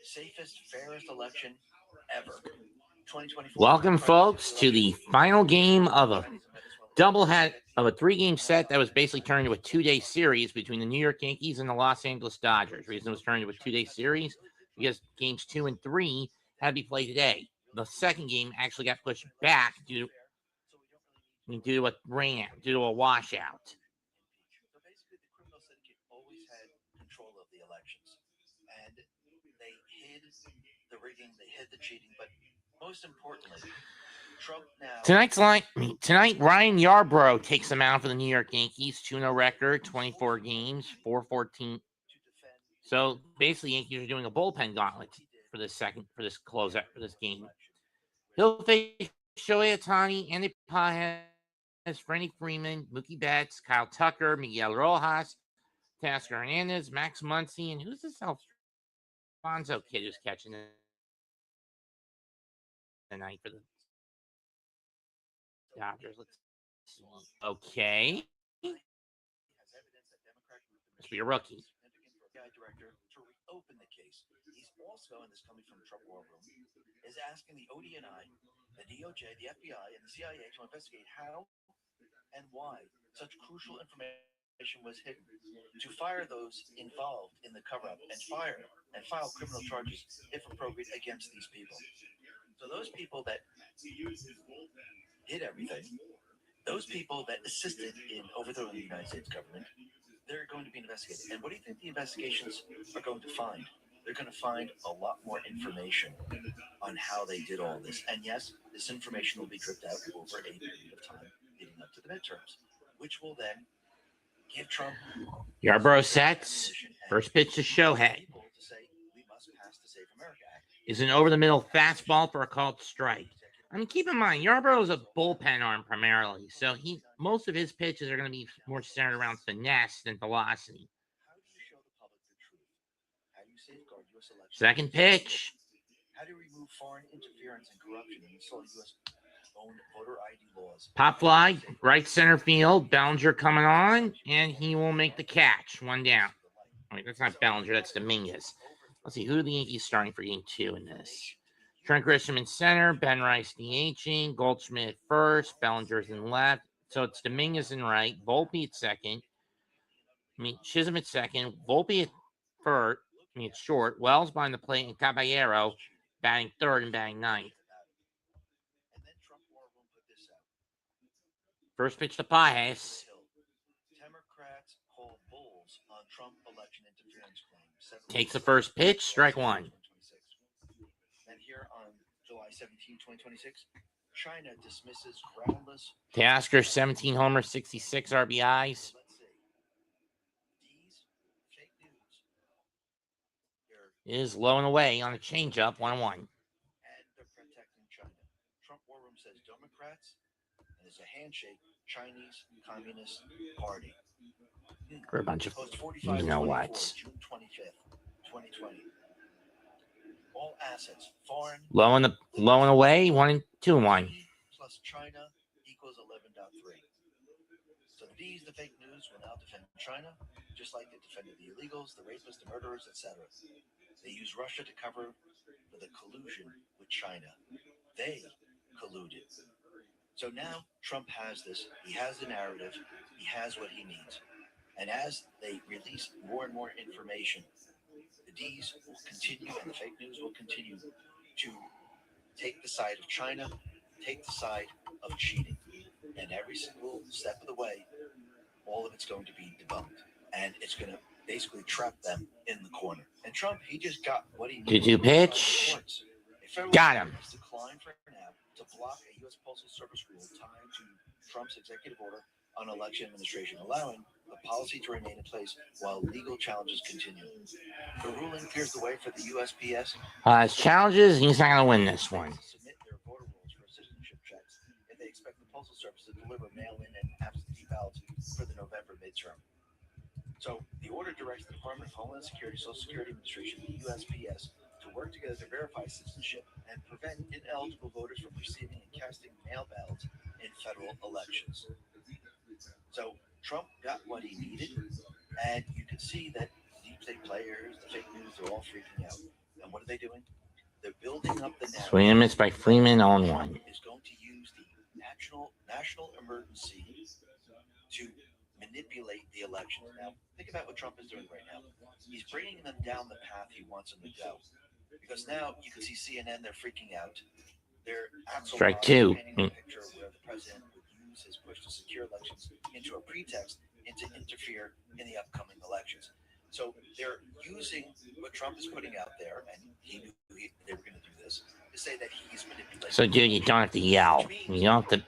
Safest, fairest election ever. 2024. Welcome, folks, to the final game of a three-game set that was basically turned into a two-day series between the New York Yankees and the Los Angeles Dodgers. The reason it was turned into a two-day series because games 2 and 3 had to be played today. The second game actually got pushed back due to a rain, due to a washout. So basically, the criminal syndicate always had control of the elections, and they hid the rigging, they hid the cheating, but most importantly, Trump now. Tonight, Ryan Yarbrough takes them out for the New York Yankees. 2-0 record, 24 games, 414. So basically, Yankees are doing a bullpen gauntlet for this closeout for this game. He'll face Shohei Ohtani, Andy Pages, Freddie Freeman, Mookie Betts, Kyle Tucker, Miguel Rojas, Tasker Hernandez, Max Muncy, and who's this Alfonso kid who's catching tonight for the Dodgers? Let's see. Okay. Must be a rookie. Director to reopen the case. He's also, and this coming from the Trump War Room, is asking the ODNI, the DOJ, the FBI, and the CIA to investigate how and why such crucial information was hidden, to fire those involved in the cover-up and file criminal charges, if appropriate, against these people. So those people that did everything, those people that assisted in overthrowing the United States government, they're going to be investigated. And what do you think the investigations are going to find? They're going to find a lot more information on how they did all this. And yes, this information will be dripped out over a period of time leading up to the midterms, which will then give Trump Yarbrough sets. First pitch to Shohei. Is an over-the-middle fastball for a called strike. I mean, keep in mind, Yarbrough is a bullpen arm primarily, so most of his pitches are going to be more centered around finesse than velocity. Second pitch. How do you remove foreign interference and corruption in the U.S.-owned voter ID laws? Pop fly, right center field. Bellinger coming on, and he will make the catch. One down. Wait, that's not Bellinger, that's Dominguez. Let's see, who are the Yankees starting for game 2 in this? Trent Grisham in center, Ben Rice DHing, Goldschmidt at first, Bellinger's in left. So it's Dominguez in right, Volpe at second. Chisholm at second, Volpe at first. It's short. Wells behind the plate, and Caballero batting third and batting ninth. First pitch to Pages. Democrats call bulls on Trump election interference claim. Takes the first pitch, strike one. And here on July 17, 2026, China dismisses groundless. Tasker, 17 homers, 66 RBIs. Is low and away on a changeup, 1-1. And they're protecting China. Trump War Room says Democrats, and it's a handshake, Chinese Communist Party. For a bunch of, you know what. June 25th, 2020. All assets, foreign. Low and away, 2-1. Plus China equals 11.3. So the D's, the fake news, will now defend China, just like they defended the illegals, the rapists, the murderers, etc. They use Russia to cover for the collusion with China. They colluded. So now Trump has this. He has the narrative. He has what he needs. And as they release more and more information, the D's will continue and the fake news will continue to take the side of China, take the side of cheating. And every single step of the way, all of it's going to be debunked. And it's going to basically trap them in the corner. And Trump, he just got what he needed. 2-2 pitch. Got him. Declined for now to block a U.S. Postal Service rule tied to Trump's executive order on election administration, allowing the policy to remain in place while legal challenges continue. The ruling clears the way for the USPS. His challenges, he's not going to win this one. Submit their voter rolls for citizenship checks if they expect the Postal Service to deliver mail-in and absentee ballots for the November midterm. So the order directs the Department of Homeland Security, Social Security Administration, the USPS, to work together to verify citizenship and prevent ineligible voters from receiving and casting mail ballots in federal elections. So Trump got what he needed, and you can see that deep state players, the fake news, they're all freaking out. And what are they doing? They're building up the narrative. Swing and miss by Freeman on Trump one. is going to use the national emergency to manipulate the elections. Now, think about what Trump is doing right now. He's bringing them down the path he wants them to go. Because now you can see CNN, they're freaking out. They're Strike two. painting a picture where the president would use his push to secure elections into a pretext and to interfere in the upcoming elections. So they're using what Trump is putting out there, and he knew they were going to do this, to say that he's manipulating. So, dude, you don't have to yell. You don't have to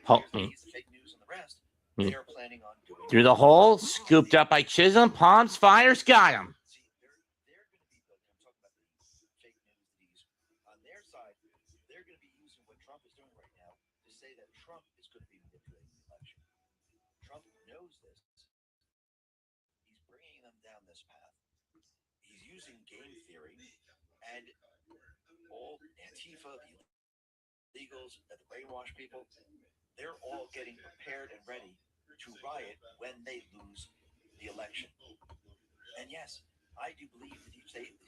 poke me. Fake news and the rest. They are planning on doing through the hole, scooped up by Chisholm. Palms, fires, got him. See, they're going to be building. I'm talking about the fake news. These on their side, they're going to be using what Trump is doing right now to say that Trump is going to be manipulating the election. Trump knows this. He's bringing them down this path. He's using game theory, and all Antifa, the illegals, the brainwash people, they're all getting prepared and ready to riot when they lose the election. And yes, I do believe the deep state,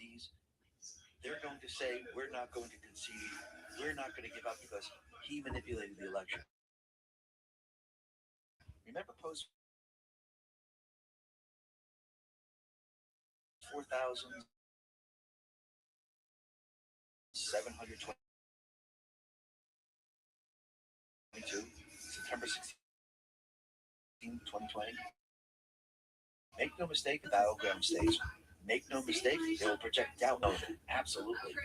they're going to say, we're not going to concede, we're not going to give up because he manipulated the election. Remember post 4,722, September 16, 2020. Make no mistake, the battleground states. Make no mistake, they will project doubt. Oh, absolutely.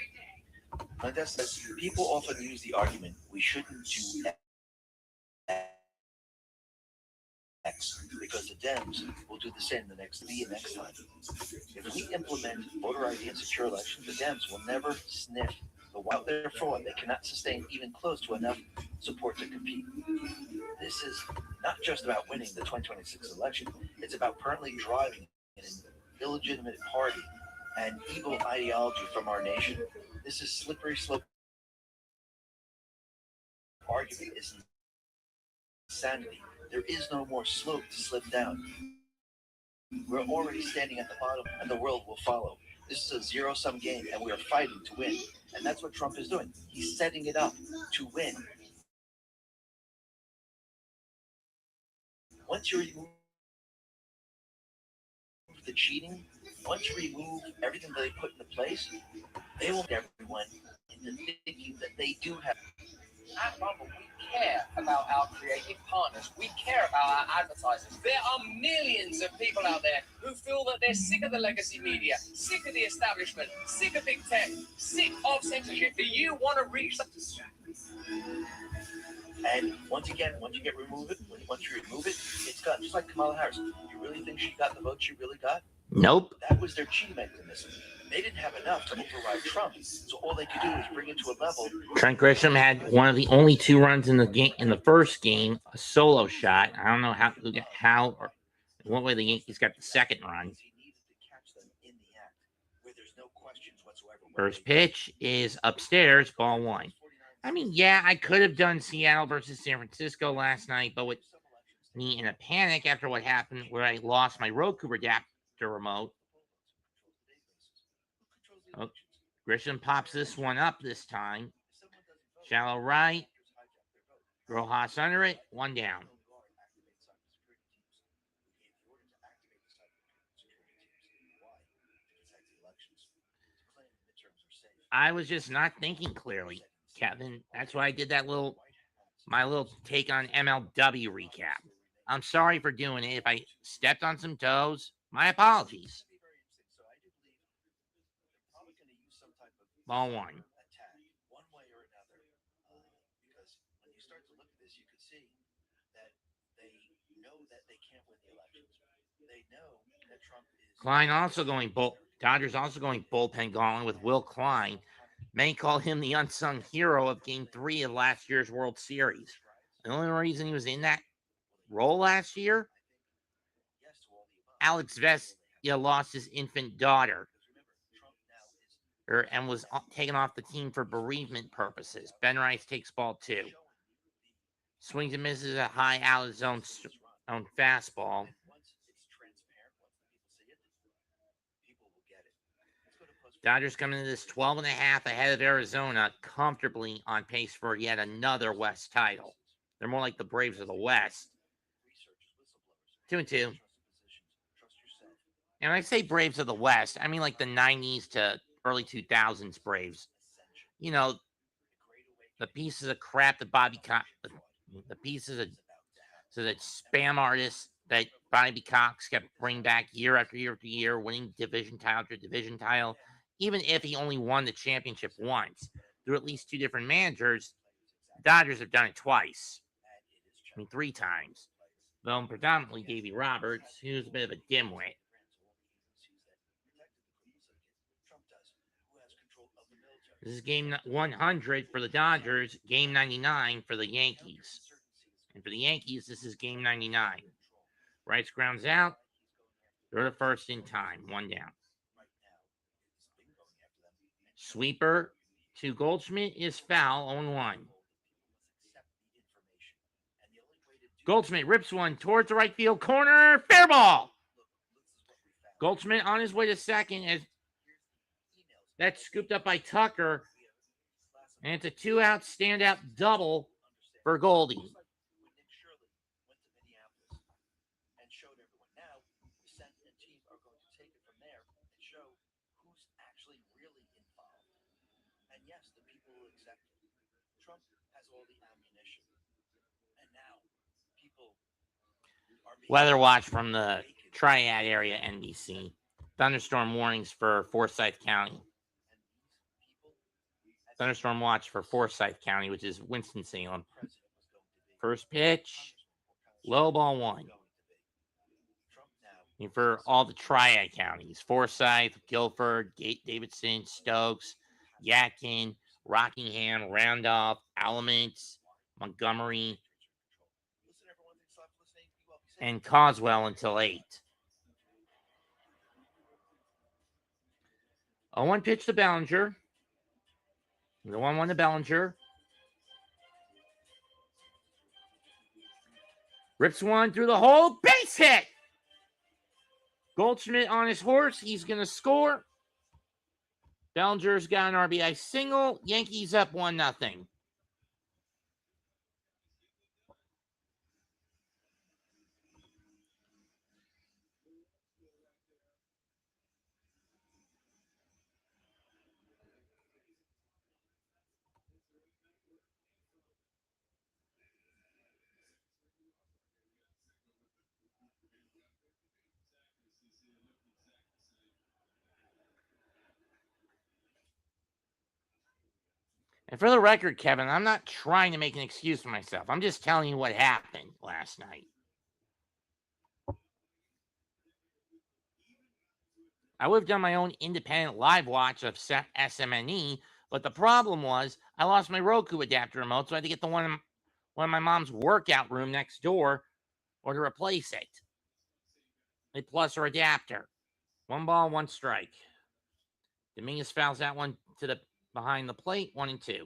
And that's people often use the argument we shouldn't do X because the Dems will do the same the next time. If we implement voter ID and secure elections, the Dems will never sniff the while they're fraud. They cannot sustain even close to enough support to compete. This is not just about winning the 2026 election. It's about permanently driving an illegitimate party and evil ideology from our nation. This is slippery slope argument. Is insanity. There is no more slope to slip down. We're already standing at the bottom, and the world will follow. This is a zero-sum game, and we are fighting to win. And that's what Trump is doing. He's setting it up to win. Once you remove the cheating, once you remove everything that they put into place, they will get everyone into thinking that they do have. At Rumble, we care about our creative partners. We care about our advertisers. There are millions of people out there who feel that they're sick of the legacy media, sick of the establishment, sick of big tech, sick of censorship. Do you want to reach them? And once you remove it, once you remove it, it's gone. Just like Kamala Harris. You really think she got the vote she really got? Nope. That was their cheating mechanism. They didn't have enough to override Trump, so all they could do was bring it to a level. Trent Grisham had one of the only 2 runs in the game in the first game, a solo shot. I don't know how or what way the Yankees got the second run. First pitch is upstairs, ball 1. I mean, yeah, I could have done Seattle versus San Francisco last night, but with me in a panic after what happened where I lost my Roku adapter remote. Oh, Grisham pops this one up this time. Shallow right. Rojas under it. 1 down. I was just not thinking clearly, Kevin. That's why I did my little take on MLW recap. I'm sorry for doing it. If I stepped on some toes, my apologies. Ball 1. One way or another, because when you start to look at this, you can see that they know that they can't win the elections. They know that Trump is. Klein also going Dodgers also going bullpen gauntlet with Will Klein. Many call him the unsung hero of Game 3 of last year's World Series. The only reason he was in that role last year, Alex Vestia lost his infant daughter and was taken off the team for bereavement purposes. Ben Rice takes ball 2. Swings and misses a high out of zone fastball. Dodgers coming into this 12 and a half ahead of Arizona, comfortably on pace for yet another West title. They're more like the Braves of the West. 2-2. And when I say Braves of the West, I mean like the 90s to early 2000s Braves. You know, the pieces of crap that the pieces of that spam artists that Bobby Cox kept bringing back year after year after year, winning division title after division title, even if he only won the championship once through at least two different managers. The Dodgers have done it twice. I mean, 3 times. Though predominantly Davey Roberts, who's a bit of a dimwit. This is game 100 for the Dodgers, game 99 for the Yankees. And for the Yankees, this is game 99. Rights grounds out. They're the first in time, 1 down. Sweeper to Goldschmidt is foul, 0-1. Goldschmidt rips one towards the right field corner. Fair ball. Goldschmidt on his way to second as that's scooped up by Tucker. And it's a 2-out standout double for Goldie. Weather watch from the Triad area, NBC. Thunderstorm warnings for Forsyth County. Thunderstorm watch for Forsyth County, which is Winston-Salem. First pitch, low ball 1. And for all the Triad counties, Forsyth, Guilford, Davidson, Stokes, Yadkin, Rockingham, Randolph, Alamance, Montgomery, and Coswell until 8. 0-1 pitch to Bellinger. The 1-1 to Bellinger. Rips one through the hole. Base hit. Goldschmidt on his horse. He's going to score. Bellinger's got an RBI single. Yankees up 1-0. And for the record, Kevin, I'm not trying to make an excuse for myself. I'm just telling you what happened last night. I would have done my own independent live watch of SMNE, but the problem was I lost my Roku adapter remote, so I had to get the one in my mom's workout room next door or to replace it. A plus or adapter. 1 ball, 1 strike. Dominguez fouls that one to the behind the plate, 1-2.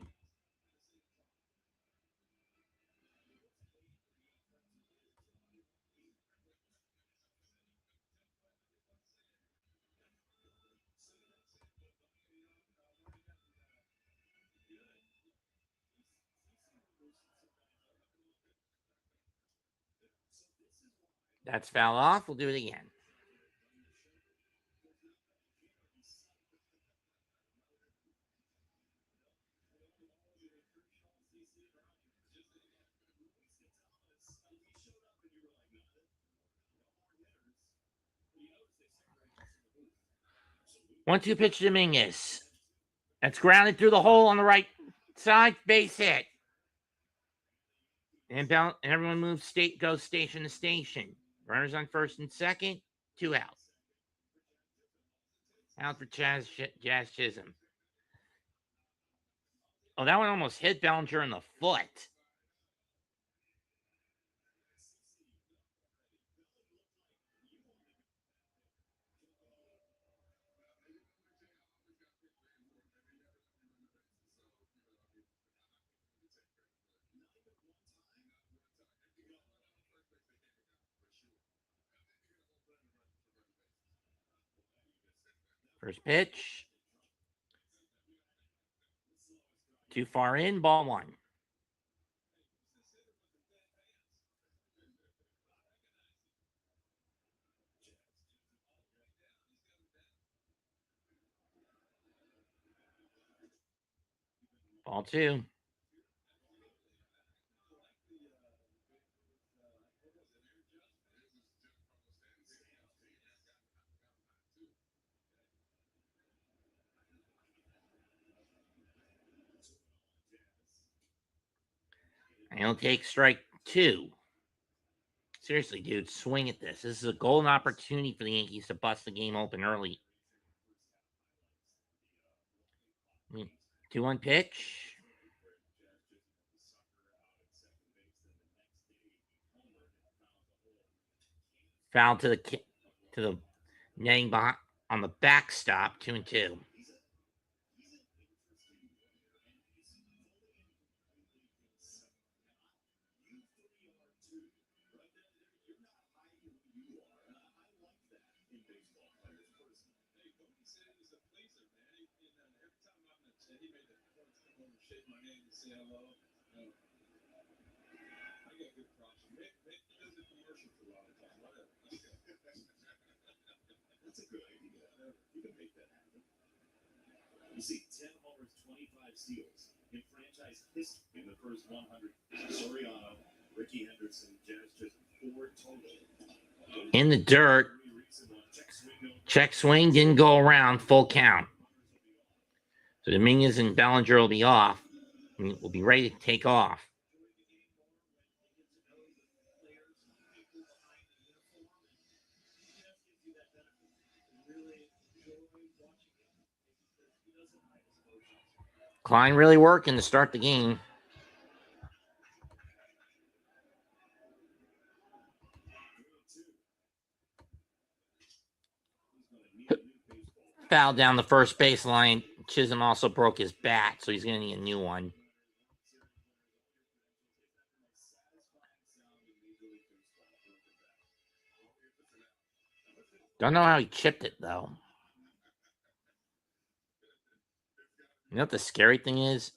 That's foul off. We'll do it again. One-two pitch to Dominguez. That's grounded through the hole on the right side. Base hit. And everyone moves goes station to station. Runners on first and second. 2 out. Out for Jazz Chisholm. Oh, that one almost hit Bellinger in the foot. First pitch. Too far in, ball one. Ball two. And he'll take strike two. Seriously, dude, swing at this. This is a golden opportunity for the Yankees to bust the game open early. 2-1 pitch. Foul to the netting behind on the backstop. 2-2. You see 10 homers, 25 steals in franchise history in the first 100. Soriano, Ricky Henderson, Jazz just 4 total. In the dirt. Check swing didn't go around. Full count. So Dominguez and Bellinger will be off. We'll be ready to take off. Klein really working to start the game. Foul down the first baseline. Chisholm also broke his bat, so he's going to need a new one. Don't know how he chipped it, though. You know what the scary thing is?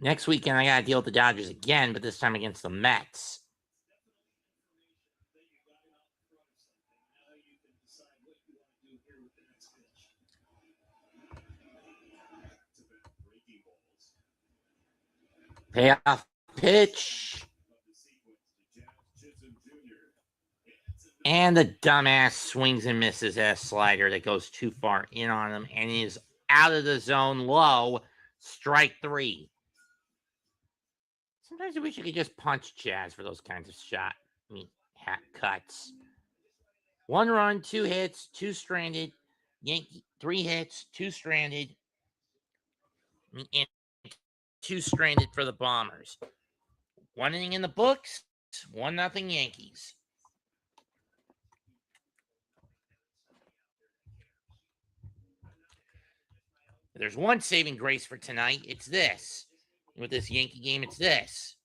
Next weekend, I got to deal with the Dodgers again, but this time against the Mets. Payoff pitch. And the dumbass swings and misses at a slider that goes too far in on him and is out of the zone low. Strike three. Sometimes I wish you could just punch Chaz for those kinds of hat cuts. 1 run, 2 hits, 2 stranded. Yankee 3 hits, 2 stranded. And 2 stranded for the Bombers. 1 inning in the books. 1-0 Yankees. If there's one saving grace for tonight, it's this. With this Yankee game, it's this.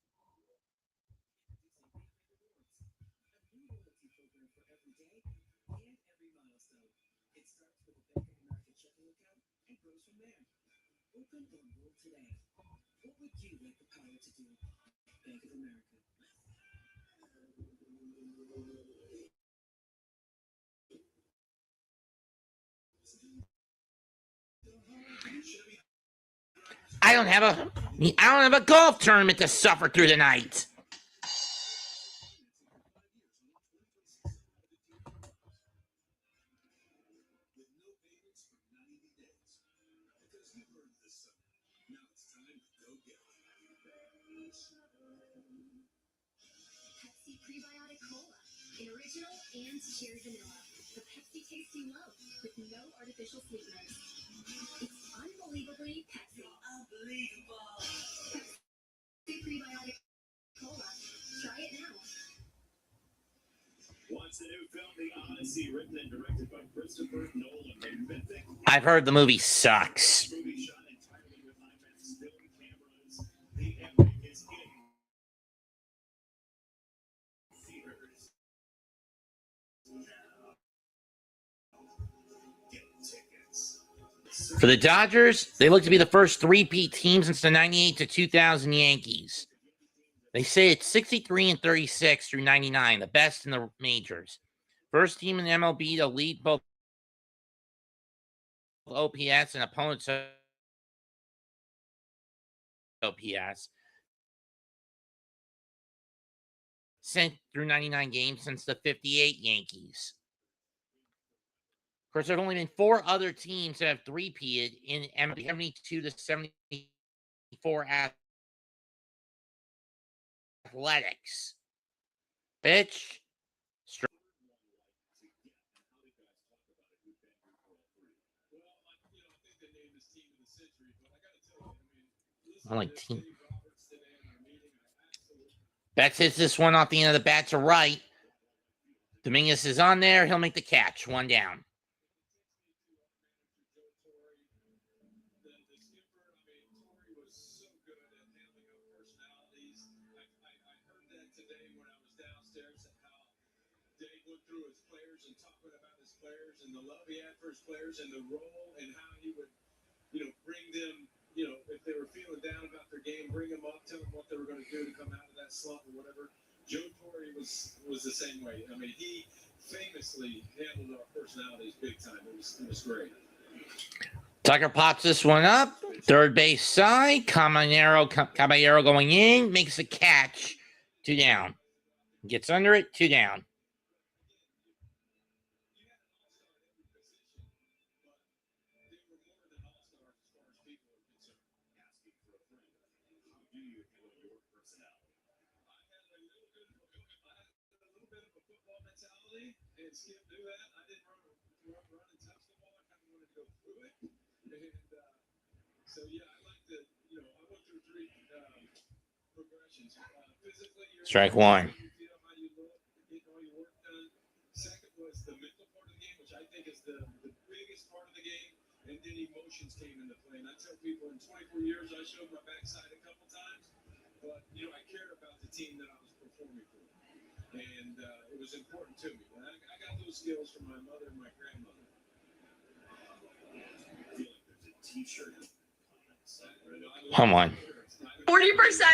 I don't have a golf tournament to suffer through the night. Pepsi prebiotic cola, original and cherry vanilla. The Pepsi taste you love with no artificial sweeteners. It's unbelievably Pepsi. Unbelievable. Pepsi prebiotic cola. Try it now. Watch the new film, The Odyssey, written and directed by Christopher Nolan. I've heard the movie sucks. The movie shot entirely with IMAX film cameras. The epic is in theaters now. Get For the Dodgers, they look to be the first three-peat team since the 98 to 2000 Yankees. They say it's 63-36 through 99, the best in the majors. First team in the MLB to lead both OPS and opponents' OPS sent through 99 games since the 58 Yankees. Of course, there have only been four other teams that have three-peated in MLB 72 to 74 Athletics. Pitch. I like team. Betts hits this one off the end of the bat to right. Dominguez is on there. He'll make the catch. One down. Through his players and talking about his players and the love he had for his players and the role and how he would, bring them, if they were feeling down about their game, bring them up, tell them what they were going to do to come out of that slump or whatever. Joe Torre was the same way. I mean, he famously handled our personalities big time. It was great. Tucker pops this one up. Third base side. Caballero going in. Makes a catch. Two down. Gets under it. Two down. And Skip knew that. I didn't run and touch the ball. I kind of wanted to go through it. And so, yeah, I like to, I went through three progressions. Physically, strike one. You feel how you look, getting all your work done. Second was the mental part of the game, which I think is the biggest part of the game. And then emotions came into play. And I tell people in 24 years, I showed my backside a couple times. But, I cared about the team that I was performing for. And it was important to me. And I got those skills from my mother and my grandmother. Come on. 40%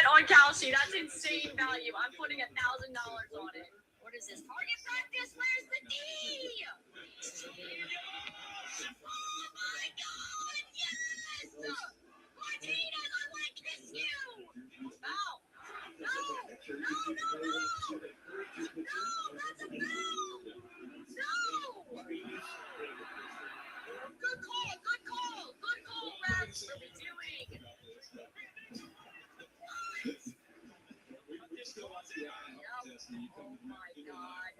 on Kalshi. That's insane value. I'm putting $1,000 on it. What is this? Target practice. Where's the D? Oh my God! Yes! Martinez, I want to kiss you. Ow! No! No! That's a foul! No! Good call, Rex. What are we doing? Oh my God.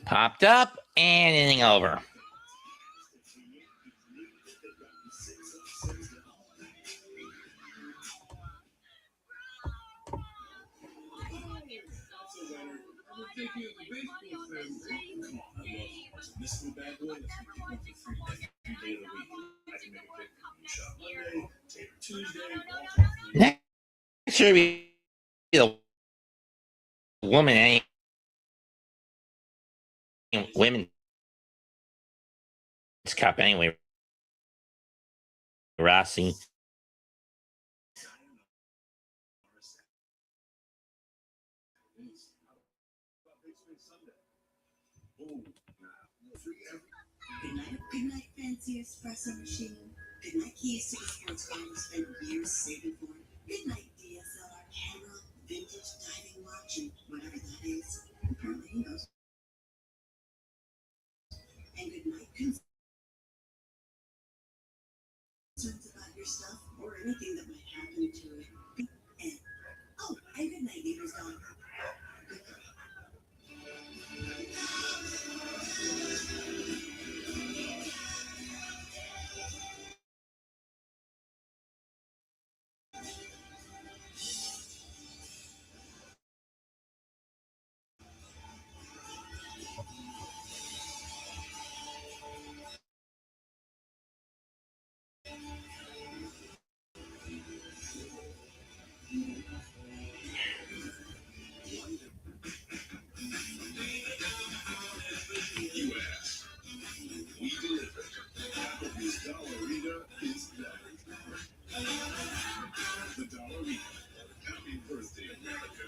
Popped up and inning over. Next should be the women's cup anyway. Rossi. Good night, fancy espresso machine. Good night, keys to the sports car you spent years saving for. Good night, DSLR camera, vintage diving watch, and whatever that is. Apparently he knows. And good night, concerns about your stuff or anything that might happen to it. And good night, neighbor's dog. It's the doubleheader. Happy birthday, America.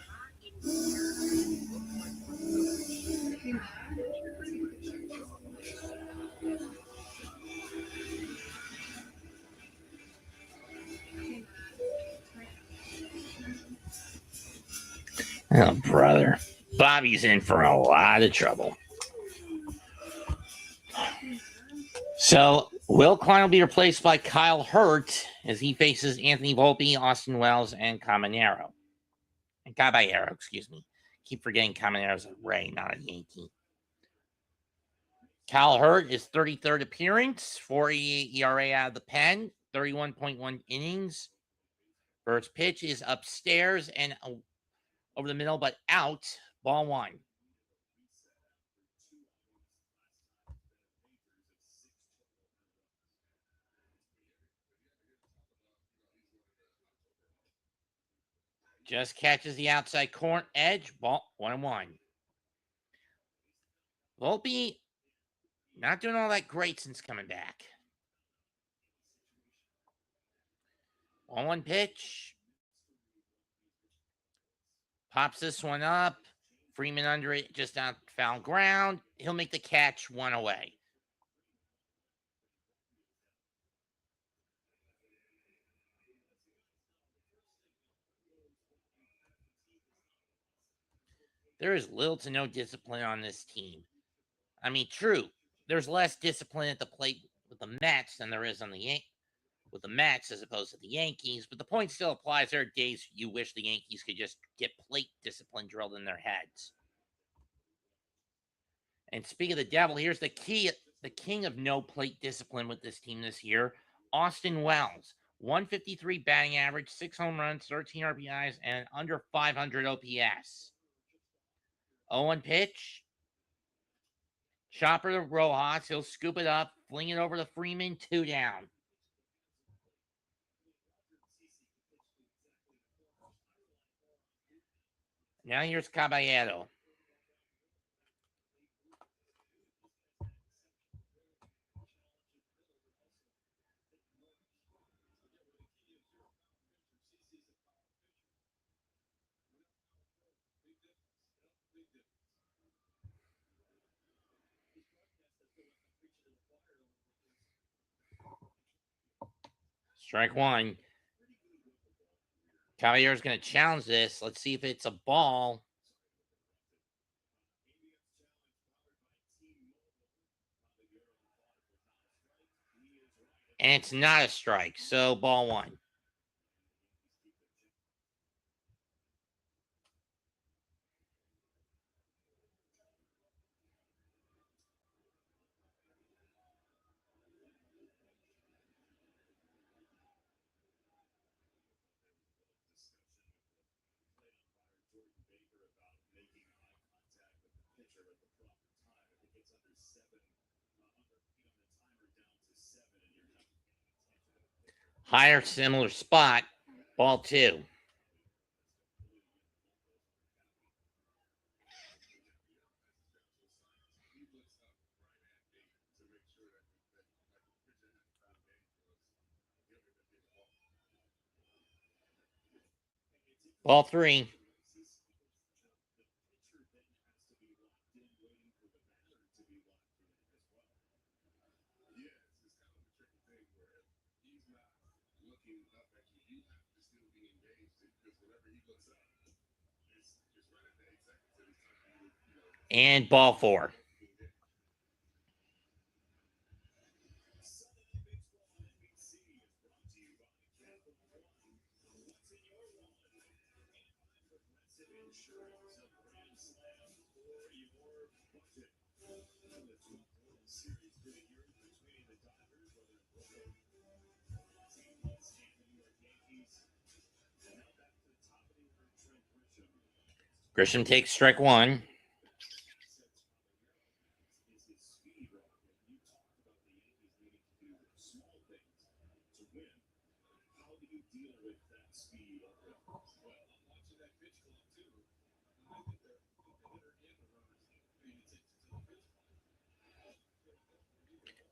Oh, brother. Bobby's in for a lot of trouble. So, Will Klein will be replaced by Kyle Hurt as he faces Anthony Volpe, Austin Wells, and Caballero, excuse me. Keep forgetting Caballero's a Ray, not a Yankee. Kyle Hurt is 33rd appearance, 4.88 ERA out of the pen, 31.1 innings. First pitch is upstairs and over the middle, but out. Ball one. Just catches the outside corner edge. Ball 1-1. Volpe not doing all that great since coming back. 1-1 pitch. Pops this one up. Freeman under it, just on foul ground. He'll make the catch, one away. There is little to no discipline on this team. I mean, true, there's less discipline at the plate with the Mets than there is on the with the Mets as opposed to the Yankees, but the point still applies. There are days you wish the Yankees could just get plate discipline drilled in their heads. And speaking of the devil, here's the king of no plate discipline with this team this year, Austin Wells. 153 batting average, 6 home runs, 13 RBIs, and under 500 OPS. 0-1 pitch. Chopper to Rojas. He'll scoop it up, fling it over to Freeman, 2 down. Now here's Caballero. Strike one. Caballero's going to challenge this. Let's see if it's a ball. And it's not a strike, so ball one. Higher, similar spot. Ball two. Ball three. And ball four. Grisham takes strike one.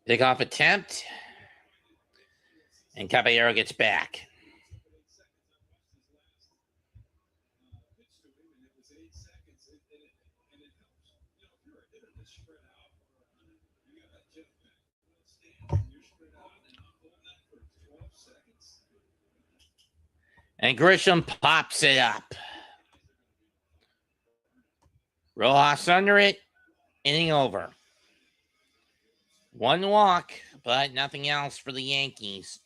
Pickoff attempt. And Caballero gets back. And Grisham pops it up. Rojas under it. Inning over. One walk, but nothing else for the Yankees.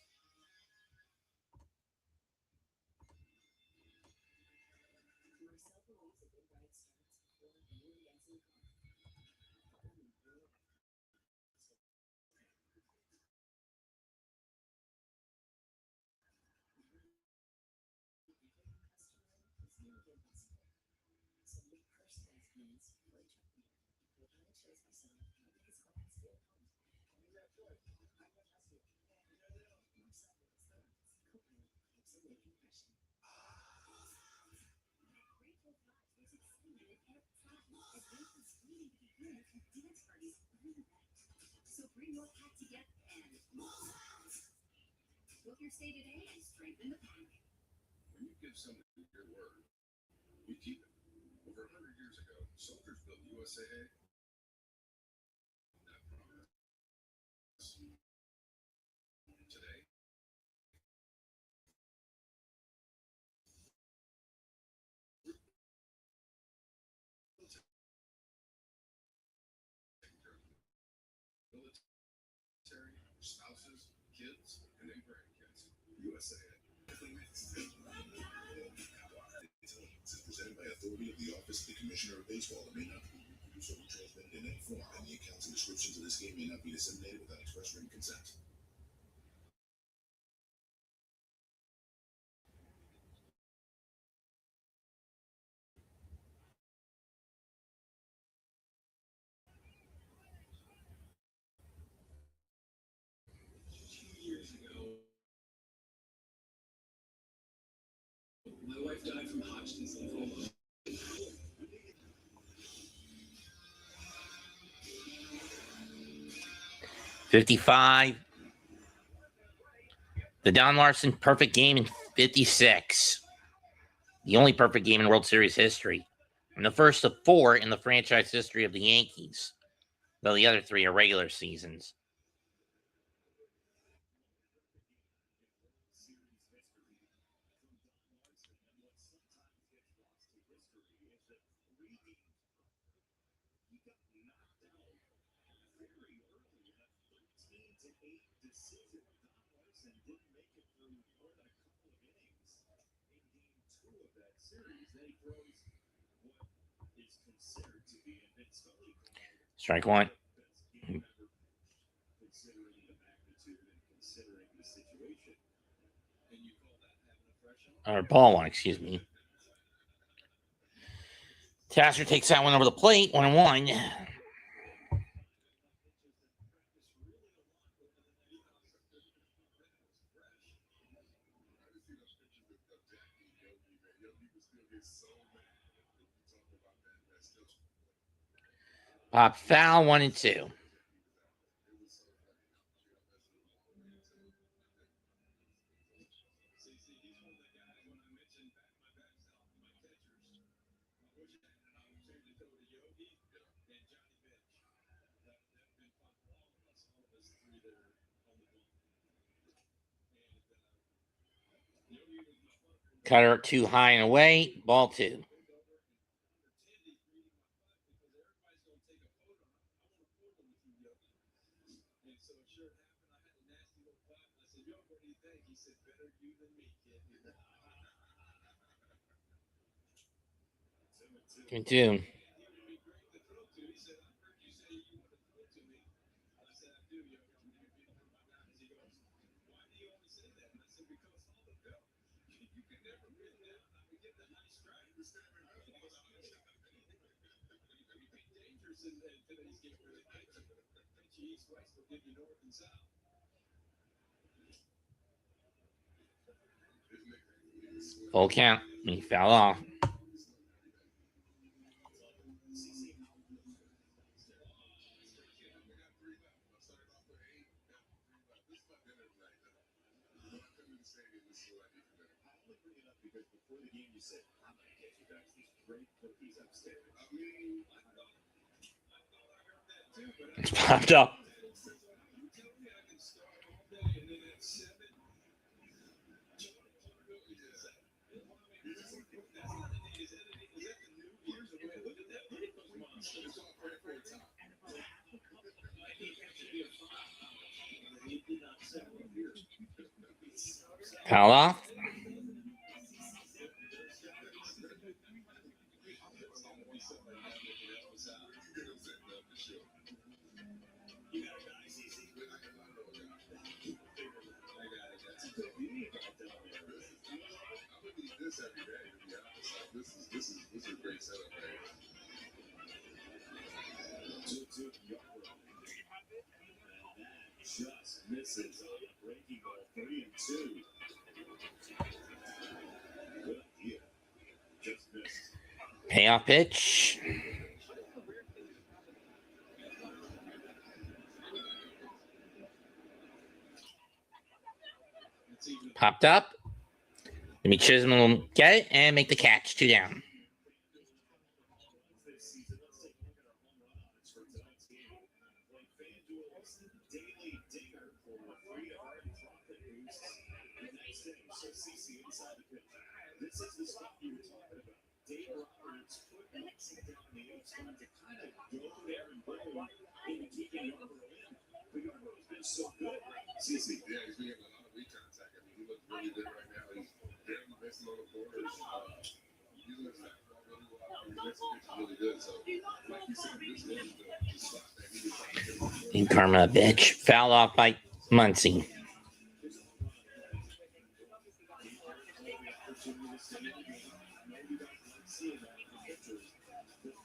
So bring your pack together and book your stay today and strengthen the pack. When you give somebody your word, you keep it. Over 100 years ago, soldiers built USAA. That promise. Today, military, spouses, kids, and then grandkids. USAA. Intelligence is presented by authority of the Office of the Commissioner of Baseball and may not be reproduced or retransmitted in any form, and the accounts and descriptions of this game may not be disseminated without express written consent. Years ago, my wife died from Hodgkin's lymphoma. 55. The Don Larson perfect game in 56. The only perfect game in World Series history. And the first of 4 in the franchise history of the Yankees. Though the other 3 are regular seasons. Strike one. Or ball one, excuse me. Tasker takes that one over the plate, 1-1. Pop foul, 1-2. Cutter too high and away, ball 2. Two. Full count. He fell off. It's popped up. Foul off. This is a great setup, right? Just misses on a breaking ball, 3-2. Good idea. Just missed. Payoff pitch. Popped up. Jimmy Chisholm will get it and make the catch. 2 down. This is the stuff you were talking about. Dave Roberts put Mixon down the outside to kind of go there and bring him into keeping Yarbrough in. But Yarbrough's been so good. CC, yeah, he's been getting a lot of weak contact. I mean, he looks really good right now. He's barely missing on the corners. He looks like really well. His execution is really good. So, like you said, this is the spot that he was In Karma, bitch. Foul off by Muncie.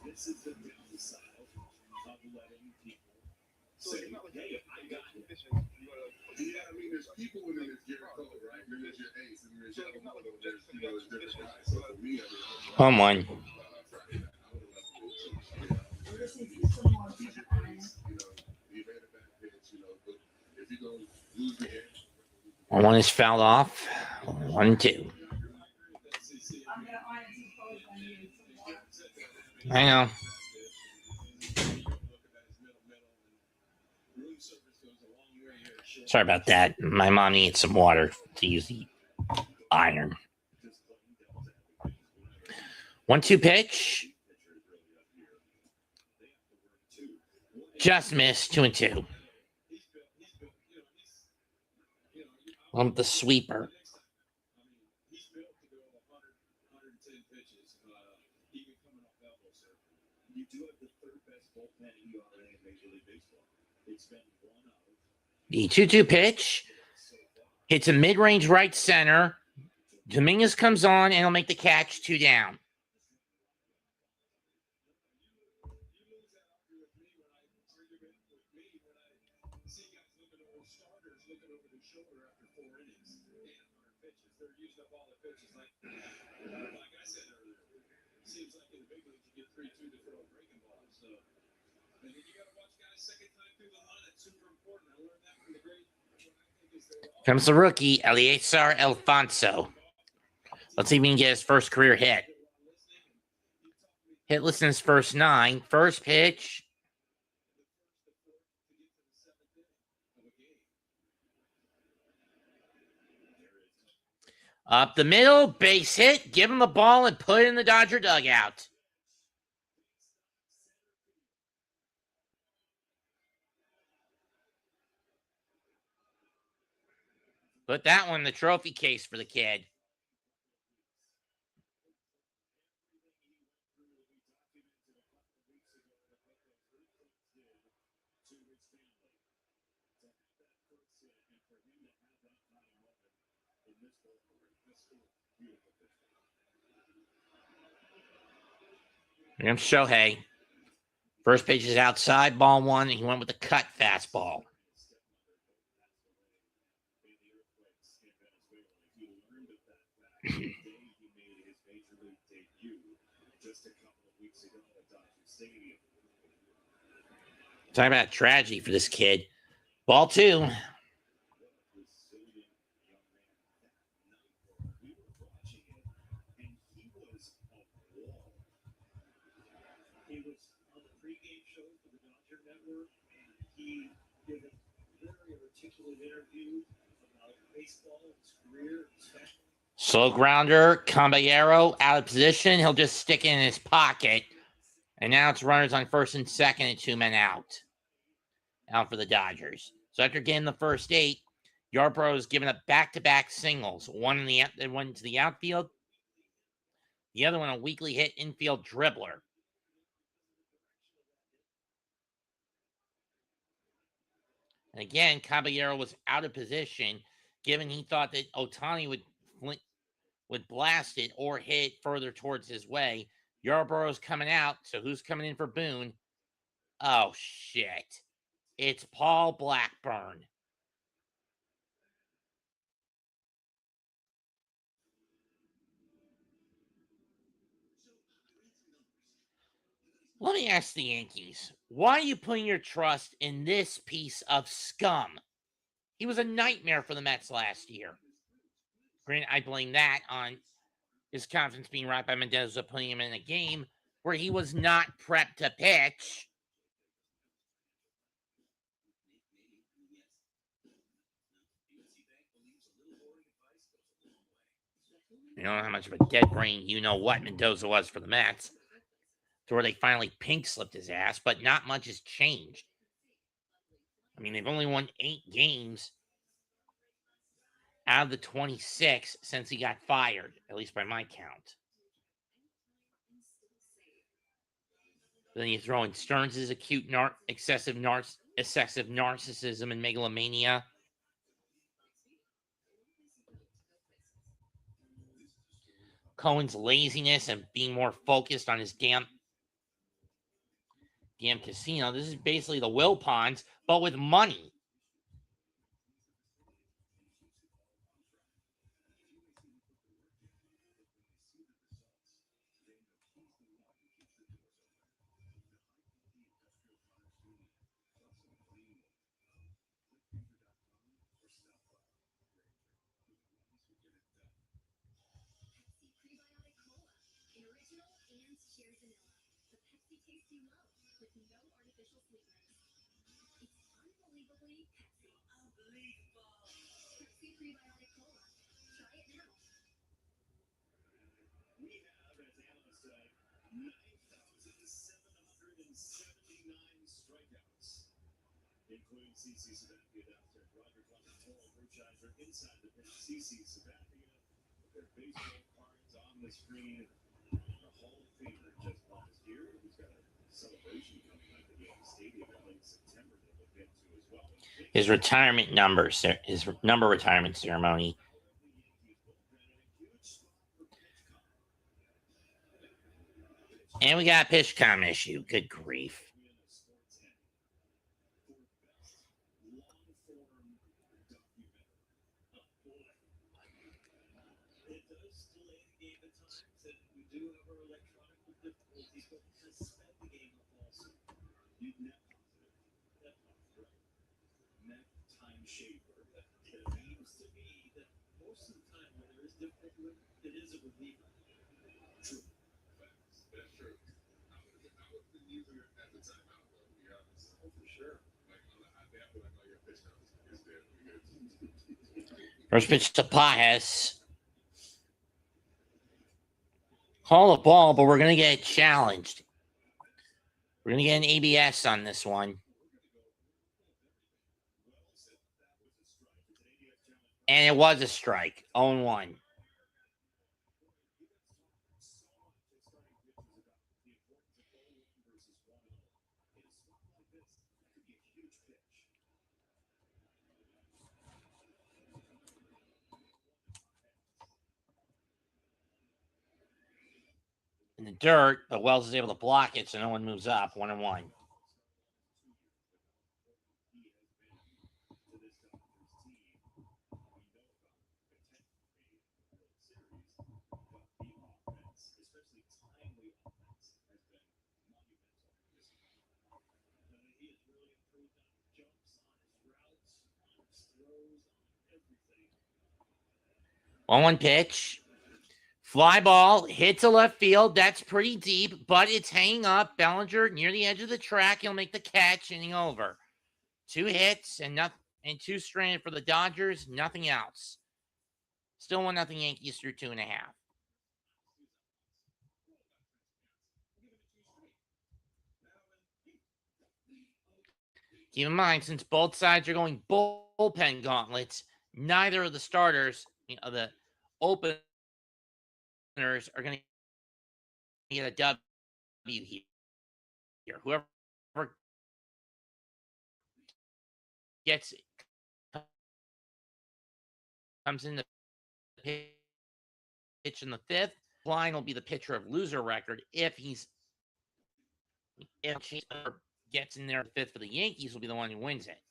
This is the downside of letting people say, hey, I got it. Yeah, I mean, there's people in there that's Garrett Cole, right? And there's your ace, and there's your other one, there's, there's different guys. So for me, I mean, Home one. Friday night, I would have left the he's your ace, he made a bad pitch, but if you go lose the game. One is fouled off. 1-2. I know. Sorry about that. My mom needs some water to use the iron. 1-2 pitch. Just missed. 2-2. On the sweeper. The 2-2 pitch hits a mid-range right center. Dominguez comes on and he'll make the catch. 2 down. Comes the rookie, Eliezer Alfonso. Let's see if he can get his first career hit. Hitless in his first 9. First pitch. Up the middle, base hit. Give him the ball and put it in the Dodger dugout. Put that one in the trophy case for the kid. Here's Shohei. First pitch is outside, ball 1. He went with the cut fastball. Talk about tragedy for this kid. Ball 2. was on the pregame show for the Dodger Network, and he did a very articulate interview about baseball, his career, his family. Slow grounder, Caballero out of position. He'll just stick it in his pocket. And now it's runners on first and second and 2 men out. Out for the Dodgers. So after getting the first 8, Yarbrough has given up back-to-back singles. One to the outfield. The other one a weakly hit infield dribbler. And again, Caballero was out of position, given he thought that Ohtani would blast it or hit it further towards his way. Yarbrough's coming out, so who's coming in for Boone? Oh, shit. It's Paul Blackburn. Let me ask the Yankees, why are you putting your trust in this piece of scum? He was a nightmare for the Mets last year. Granted, I blame that on his confidence being right by Mendoza putting him in a game where he was not prepped to pitch. You don't know how much of a dead brain you-know-what Mendoza was for the Mets, to where they finally pink-slipped his ass, but not much has changed. I mean, they've only won 8 games out of the 26 since he got fired, at least by my count. Then you throw in Stearns' acute excessive narcissism and megalomania. Cohen's laziness and being more focused on his damn casino. This is basically the Wilpons, but with money. Including CC Sabathia downstairs. Roger Clemens, Toral Brewchiser inside the bench. CC Sabathia, their baseball cards on the screen. The Hall of Famer just last year. He's got a celebration coming up at Yankee Stadium in late September that we'll get to as well. His retirement his number retirement ceremony. And we got a pitch com issue. Good grief. First pitch to Pajes. Call the ball, but we're going to get challenged. We're going to get an ABS on this one. And it was a strike. 0-1. In the dirt, but Wells is able to block it, so no one moves up. 1-1. On one pitch. Fly ball hits a left field. That's pretty deep, but it's hanging up. Bellinger near the edge of the track. He'll make the catch, inning over. 2 hits and 2 stranded for the Dodgers. Nothing else. Still 1-0 Yankees through 2.5. Keep in mind, since both sides are going bullpen gauntlets, neither of the starters, the openers, are going to get a W here. Whoever gets comes in the pitch in the 5th. Line will be the pitcher of loser record. If gets in there the 5th for the Yankees, will be the one who wins it.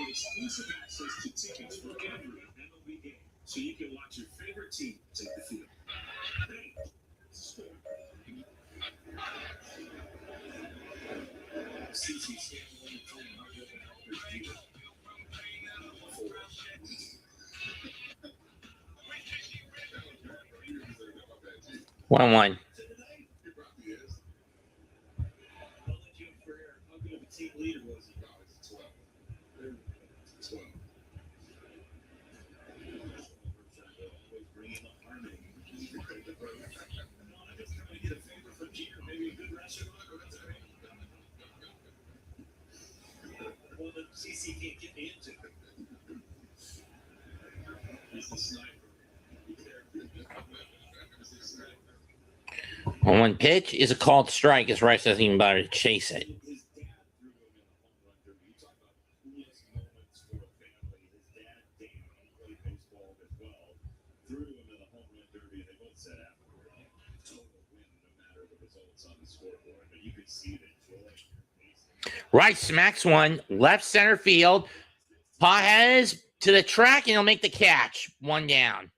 Exclusive access to tickets for every MLB game, so you can watch your favorite team take the field. One. CC can't get me into it. He's the sniper. 1-1 pitch is a called strike as Rice doesn't even bother to chase it. His dad threw him in a home run derby. You talk about coolest moments for a family. His dad, Dan, played baseball as well. Threw him in a home run derby, and they both said afterward, total win no matter the results on the scoreboard. But you could see the joy in their faces. Rice smacks one, left center field. Pages to the track, and he'll make the catch. 1 down.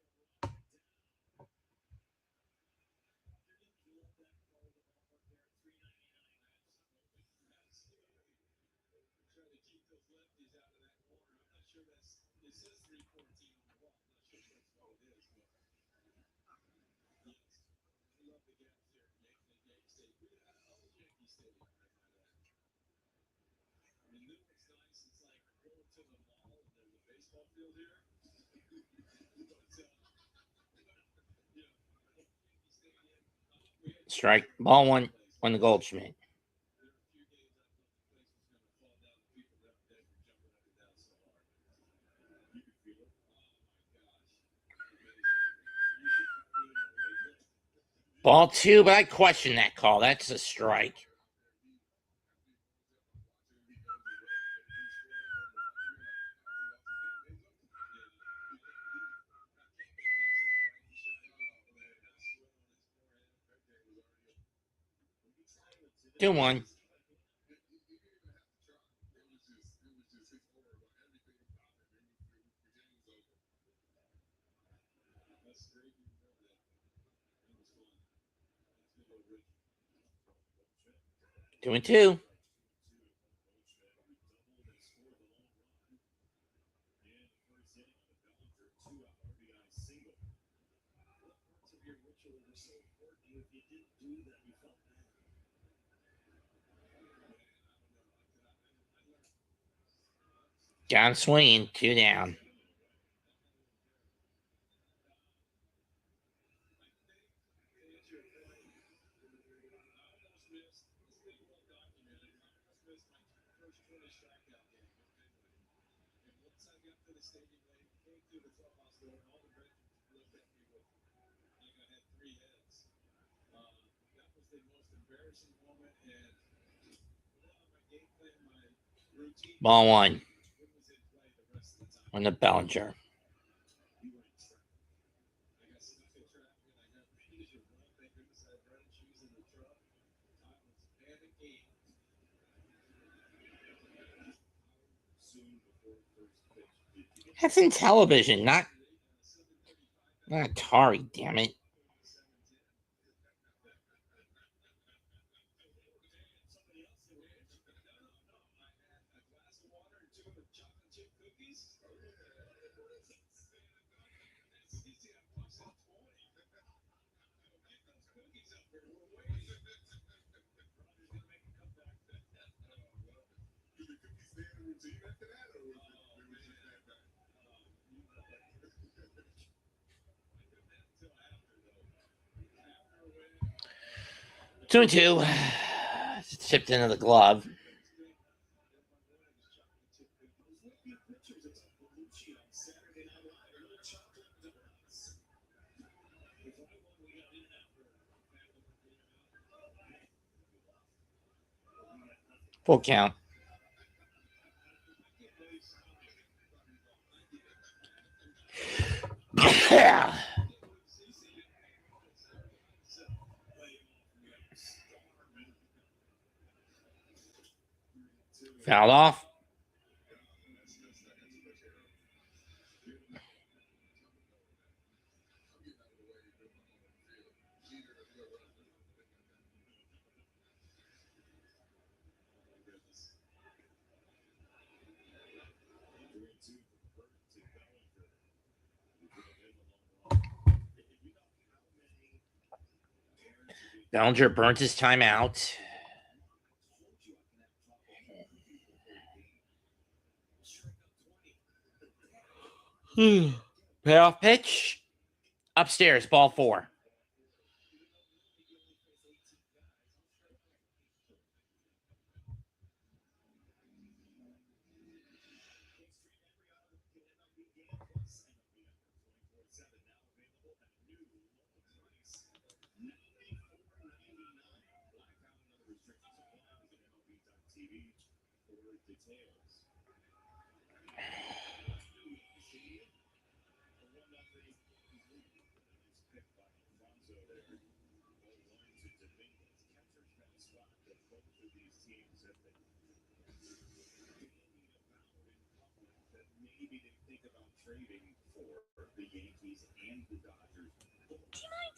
Strike. Ball 1 on the Goldschmidt. Ball 2, but I question that call. That's a strike. Two one. 2-2. John Swain, 2 down. Ball 1 on the Bellinger. That's in television, not Atari, damn it. Two and two. Tipped into the glove. Full count. Fouled off. Bellinger burnt his timeout. Payoff pitch. Upstairs, ball 4.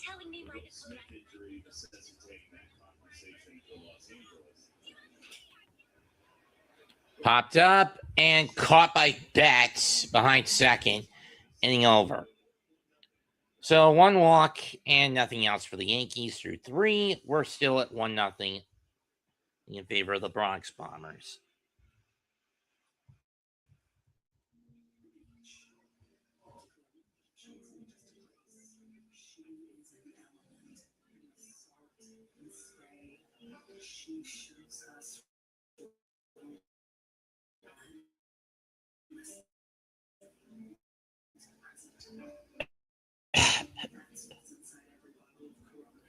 Telling me my Popped up and caught by Betts behind second. Inning over. So 1 walk and nothing else for the Yankees through 3. We're still at 1-0 in favor of the Bronx Bombers.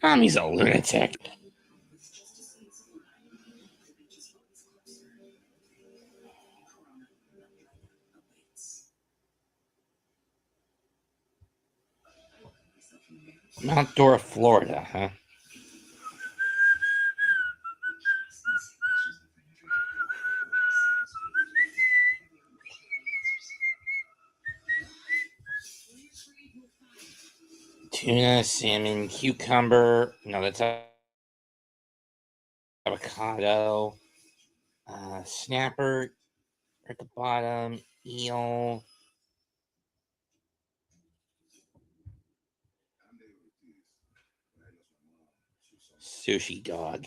He's a lunatic. Mount Dora, Florida, huh? Tuna, salmon, cucumber. No, that's avocado. avocado, snapper at the bottom, eel, sushi dog.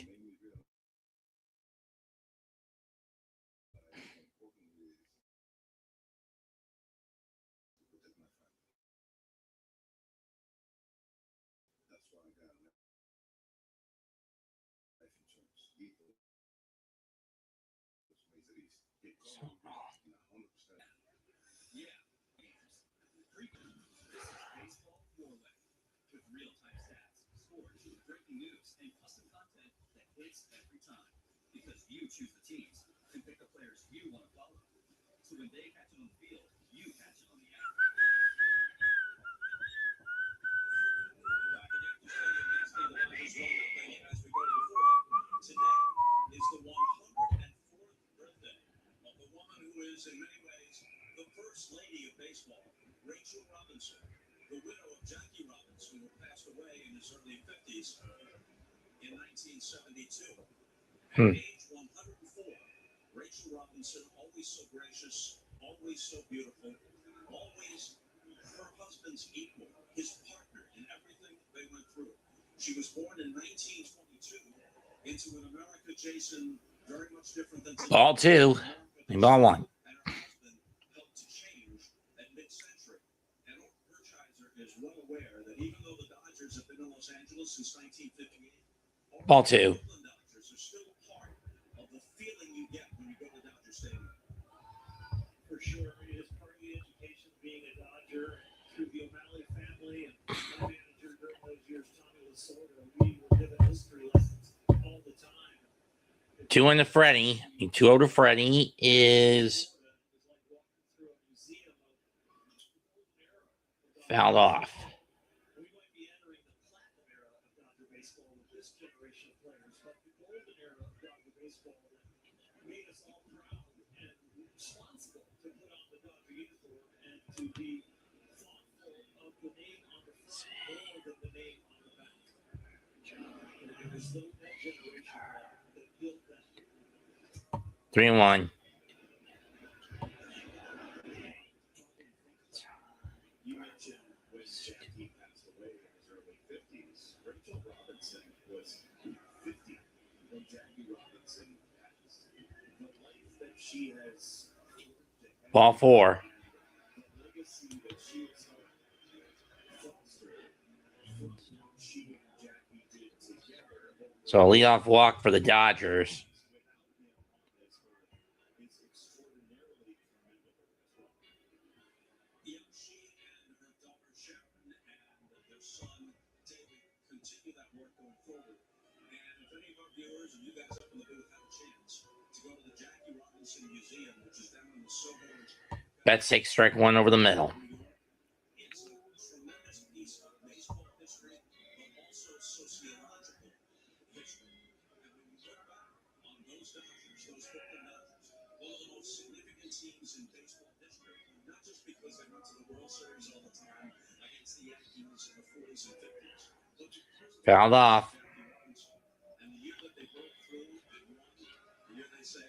In many ways, the first lady of baseball, Rachel Robinson, the widow of Jackie Robinson, who passed away in his early 50s in 1972. At age 104, Rachel Robinson, always so gracious, always so beautiful, always her husband's equal, his partner in everything they went through. She was born in 1922 into an America, Jason, very much different than today. Ball two, and ball one. Is well aware that even though the Dodgers have been in Los Angeles since 1958, Ball two. Oakland Dodgers are still a part of the feeling you get when you go to Dodger Stadium. For sure, it is part of the education of being a Dodger through the O'Malley family and my manager during those years, Tommy Lasorda. We were given history lessons all the time. 2-0 to Freddie. 2-0 to Freddie is fouled off. We might be entering the platinum era of Dodger baseball with this generation of players, but the golden era of Dodger baseball that made us all proud and responsible to put on the Dodger uniform and to be thoughtful of the name on the front more than the name on the back. And it was that generation that built that. 3-1. You mentioned when Jackie passed away in his early 50s. Rachel Robinson was 50 when Jackie Robinson passed. The life that she has Ball four. the legacy that she has fostered from what she and Jackie did together. So a leadoff walk for the Dodgers. It's extraordinarily commendable as well. She and her daughter Sharon and their son David continue that work going forward. And if any of our viewers and you guys up in the booth have a chance to go to the Jackie Robinson Museum, which is down in the Soho, Bet 6, strike one over the middle. it's a tremendous piece of baseball history, but also sociological history. And when you look back on those Dodgers, those Oakland Dodgers, one of the most significant teams in baseball history, not just because they went to the World Series all the time against the Yankees in the 40s and 50s, but because of Fouled off. Jackie Robinson and the year that they broke through and won, the year they say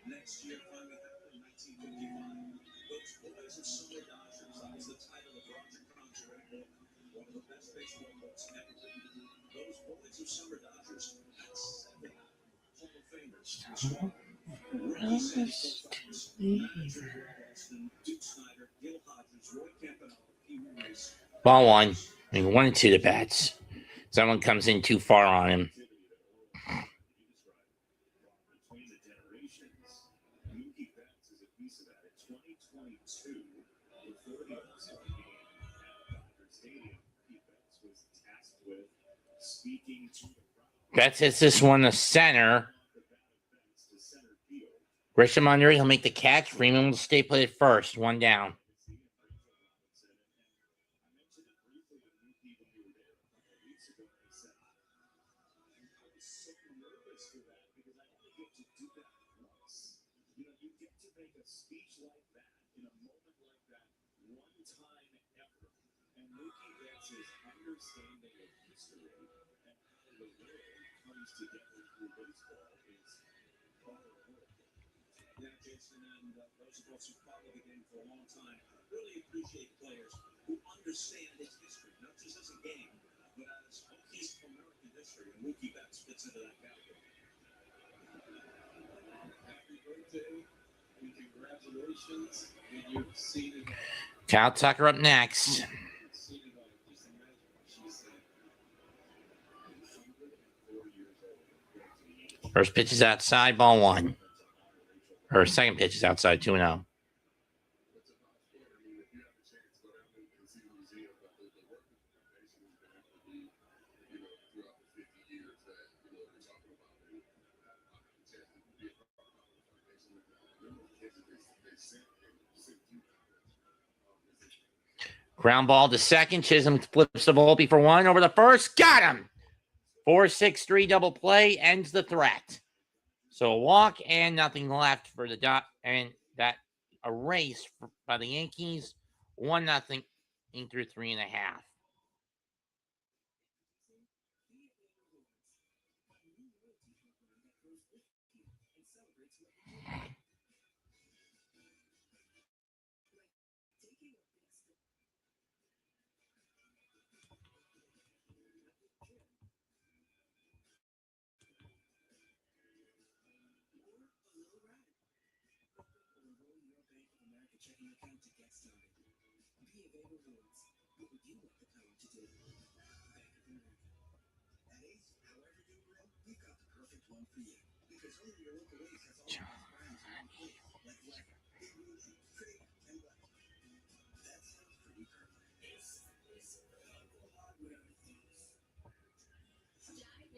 next year finally happened, 1955. Those boys of summer Dodgers, that was the title of Roger Cron's great book, one of the best baseball books ever written. Those boys of summer Dodgers had 7 Hall of Famers. Ricky Sandy Koufax, manager Bill Boston, Duke Snyder, Gil Hodges, Roy Campanella, Pee Wee Reese. Ball one. 1 and 2 to bats. Someone comes in too far on him. Between the generations, Mookie Betts is a piece of that. In 2022, before the All-Star game at Dodger Stadium, Mookie Betts was tasked with speaking to the crowd. Betts hits this one to center. The bat of Betts to center field. Grisham under. He'll make the catch. Freeman will stay put at first. 1 down. Speech like that in a moment like that, one time ever. And Mookie Betts' understanding of history and how the world comes brings together through baseball is powerful. Yeah, Jason, and those of us who follow the game for a long time really appreciate players who understand its history, not just as a game, but as a piece of American history. And Mookie Betts fits into that category. Happy birthday and congratulations. And you've seen it all. Cal Tucker up next. Seen it all. Just imagine what she said. 104 years old. First pitch is outside, ball one. Her second pitch is outside, 2-0. Ground ball to second. Chisholm flips to Volpe for one. Over the first. Got him. 4-6-3 double play ends the threat. So a walk and nothing left for the dot. And that erase by the Yankees. 1-0 in through 3.5.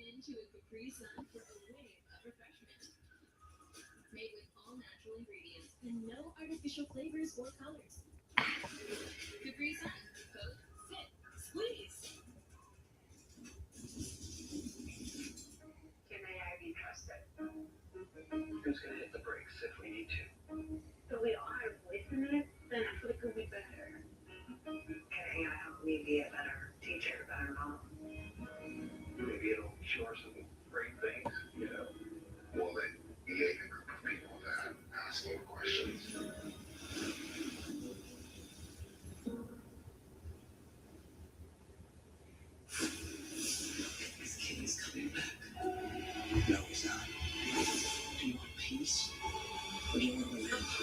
Into a Capri Sun for a wave of refreshment. Made with all natural ingredients and no artificial flavors or colors. Capri Sun, Coke, sip, squeeze. Can AI be trusted? Who's gonna hit the brakes if we need to? But we all have a voice in it, then I feel like it would be better. Can AI help me be a better teacher, better mom? Maybe it'll show her some great things, you know? Will it create a group of people that ask more questions? This kid is coming back. No, he's not. Do you want peace? Or do you want revenge?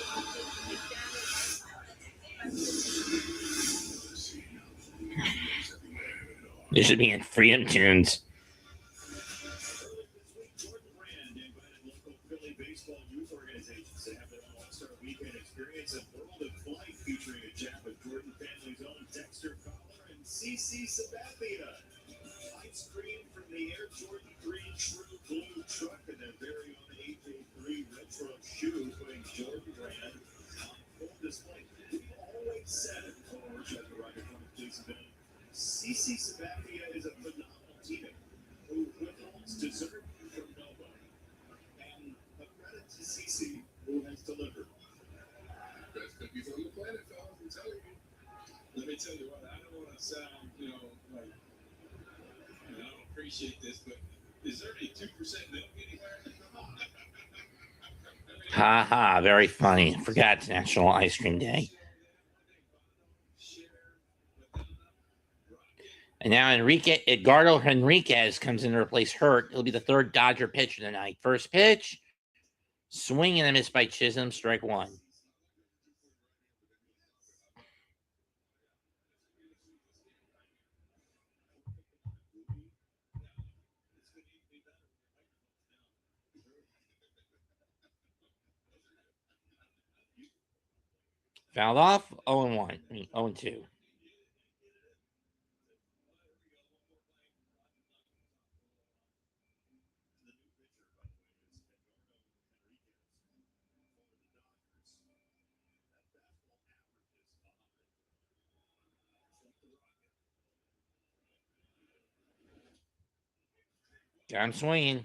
This should be in Freedom Tunes. CC Sabathia. Ice cream from the Air Jordan 3 True Blue truck and their very own AJ3 retro shoe putting Jordan brand on full display. We always said, check the rider from Jason Bennett. CC Sabathia is a phenomenal teammate who withholds dessert from nobody. And a credit to CC who has delivered. Best cookies on the planet, fellas, I'm telling you. Let me tell you what, I don't want to sound, like, I don't appreciate this, but is there any 2% milk anywhere? Ha ha, very funny. Forgot it's National Ice Cream Day. And now Edgardo Henriquez comes in to replace Hurt. He'll be the third Dodger pitcher tonight. First pitch, swing and a miss by Chisholm, strike one. Fouled off, 0-1. 0-2. Got him swinging.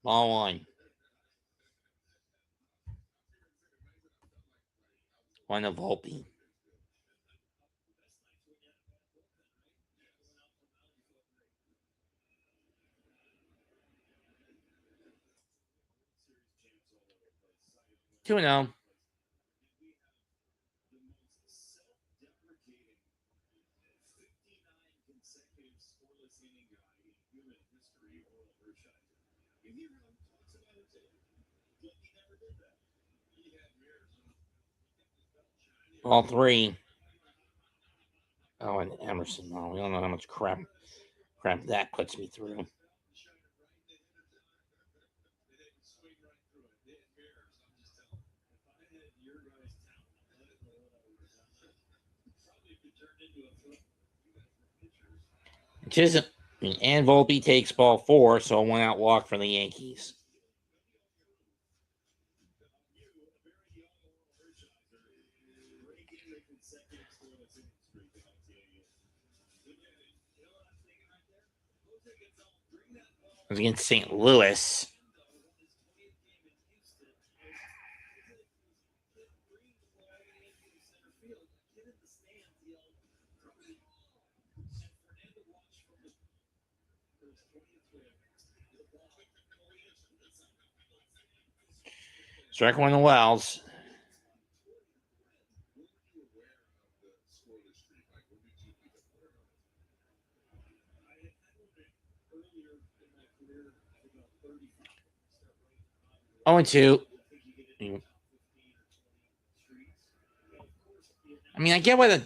Ball one. One of Volpe. Two and oh. Ball three. Oh, and Emerson. No, we don't know how much crap that puts me through. Which isn't. And Volpe takes ball four, so a 1-out walk for the Yankees. It was against St. Louis. Strike one to Wells. Oh, and 2. I mean, I get why the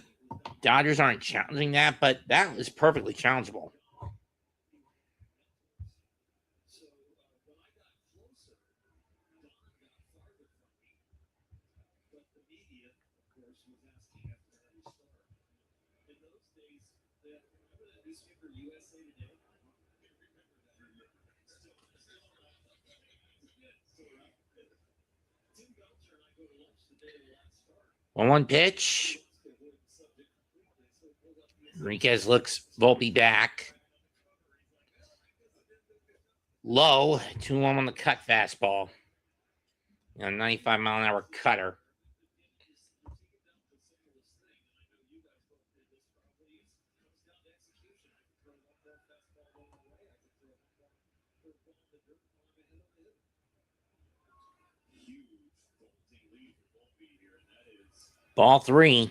Dodgers aren't challenging that, but that was perfectly challengeable. One pitch. Enriquez looks Volpe back. Low, 2-1 on the cut fastball. 95-mile-an-hour cutter. Ball three.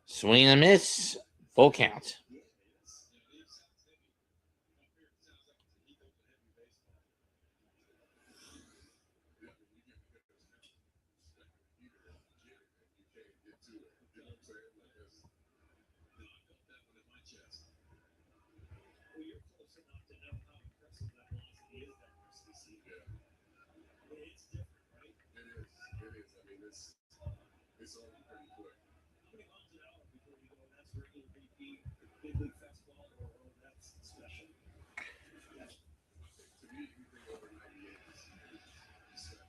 Swing and a miss. Full count.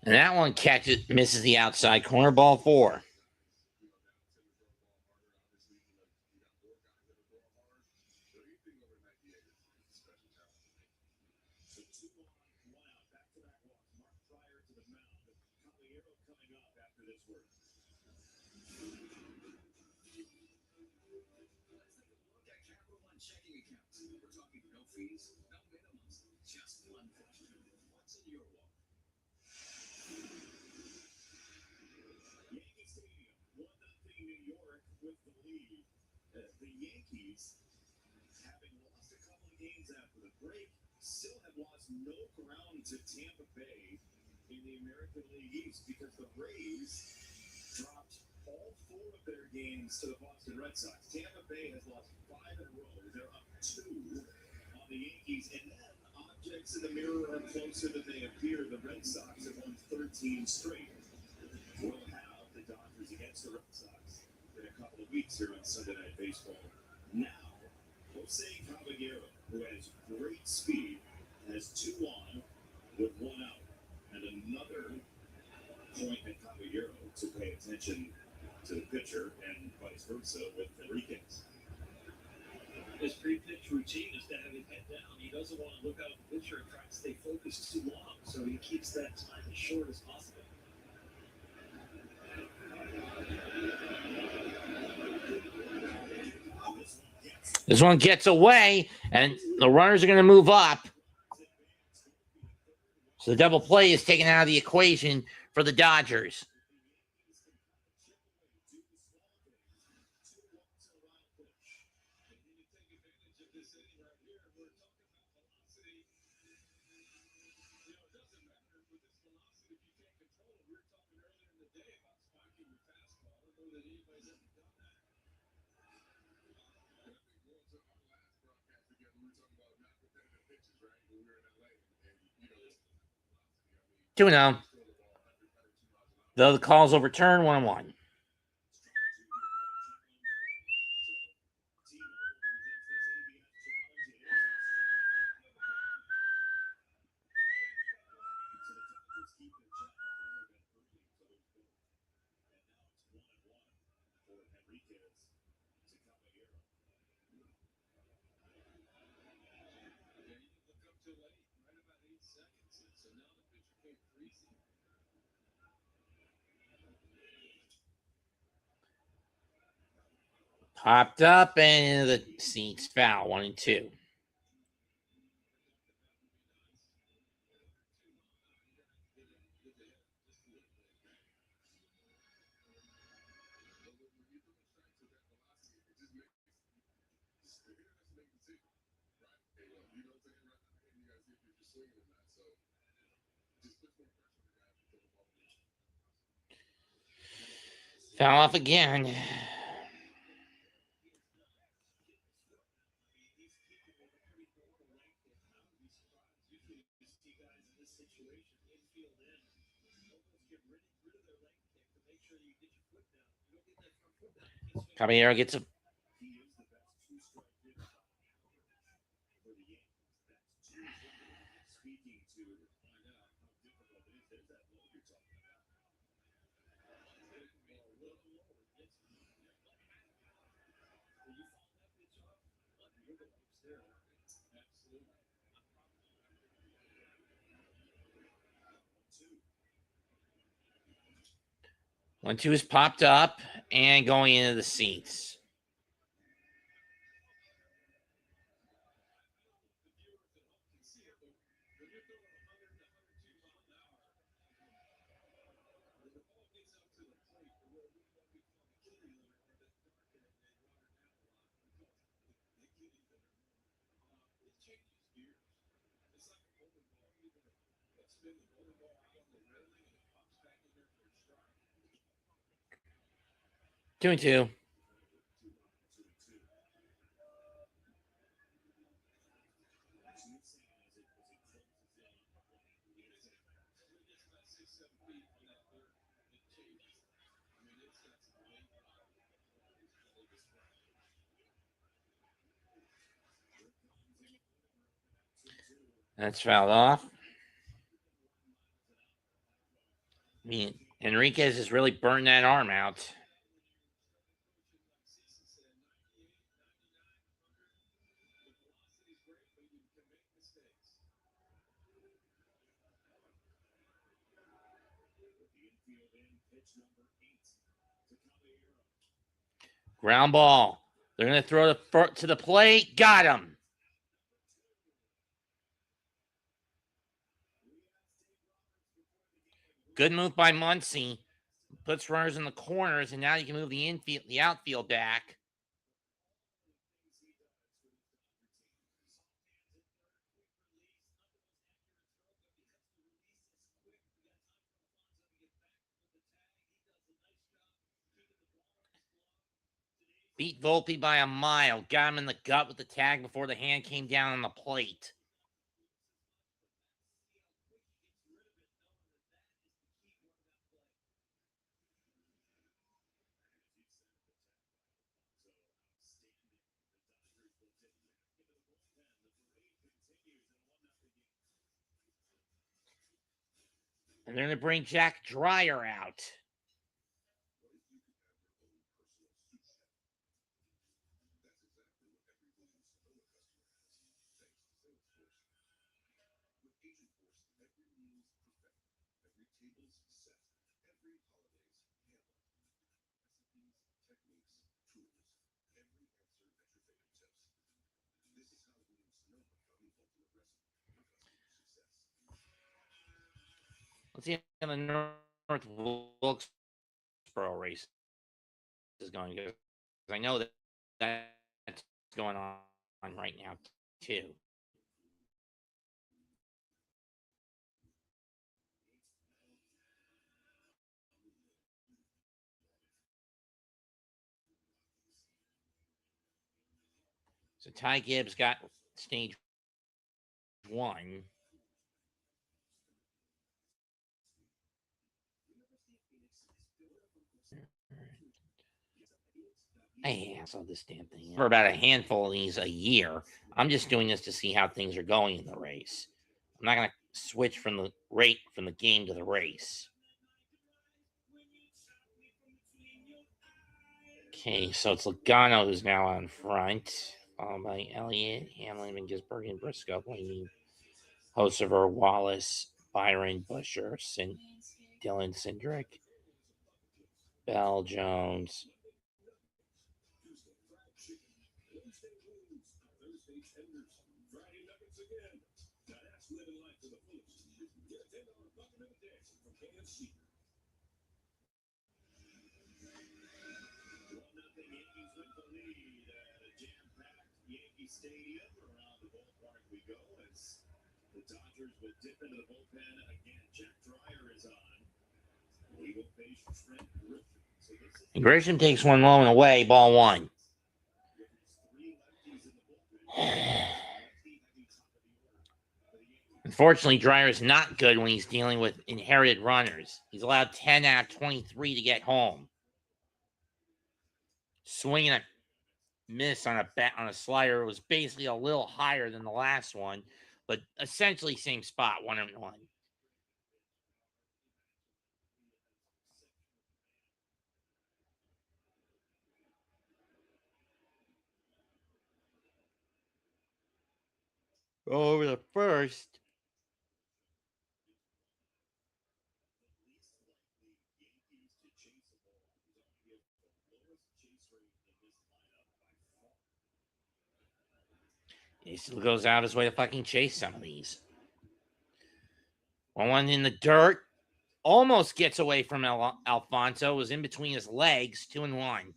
And that one misses the outside corner. Ball four. The Yankees, having lost a couple of games after the break, still have lost no ground to Tampa Bay in the American League East because the Rays dropped all 4 of their games to the Boston Red Sox. Tampa Bay has lost 5 in a row. They're up 2 on the Yankees. And then objects in the mirror are closer than they appear. The Red Sox have won 13 straight. We'll have the Dodgers against the Red Sox in a couple of weeks here on Sunday Night Baseball. Now, Jose Caballero, who has great speed, has 2 on with 1 out. And another point at Caballero to pay attention to the pitcher and vice versa with Enriquez. His pre-pitch routine is to have his head down. He doesn't want to look out at the pitcher and try to stay focused too long, so he keeps that time as short as possible. This one gets away, and the runners are going to move up. So the double play is taken out of the equation for the Dodgers. Two and 0. Though the call's overturned, 1-1. Popped up and the seats foul. 1-2. Foul off again. Caballero gets a One, two is popped up and going into the seats. Two and two. That's fouled off. I mean, Enriquez has really burned that arm out. Ground ball. They're going to throw to the plate. Got him. Good move by Muncy. Puts runners in the corners, and now you can move the outfield back. Beat Volpe by a mile. Got him in the gut with the tag before the hand came down on the plate. And they're going to bring Jack Dreyer out. Let's see how the North Wilkesboro race is going, because I know that that's going on right now too. So Ty Gibbs got stage 1. I saw this damn thing for about a handful of these a year. I'm just doing this to see how things are going in the race. I'm not going to switch from the game to the race. Okay, so it's Logano who's now on front, followed by Elliott, Hamlin, Gisberg, and Briscoe. Hocevar, Wallace, Byron, Busher, Dylan Cindric, Bell, Jones. Stadium around the ballpark we go as the Dodgers will dip into the bullpen again. Jack Dreyer is on. We will face Trent Grisham. And Grisham takes one low and away, ball 1. Unfortunately, Dreyer is not good when he's dealing with inherited runners. He's allowed 10 out of 23 to get home. Swinging a miss on a slider. It was basically a little higher than the last one, but essentially same spot, 1-1. Over the first. He still goes out of his way to fucking chase some of these. One in the dirt. Almost gets away from Alfonso. Was in between his legs. 2-1.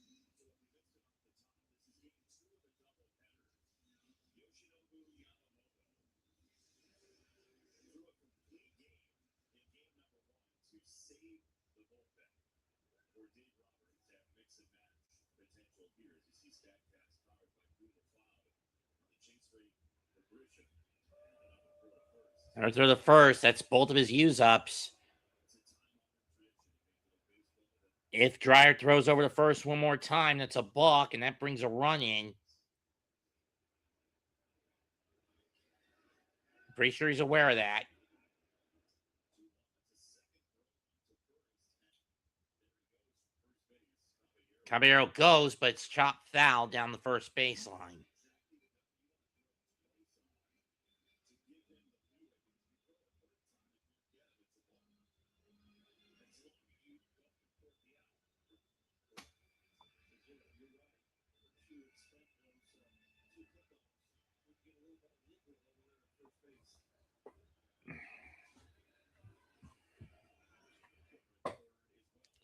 Or through the first. That's both of his use-ups. If Dreyer throws over the first one more time, that's a balk, and that brings a run in. Pretty sure he's aware of that. Caballero goes, but it's chopped foul down the first baseline.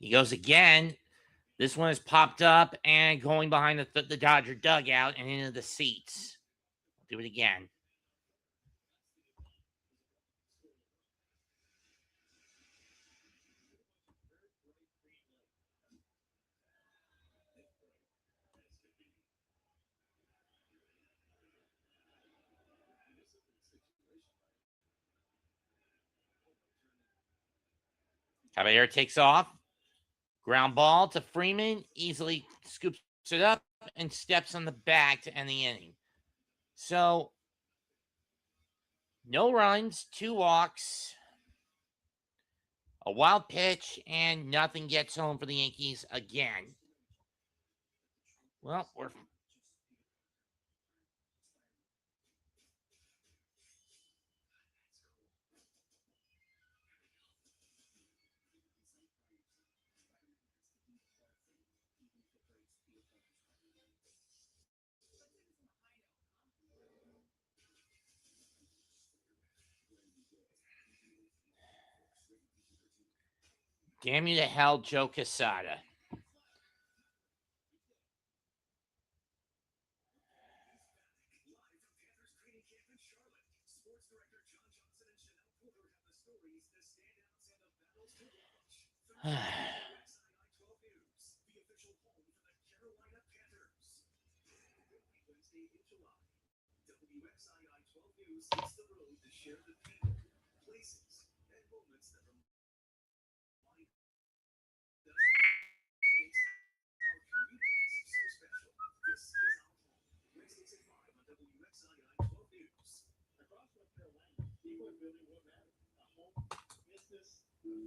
He goes again. This one is popped up and going behind the Dodger dugout and into the seats. Do it again. Caballero takes off. Ground ball to Freeman. Easily scoops it up and steps on the bag to end the inning. So, no runs, 2 walks. A wild pitch, and nothing gets home for the Yankees again. Well, we're... Damn you to hell, Joe Quesada.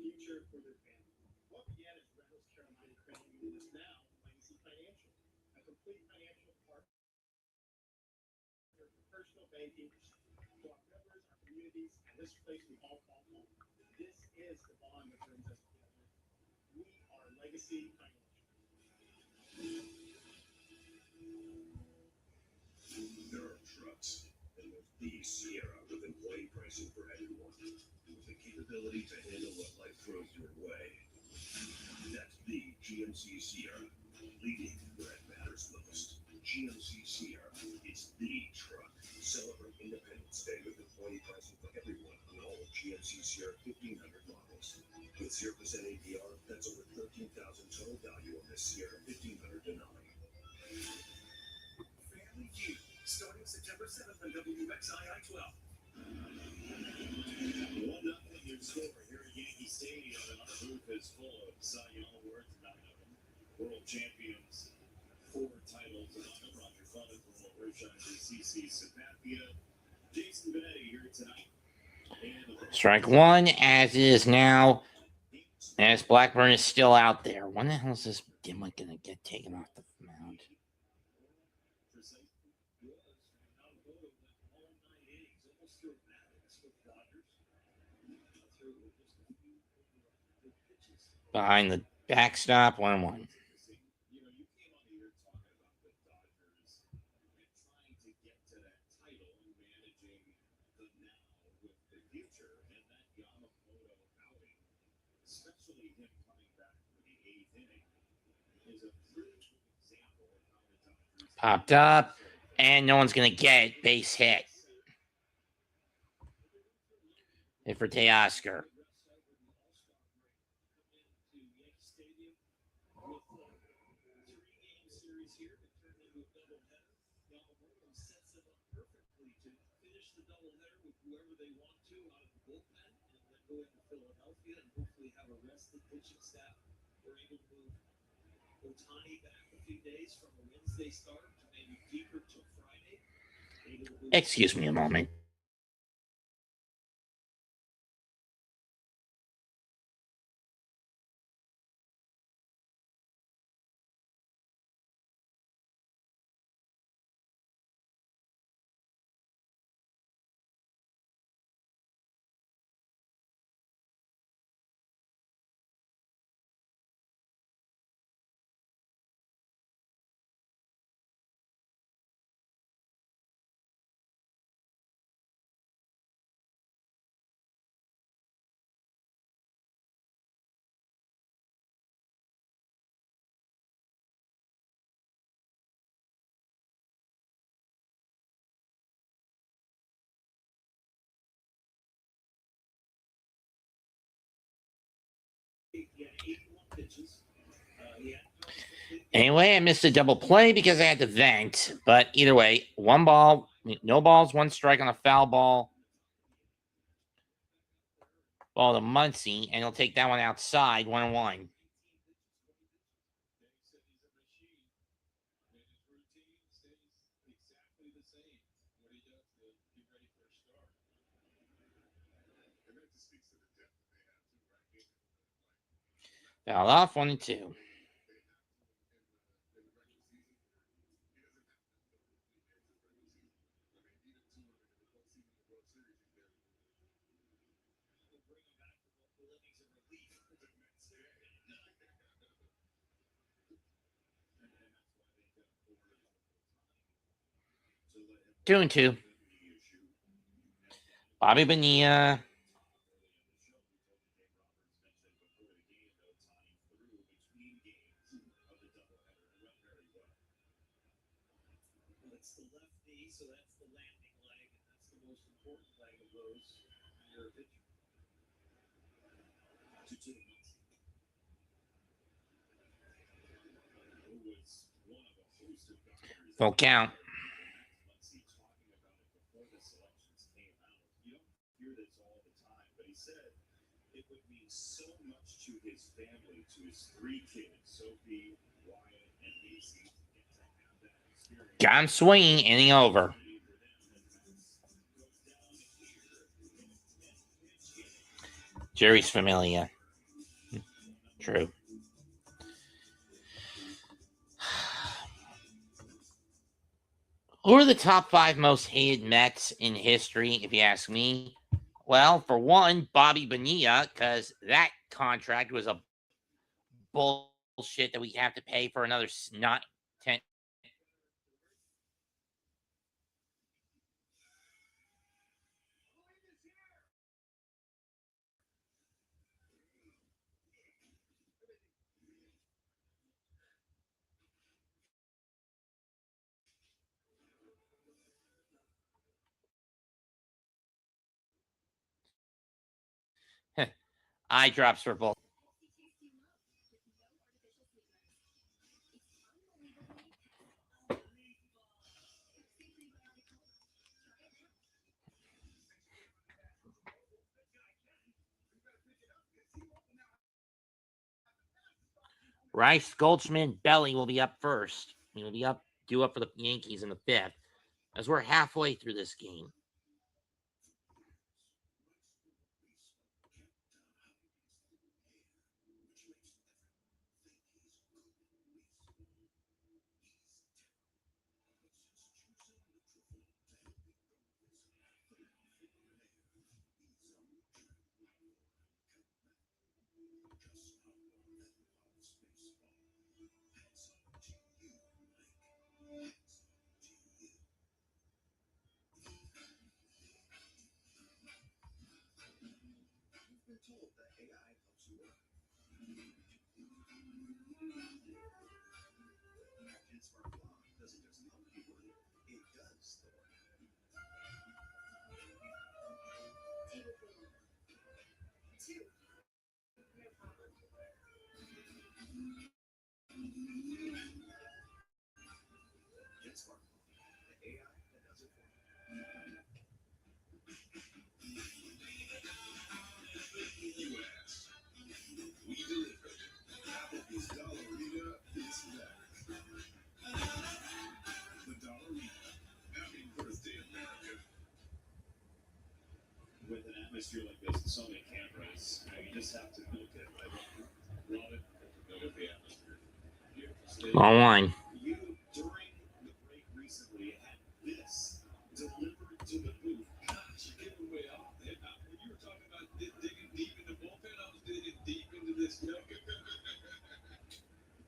Future for their family. What began as Reynolds Carolina Credit Union is now Legacy Financial, a complete financial partner for personal banking to our members, our communities, and this place we all call home. This is the bond that brings us together. We are Legacy Financial. There are trucks, and there's the Sierra with employee pricing for everyone, with the capability to handle what life throws your way. That's the GMC Sierra, leading where it matters most. GMC Sierra, it's the truck. Celebrate Independence Day with employee pricing for everyone on all of GMC Sierra 1500 models. With 0% APR, that's over $13,000 total value on the Sierra 1500 Denali. Family Feud, starting September 7th on WXII 12. 1-0 your score here at Yankee Stadium, and our booth is full of Cy Young awards, 9 of them. World champions, 4 titles among them. Roger Clemens, Roshan, CC Sabathia, Jason Benetti here tonight. Strike one, as is now, as Blackburn is still out there. When the hell is this dimwit going to get taken off the mound? Behind the backstop, 1-1. Popped up, and no one's going to get it. Base hit. Hit for Teoscar. Excuse me a moment. Anyway, I missed a double play because I had to vent. But either way, 1 ball, no balls, 1 strike on a foul ball. Ball to Muncy, and he'll take that one outside, 1-1. Foul off, 1-2. Two and two. Bobby Bonilla. That's the left knee, so that's the landing leg, and that's the most important leg of those. You're a pitcher. Full count. It would mean so much to his family, to his 3 kids, Sophie, Wyatt, and Macy, to have that experience. Got him swinging, inning over. Jerry's familiar. True. Who are the top 5 most hated Mets in history, if you ask me? Well, for one, Bobby Bonilla, because that contract was a bullshit that we have to pay for another 10. Eye drops for both. Rice, Goldschmidt, Belly will be up first. He will be due up for the Yankees in the 5th, as we're halfway through this game. With an atmosphere like this and so many cameras, you just have to milk it. I love it. Milk the atmosphere. Long line. You, during the break recently, had this delivered to the booth. Gosh, you're giving way off. When you were talking about digging deep in the bullpen, I was digging deep into this milk.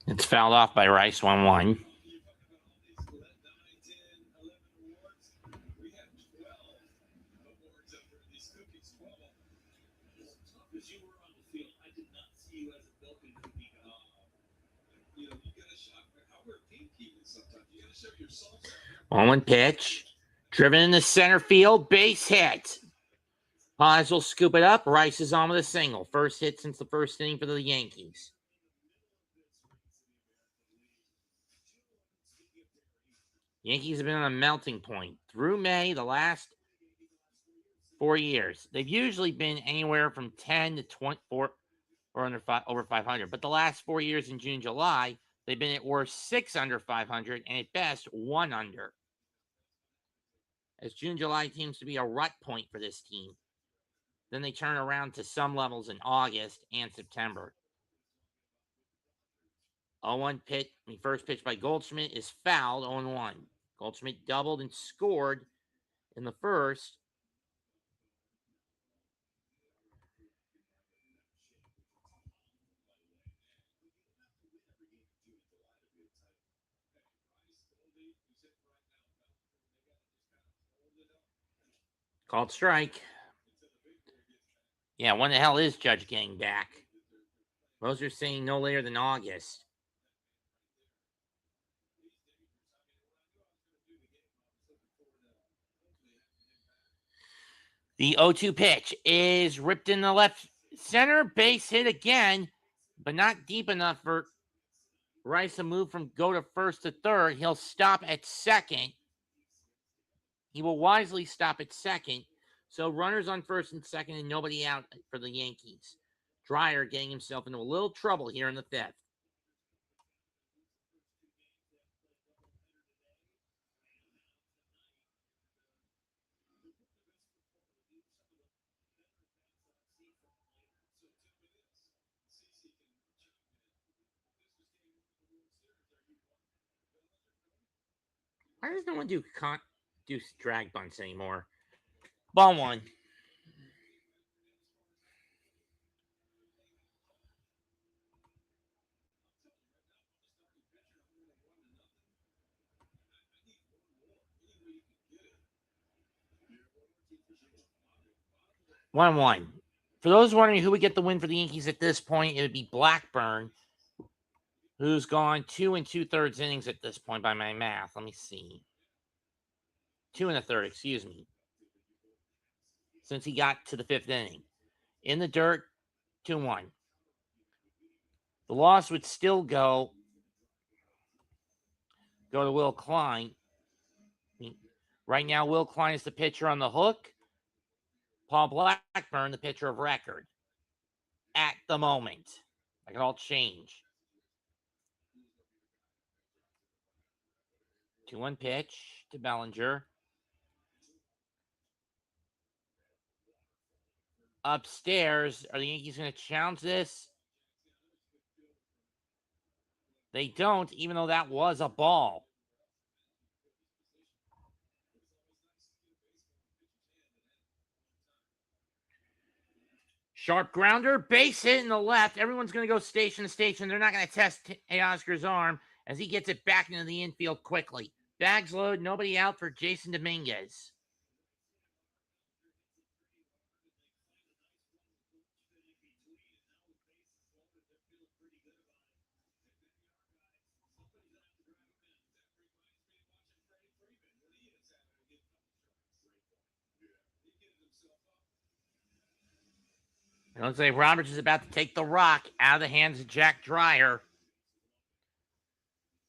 It's fouled off by Rice, 1-1. One pitch. Driven in the center field. Base hit. Paz will scoop it up. Rice is on with a single. First hit since the first inning for the Yankees. Yankees have been on a melting point. Through May, the last 4 years, they've usually been anywhere from 10 to 24 or over 500. But the last 4 years in June, July, they've been at worst 6 under 500 and at best 1 under. As June, July seems to be a rut point for this team. Then they turn around to some levels in August and September. 0-1 pitch. First pitch by Goldschmidt is fouled. 0-1. Goldschmidt doubled and scored in the first. Called strike. Yeah, when the hell is Judge getting back? Most are saying no later than August. The 0-2 pitch is ripped in the left center. Base hit again, but not deep enough for Rice to move from go to first to third. He'll stop at second. He will wisely stop at second. So runners on first and second and nobody out for the Yankees. Dreyer getting himself into a little trouble here in the fifth. Why does no one do drag bunts anymore? Ball one. One. For those wondering who would get the win for the Yankees at this point, it would be Blackburn, who's gone 2 2/3 innings at this point by my math. Let me see. 2 1/3, excuse me. Since he got to the fifth inning. In the dirt, 2-1. The loss would still go to Will Klein. Right now, Will Klein is the pitcher on the hook. Paul Blackburn, the pitcher of record. At the moment. That could all change. 2-1 pitch to Bellinger. Upstairs, are the Yankees going to challenge this? They don't, even though that was a ball. Sharp grounder, base hit in the left. Everyone's going to go station to station. They're not going to test Oscar's arm as he gets it back into the infield quickly. Bags load, nobody out for Jason Dominguez. It looks like Roberts is about to take the rock out of the hands of Jack Dreyer.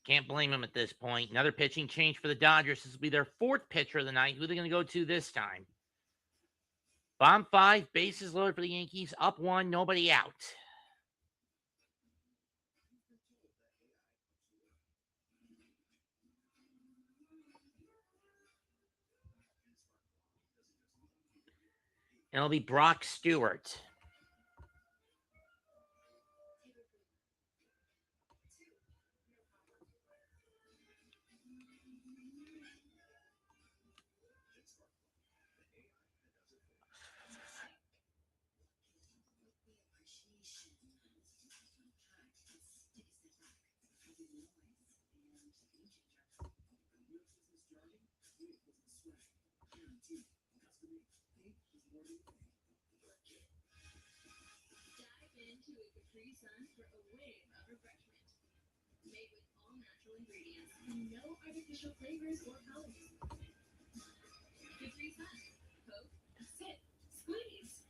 Can't blame him at this point. Another pitching change for the Dodgers. This will be their fourth pitcher of the night. Who are they going to go to this time? Bomb 5, bases loaded for the Yankees. Up 1, nobody out. And it'll be Brock Stewart. Made with all natural ingredients and no artificial flavors or colors. Capri Sun, Coke, sip, squeeze.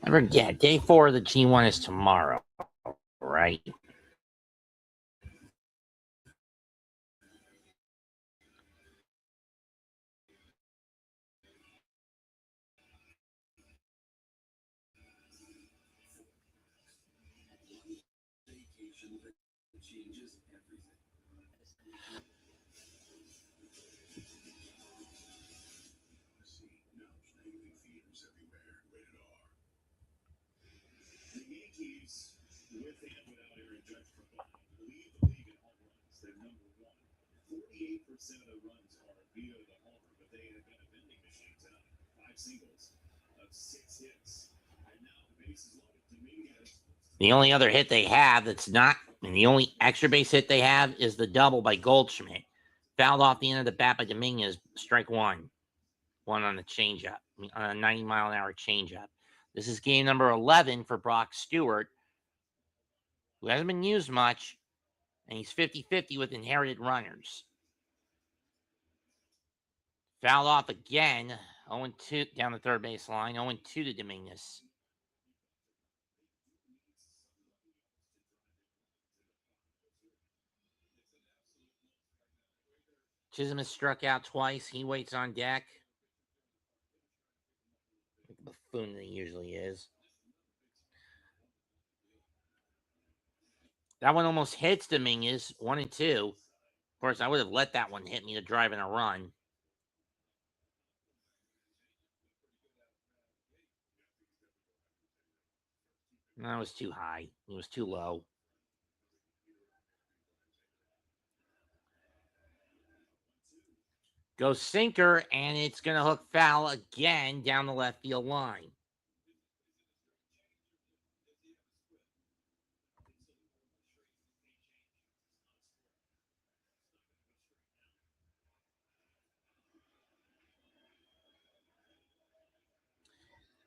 I forget, day 4 of the G1 is tomorrow, right? The Yankees, with and without Aaron Judge combined, lead the league in home runs. They're number one. 48% of the runs are via the homer, but they have been a vending machine tonight. 5 singles, 6 hits, and now the bases loaded. Dominguez. The only other hit they have that's not, and the only extra base hit they have is the double by Goldschmidt. Fouled off the end of the bat by Dominguez, strike one. One on the changeup, on a 90-mile-an-hour changeup. This is game number 11 for Brock Stewart, who hasn't been used much, and he's 50-50 with inherited runners. Fouled off again, 0-2 down the third base line, 0-2 to Dominguez. Chisholm has struck out twice. He waits on deck. Like the buffoon that he usually is. That one almost hits Dominguez, 1-2. Of course, I would have let that one hit me to drive in a run. No, it was too high. It was too low. Goes sinker, and it's going to hook foul again down the left field line.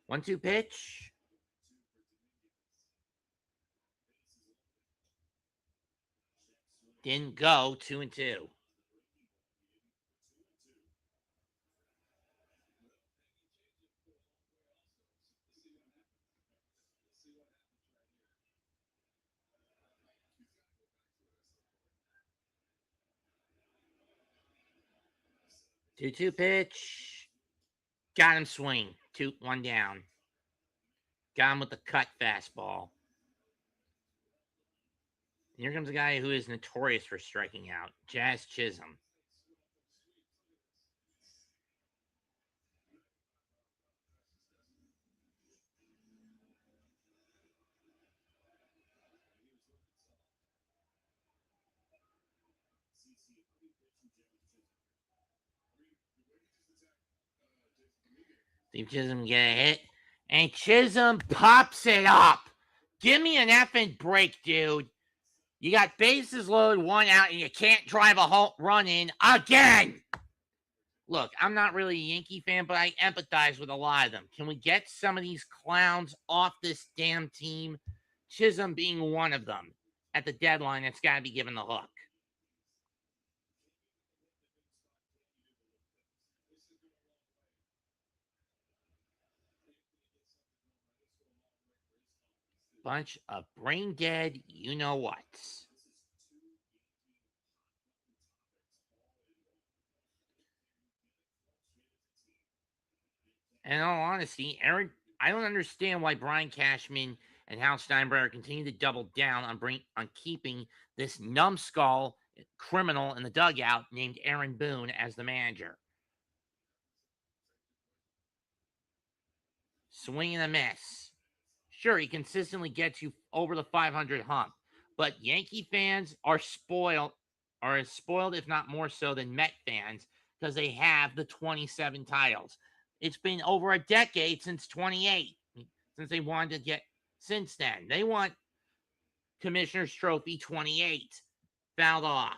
One-two pitch. Didn't go, 2-2. Two-two pitch. Got him swing. 2-1 down. Got him with the cut fastball. And here comes a guy who is notorious for striking out. Jazz Chisholm. See if Chisholm get a hit. And Chisholm pops it up. Give me an effing break, dude. You got bases loaded, 1 out, and you can't drive a home run in again. Look, I'm not really a Yankee fan, but I empathize with a lot of them. Can we get some of these clowns off this damn team? Chisholm being one of them. At the deadline, that's got to be given the hook. Bunch of brain dead, you know what. And in all honesty, Aaron, I don't understand why Brian Cashman and Hal Steinbrenner continue to double down on keeping this numbskull criminal in the dugout named Aaron Boone as the manager. Swing and a miss. Sure, he consistently gets you over the 500 hump, but Yankee fans are as spoiled, if not more so, than Met fans because they have the 27 titles. It's been over a decade since 28, since they wanted to get, since then. They want Commissioner's Trophy 28. Fouled off.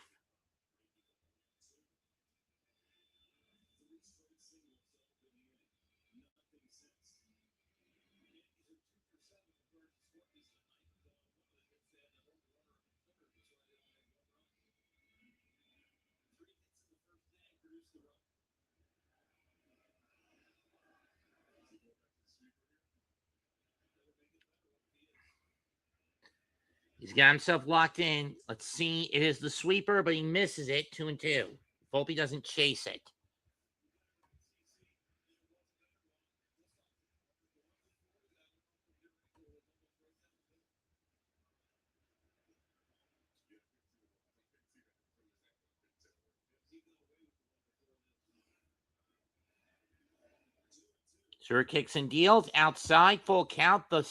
He's got himself locked in. Let's see. It is the sweeper, but he misses it. 2-2. Hope he doesn't chase it. Sure kicks and deals. Outside, full count. The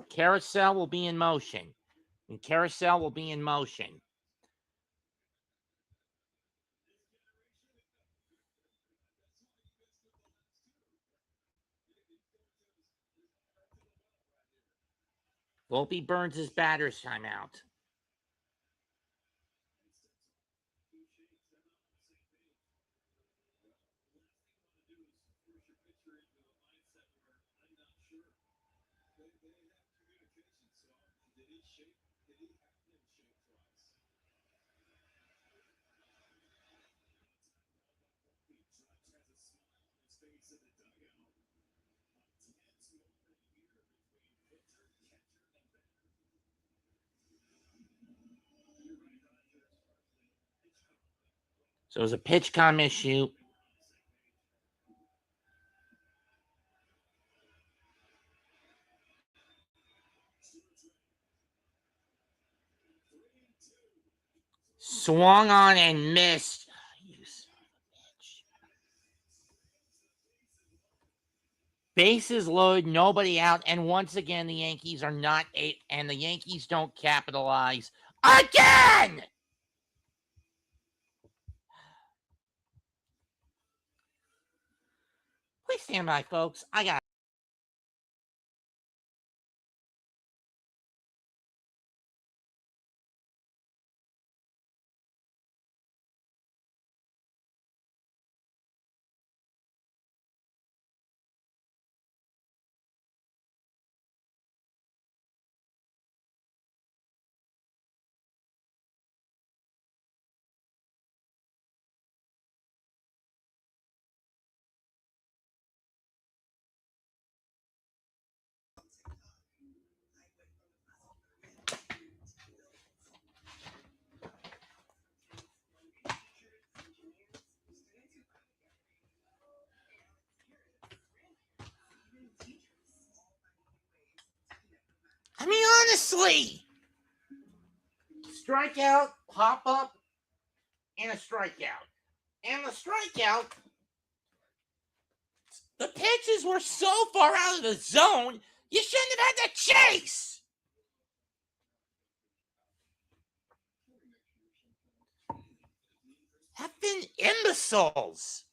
carousel will be in motion. And carousel will be in motion. Volpe burns his batter's timeout. So it was a pitch com issue. Swung on and missed. Bases loaded, nobody out, and once again the Yankees are not and the Yankees don't capitalize again. Please stand by, folks. I got. I mean, honestly, strikeout, pop up, and a strikeout. And the strikeout, the pitches were so far out of the zone, you shouldn't have had to chase. Effing imbeciles.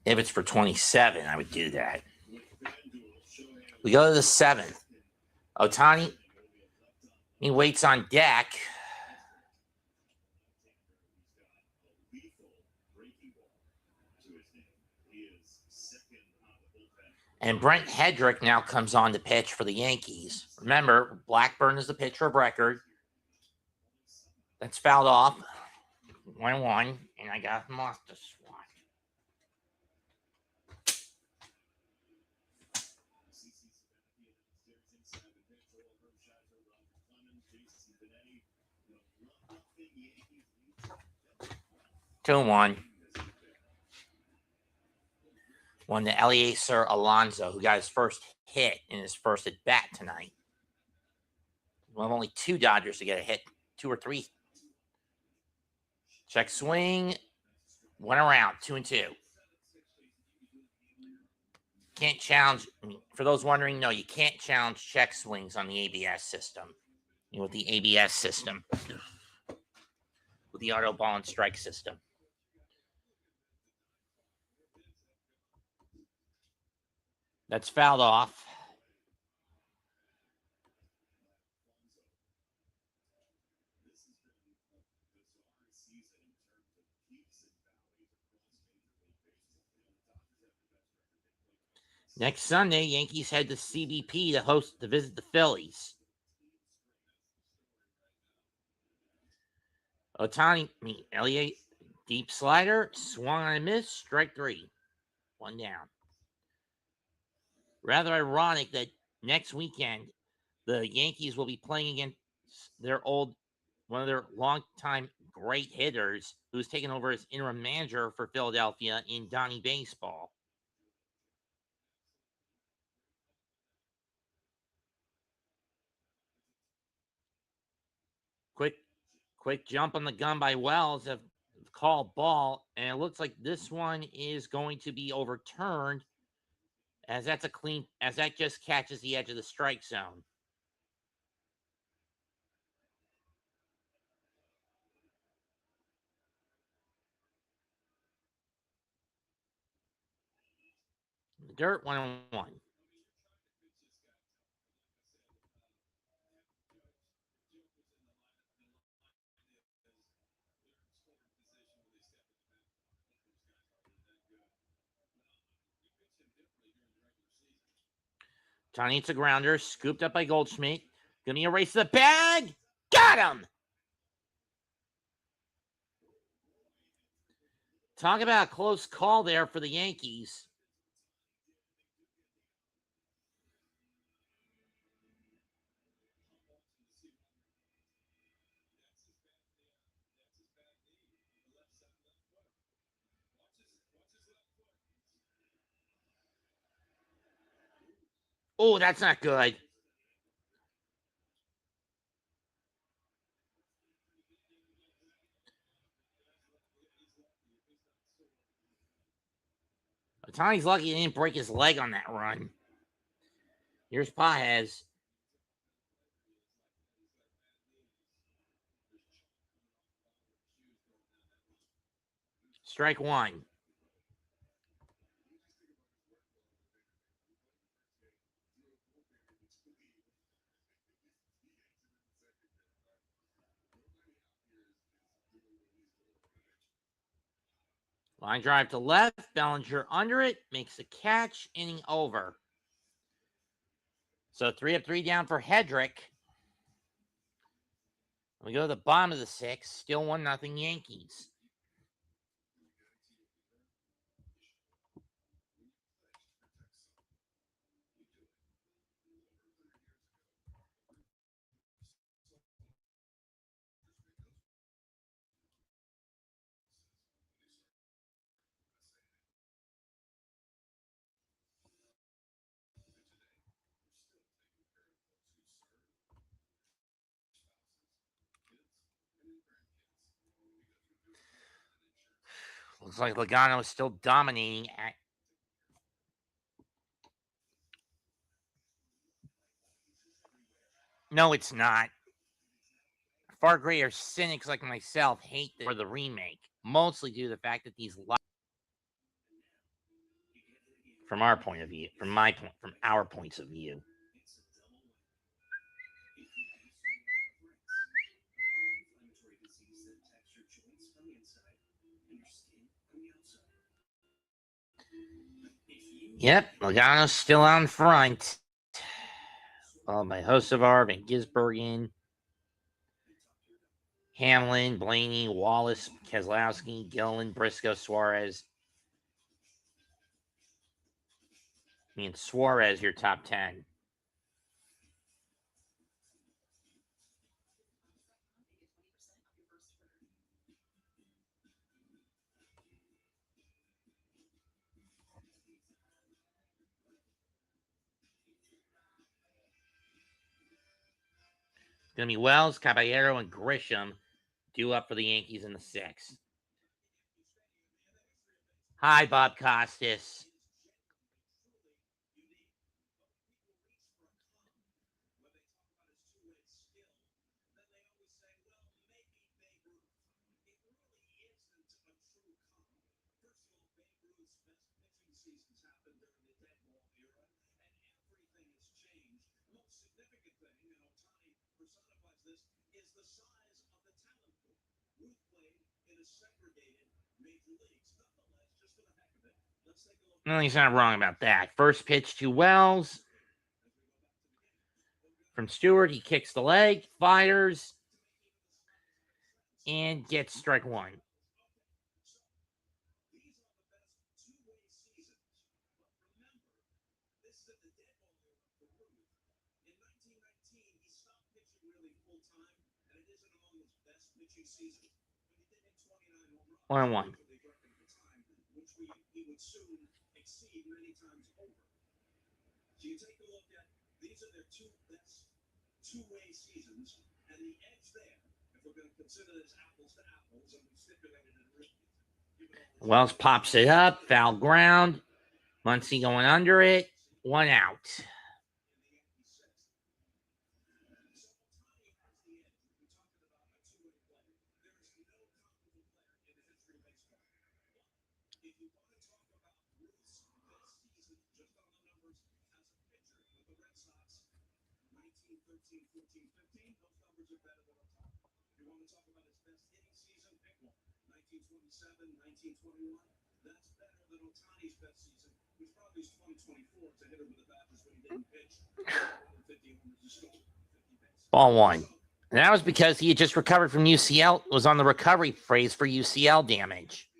If it's for 27, I would do that. We go to the 7th. Ohtani, he waits on deck. And Brent Hedrick now comes on to pitch for the Yankees. Remember, Blackburn is the pitcher of record. That's fouled off. 1-1, and I got him off the swat. Two and one. One to Eliezer Alonso, who got his first hit in his first at bat tonight. We'll have only 2 Dodgers to get a hit, 2 or 3. Check swing. Went around 2-2. Can't challenge. For those wondering, no, you can't challenge check swings on the ABS system. With the ABS system, with the auto ball and strike system. That's fouled off. Next Sunday, Yankees head to CBP to visit the Phillies. Elliott, deep slider, swung on a miss, strike 3. 1 down. Rather ironic that next weekend the Yankees will be playing against one of their longtime great hitters who's taken over as interim manager for Philadelphia in Donnie Baseball. Quick jump on the gun by Wells of called ball, and it looks like this one is going to be overturned as that just catches the edge of the strike zone. The dirt 1-1. Tony hits a grounder, scooped up by Goldschmidt. Gonna erase the bag. Got him! Talk about a close call there for the Yankees. Oh, that's not good. Tony's lucky he didn't break his leg on that run. Here's Paez. Strike 1. Line drive to left. Bellinger under it. Makes the catch. Inning over. So 3 up, 3 down for Hedrick. We go to the bottom of the 6th. Still 1-0 Yankees. Looks like Logano is still dominating at. No, it's not. Far greater cynics like myself hate for the remake, mostly due to the fact that from our point of view, from our points of view. Yep, Logano's still out in front. Followed by Hocevar, Van Gisbergen, Hamlin, Blaney, Wallace, Keselowski, Gillen, Briscoe, Suarez. Suarez, your top 10. It's going to be Wells, Caballero, and Grisham due up for the Yankees in the 6th. Hi, Bob Costas. this is the size of the talent pool. Ruth played in a segregated major leagues. Nonetheless, just for the heck of it, let's take a look. No, he's not wrong about that. First pitch to Wells from Stewart. He kicks the leg, fires, and gets strike one. These are the best two-way seasons. But remember, this is at the dead ball era for Ruth. In 1919, he stopped pitching really full-time, and it isn't among his best pitching seasons. But he did hit 29 home runs. 1-1. For the record at the time, which he would soon exceed many times over. So you take a look at, these are their two best two-way seasons, and the edge there, if we're going to consider this apples to apples, and we stipulated it originally. Wells pops it up, foul ground. Muncy going under it, 1 out. You want to talk about his best hitting season? Pick one. 1927, 1921. That's better than Ohtani's best season, which probably is 2024 to hit him with the Dodgers when he didn't pitch. 50 homers to score, 50 bases. Ball one. And that was because he had just recovered from UCL, was on the recovery phase for UCL damage.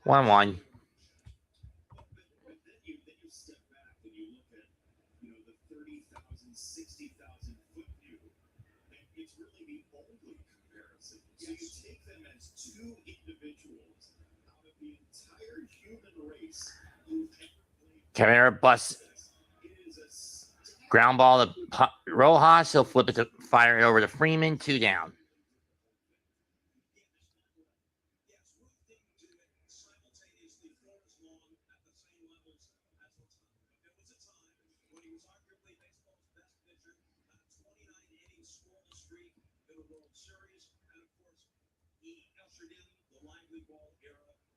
One. Then you step back and you look at, the 30,000, 60,000 foot view. And it's really the only comparison. So you take them as two individuals out of the entire human race who've ever Cabrera busts ground ball to Rojas. He'll flip it to fire it over to Freeman. 2 down.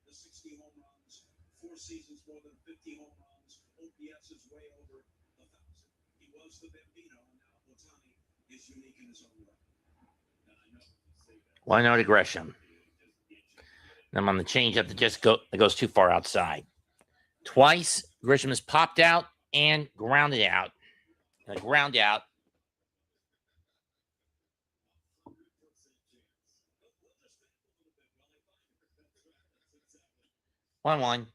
the 60 home runs, 4 seasons more than 50 home runs. OPS is way over 1,000. He was the Bambino, and now Ohtani is unique in his own way. And I know you say that. 1-0 to Gresham. I'm on the changeup that goes too far outside. Twice, Grisham has popped out and grounded out. Ground out. 1-1.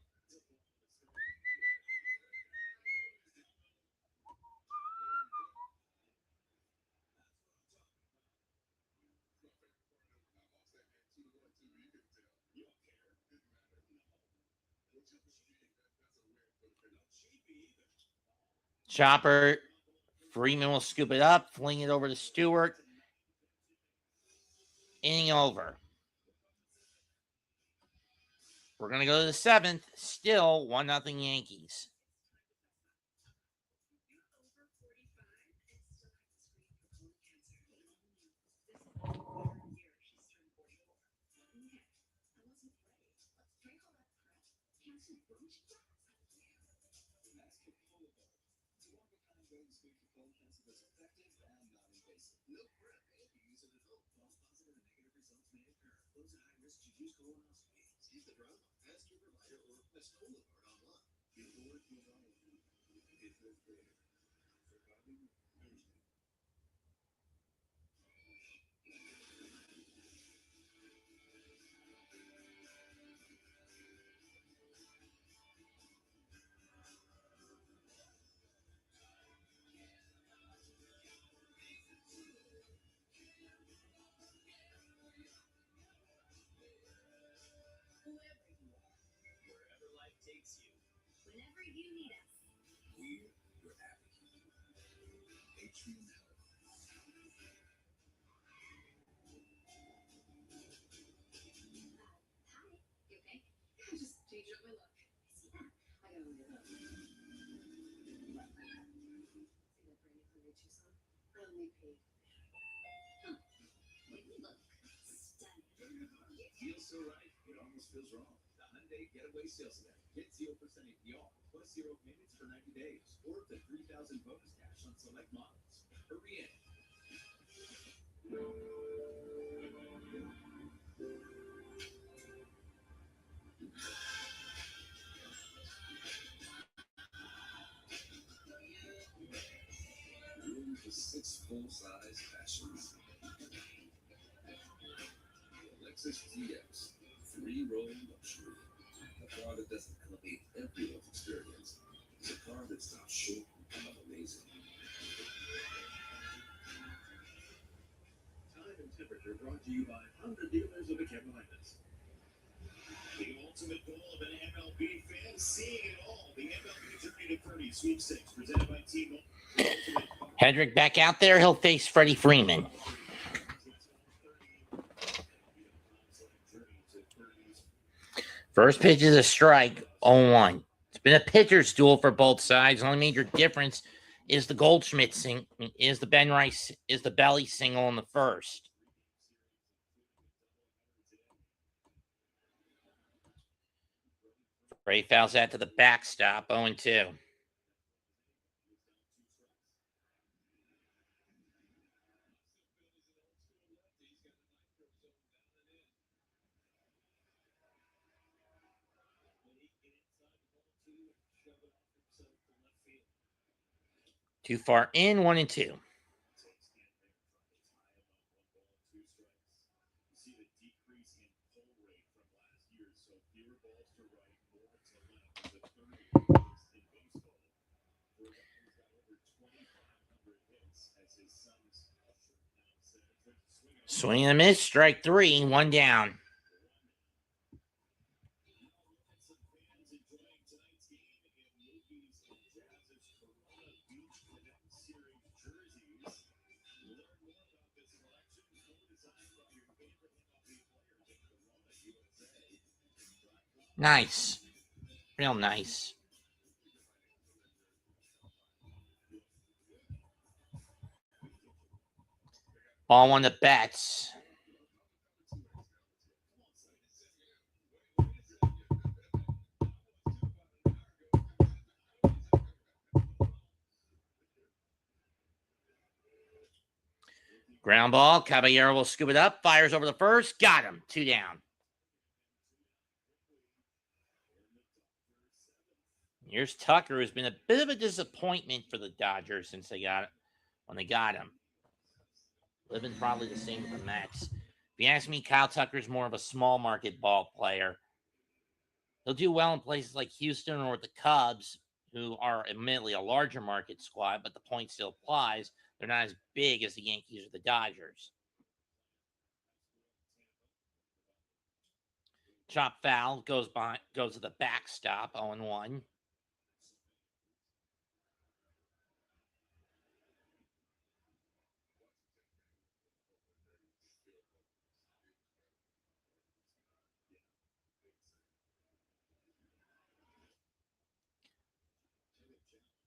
Chopper. Freeman will scoop it up, fling it over to Stewart. Inning over. We're going to go to the 7th. Still 1-0 Yankees. Whenever you need us. We're your advocate. Atrium Health. Hi, you okay? I just changed up my look. See that? I got a new look. See that brand new Hyundai Tucson? I only paid. Huh. Wait, we look stunning. so right, it almost feels wrong. The Hyundai Getaway Sales Event. Get 0% APR plus 0 payments for 90 days or up to $3,000 bonus cash on select models. Hurry in. Room for 6 full-size passions. The Lexus GX, three-row luxury. A car that doesn't elevate everyone's experience. It's a car that stops short of amazing. Time and temperature brought to you by Honda dealers of the Carolinas. The ultimate goal of an MLB fan, seeing it all. The MLB 30-30 sweepstakes presented by T-Mobile. Hedrick back out there. He'll face Freddie Freeman. First pitch is a strike, 0-1. It's been a pitcher's duel for both sides. The only major difference is the Goldschmidt is the belly single in the first. Ray fouls that to the backstop, 0-2. Too far in, 1-2. Swing and a miss, strike 3, 1 down. Nice. Real nice. Ball 1 to Betts. Ground ball. Caballero will scoop it up. Fires over the first. Got him. 2 down. Here's Tucker, who's been a bit of a disappointment for the Dodgers since they got him. Living probably the same with the Mets. If you ask me, Kyle Tucker's more of a small market ball player. He'll do well in places like Houston or with the Cubs, who are admittedly a larger market squad, but the point still applies. They're not as big as the Yankees or the Dodgers. Chop foul goes to the backstop, 0-1.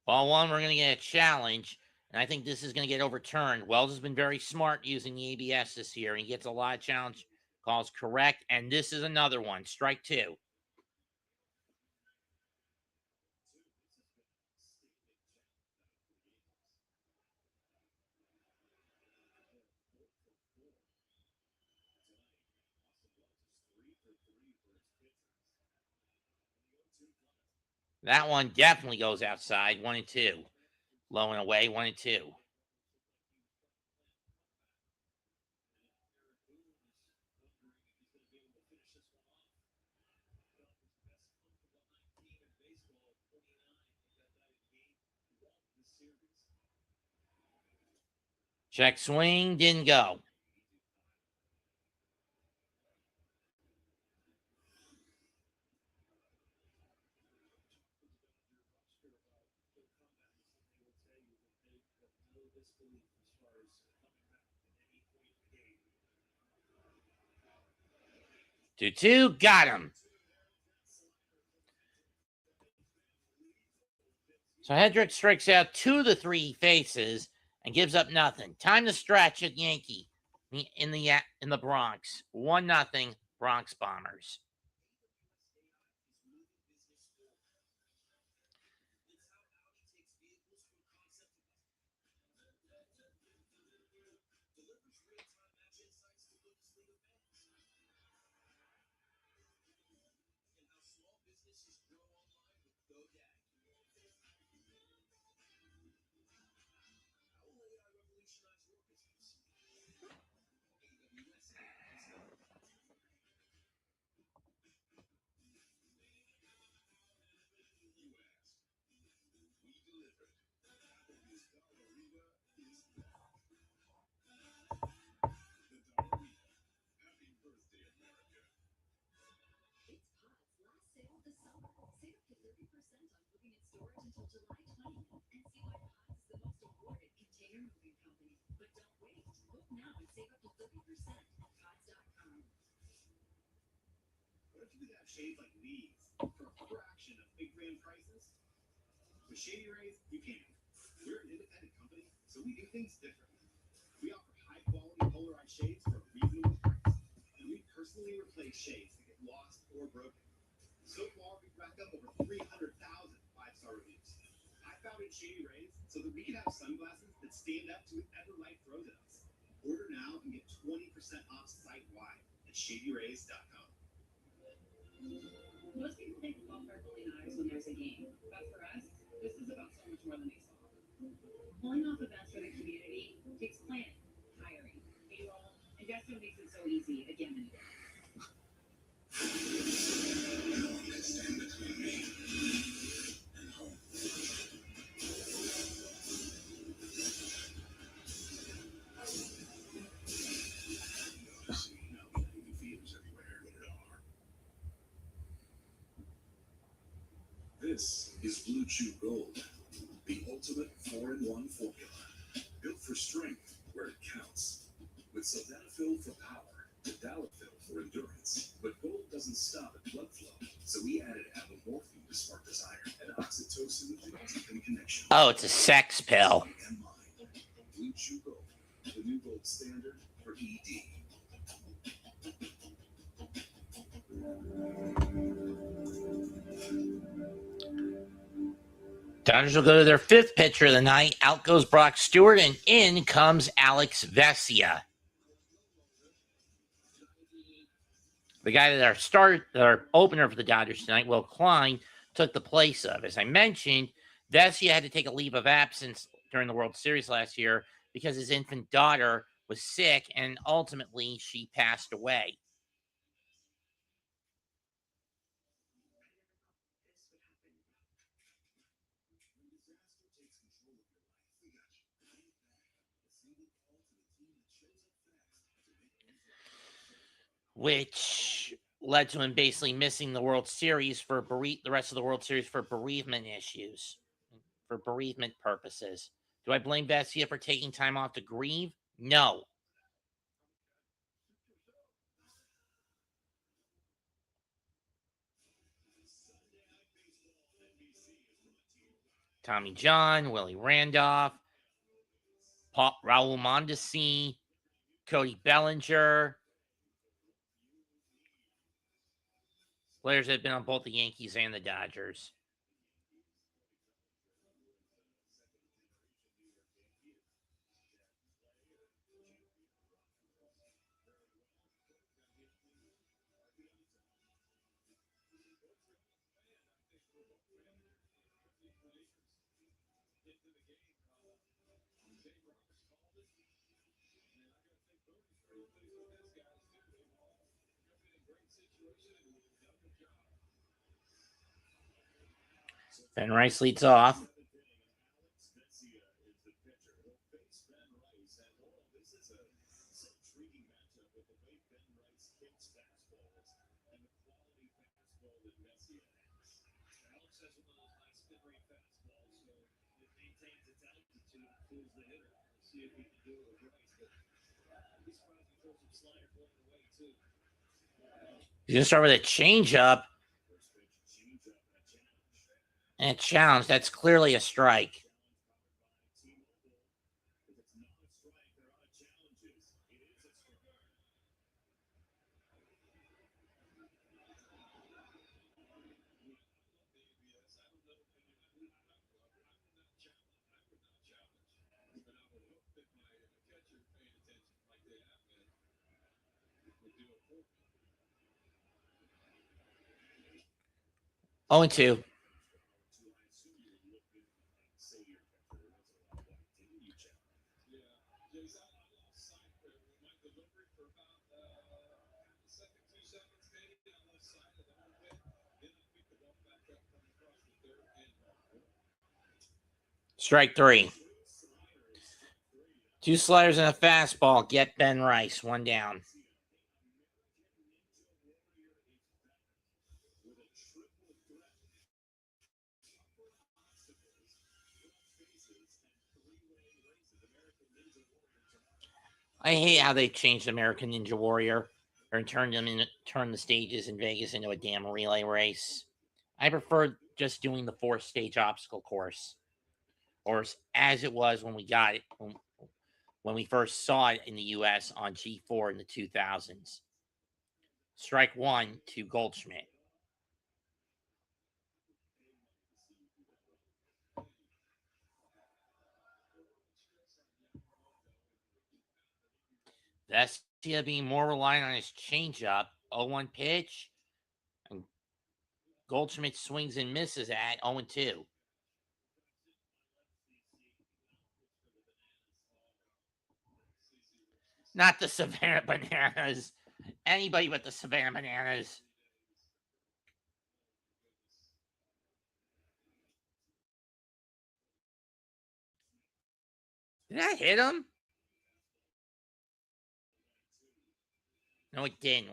Ball 1, we're going to get a challenge, and I think this is going to get overturned. Wells has been very smart using the ABS this year. He gets a lot of challenge calls correct, and this is another one, strike 2. That one definitely goes outside, 1-2. Low and away, 1-2. Check swing, didn't go. Two, got him. So Hedrick strikes out 2 of the 3 he faces and gives up nothing. Time to stretch at Yankee in the Bronx. 1-0 Bronx Bombers. What if you could have shades like these for a fraction of big brand prices? With Shady Rays, you can. We're an independent company, so we do things differently. We offer high-quality polarized shades for a reasonable price, and we personally replace shades that get lost or broken. So far, we've racked up over 300,000 five-star reviews. I founded Shady Rays so that we can have sunglasses that stand up to whatever life throws at us. Order now and get 20% off site-wide at shadyrays.com. Most people think golf are really nice when there's a game, but for us, this is about so much more than baseball. Pulling off events for the community takes planning, hiring, payroll, and just what makes it so easy again and again. No one can stand between me and home. This is Blue Chew Gold, the ultimate 4-in-1 formula. Built for strength where it counts. With sildenafil for power, tadalafil for endurance. But gold doesn't stop at blood flow, so we added apomorphine to spark desire and oxytocin to deepen connection. Oh, it's a sex pill. And mind. Blue Chew Gold, the new gold standard for ED. Dodgers will go to their fifth pitcher of the night. Out goes Brock Stewart, and in comes Alex Vesia. The guy that our opener for the Dodgers tonight, Will Klein, took the place of. As I mentioned, Vesia had to take a leave of absence during the World Series last year because his infant daughter was sick, and ultimately she passed away. Which led to him basically missing the World Series for the rest of the World Series for bereavement issues, for bereavement purposes. Do I blame Vesia for taking time off to grieve? No. Tommy John, Willie Randolph, Raul Mondesi, Cody Bellinger. Players that have been on both the Yankees and the Dodgers. Ben Rice leads off. He's going to start with a changeup. And a challenge. That's clearly a strike. 0-2. Strike 3. 2 sliders and a fastball. Get Ben Rice. 1 down. I hate how they changed American Ninja Warrior and turned the stages in Vegas into a damn relay race. I prefer just doing the 4-stage obstacle course, or as it was when we got it when we first saw it in the U.S. on G4 in the 2000s. Strike 1 to Goldschmidt. Vestia being more reliant on his changeup. 0-1 pitch. And Goldschmidt swings and misses at 0-2. Not the Savannah Bananas. Anybody but the Savannah Bananas. Did that hit him? No, it didn't.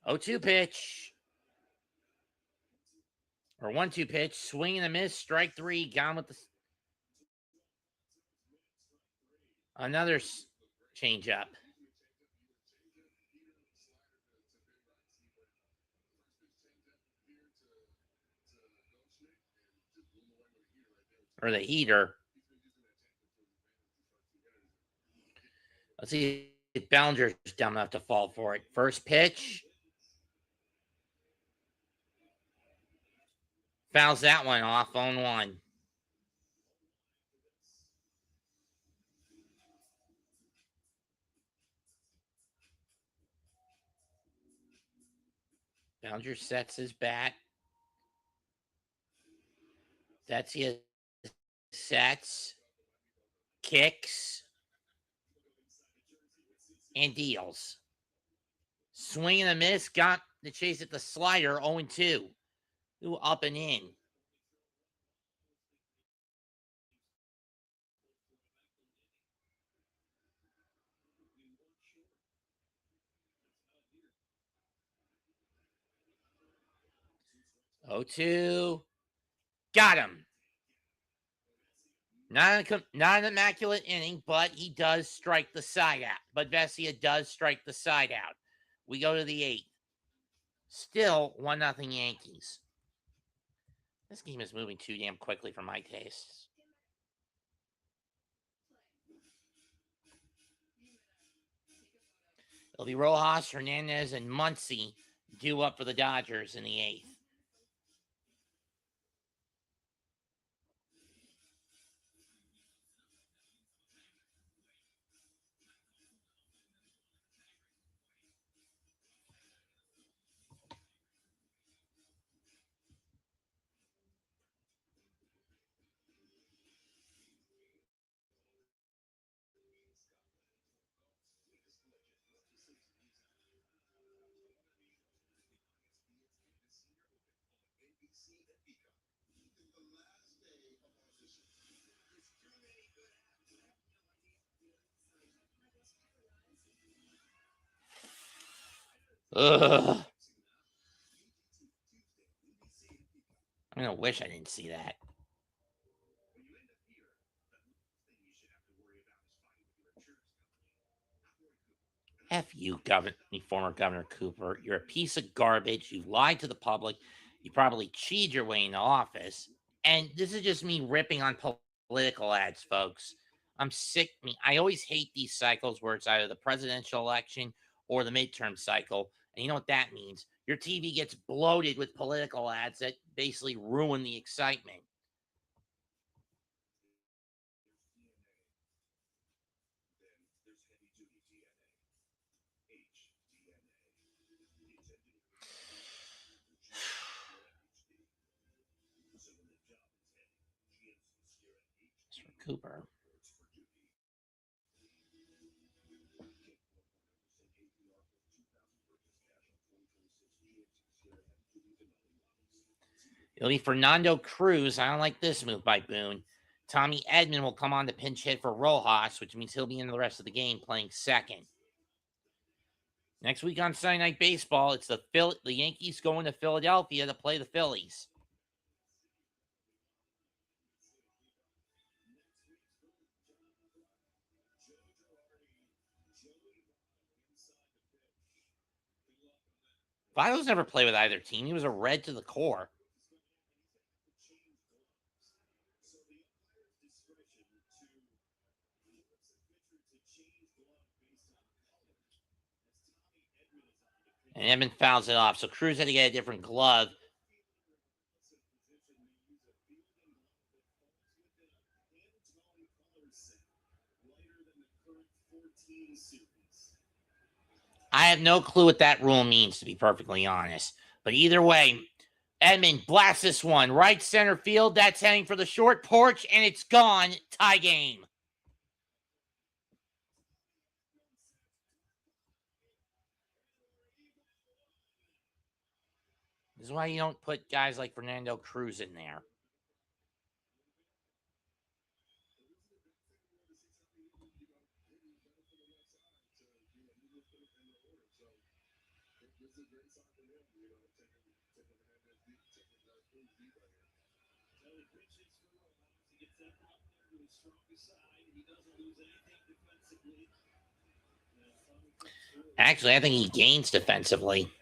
Oh, 2 pitch. Or 1-2 pitch. Swing and a miss. Strike 3. Gone with the... Another changeup. Or the heater. Let's see if Ballinger's dumb enough to fall for it. First pitch. Fouls that one off. 0-1. Ballinger sets his bat. Vestia sets, kicks, and deals. Swing and a miss. Got the chase at the slider. 0-2. Ooh, up and in. Oh, 2. Got him. Not an immaculate inning, but he does strike the side out. But Vestia does strike the side out. We go to the 8th. Still 1-0 Yankees. This game is moving too damn quickly for my tastes. It'll be Rojas, Hernandez, and Muncy due up for the Dodgers in the 8th. Ugh. I'm gonna wish I didn't see that. F you, former Governor Cooper. You're a piece of garbage. You lied to the public. You probably cheated your way into office. And this is just me ripping on political ads, folks. I'm sick. I mean, I always hate these cycles where it's either the presidential election or the midterm cycle. And you know what that means? Your TV gets bloated with political ads that basically ruin the excitement. Mr. Cooper. It'll be Fernando Cruz. I don't like this move by Boone. Tommy Edman will come on to pinch hit for Rojas, which means he'll be in the rest of the game playing second. Next week on Sunday Night Baseball, it's the Yankees going to Philadelphia to play the Phillies. Votto's never played with either team. He was a Red to the core. And Edman fouls it off. So Cruz had to get a different glove. I have no clue what that rule means, to be perfectly honest. But either way, Edman blasts this one. Right center field. That's heading for the short porch, and it's gone. Tie game. This is why you don't put guys like Fernando Cruz in there. Actually, I think he gains defensively.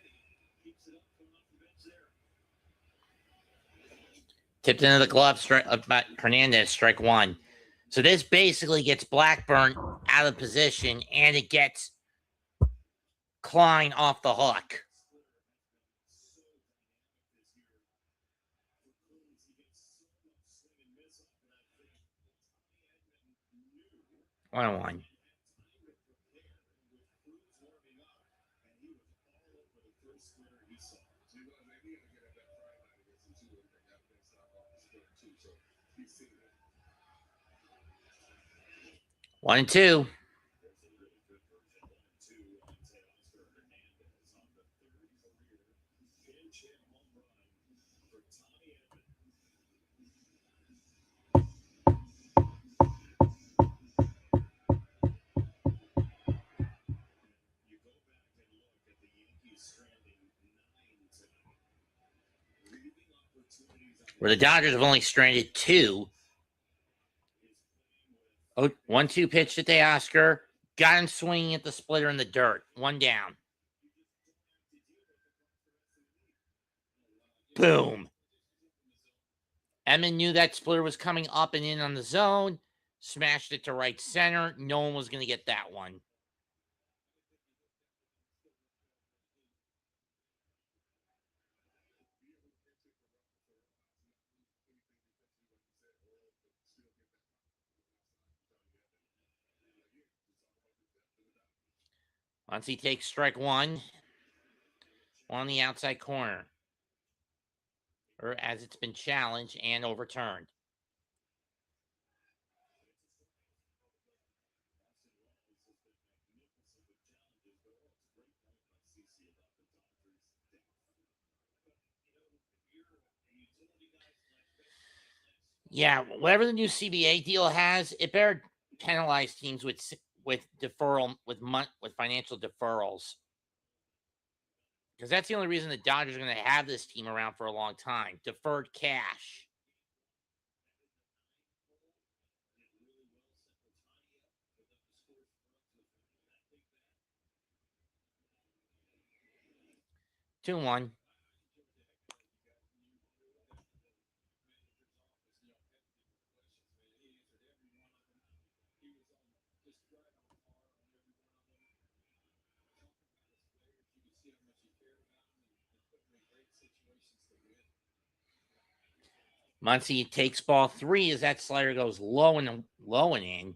Tipped into the glove, Hernandez, strike one. So this basically gets Blackburn out of position, and it gets Klein off the hook. One. One and two. Where the Dodgers have only stranded two. 1-2 pitch to Teoscar. Got him swinging at the splitter in the dirt. One down. Boom. Edman knew that splitter was coming up and in on the zone. Smashed it to right center. No one was going to get that one. Once he takes strike one on the outside corner, or as it's been challenged and overturned. Yeah, whatever the new CBA deal has, it better penalize teams with deferral with financial deferrals. Because that's the only reason the Dodgers are going to have this team around for a long time. Deferred cash. Two and one. Muncy takes ball 3 as that slider goes low and in.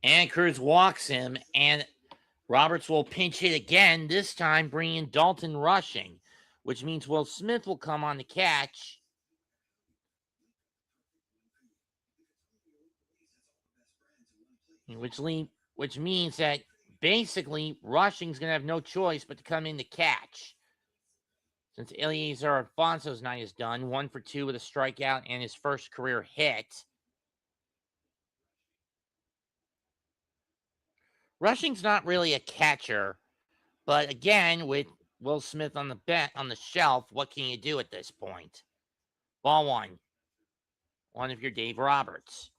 And Cruz walks him, and Roberts will pinch hit again, this time bringing Dalton rushing, which means Will Smith will come on the catch. Which means that basically Rushing's going to have no choice but to come in to catch. Since Eliezer Alfonso's night is done, 1 for 2 with a strikeout and his first career hit. Rushing's not really a catcher, but again, with Will Smith on the shelf, what can you do at this point? Ball 1. One of your Dave Roberts.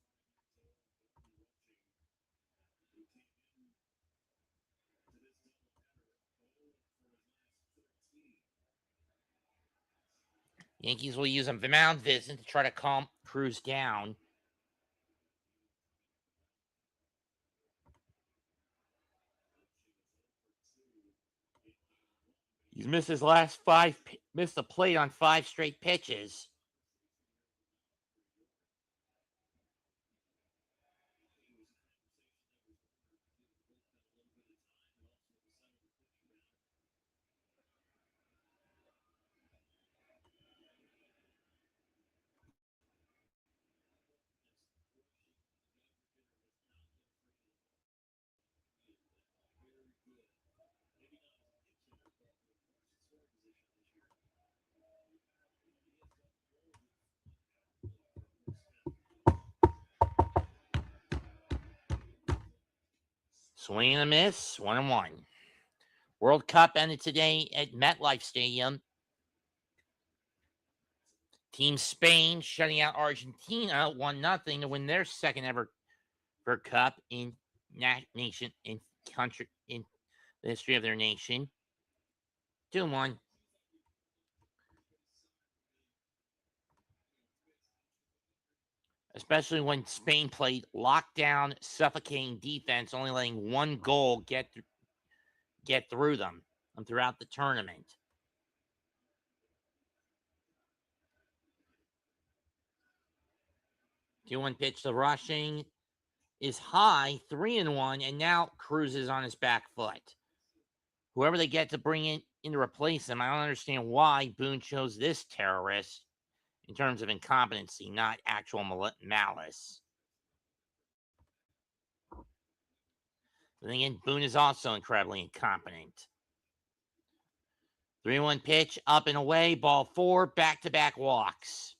Yankees will use a mound visit to try to calm Cruz down. He's missed missed the plate on 5 straight pitches. Swing and a miss, 1-1. World Cup ended today at MetLife Stadium. Team Spain shutting out Argentina 1-0 to win their second ever World Cup in the history of their nation. 2-1. Especially when Spain played lockdown, suffocating defense, only letting 1 goal get through them throughout the tournament. 2-1 pitch to Rushing is high, 3-1, and now Cruz is on his back foot. Whoever they get to bring in to replace him, I don't understand why Boone chose this terrorist in terms of incompetency, not actual malice. But then again, Boone is also incredibly incompetent. 3-1 pitch, up and away, ball 4, back-to-back walks.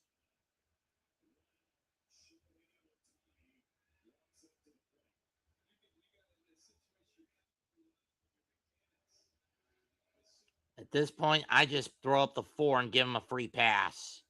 At this point, I just throw up the 4 and give him a free pass.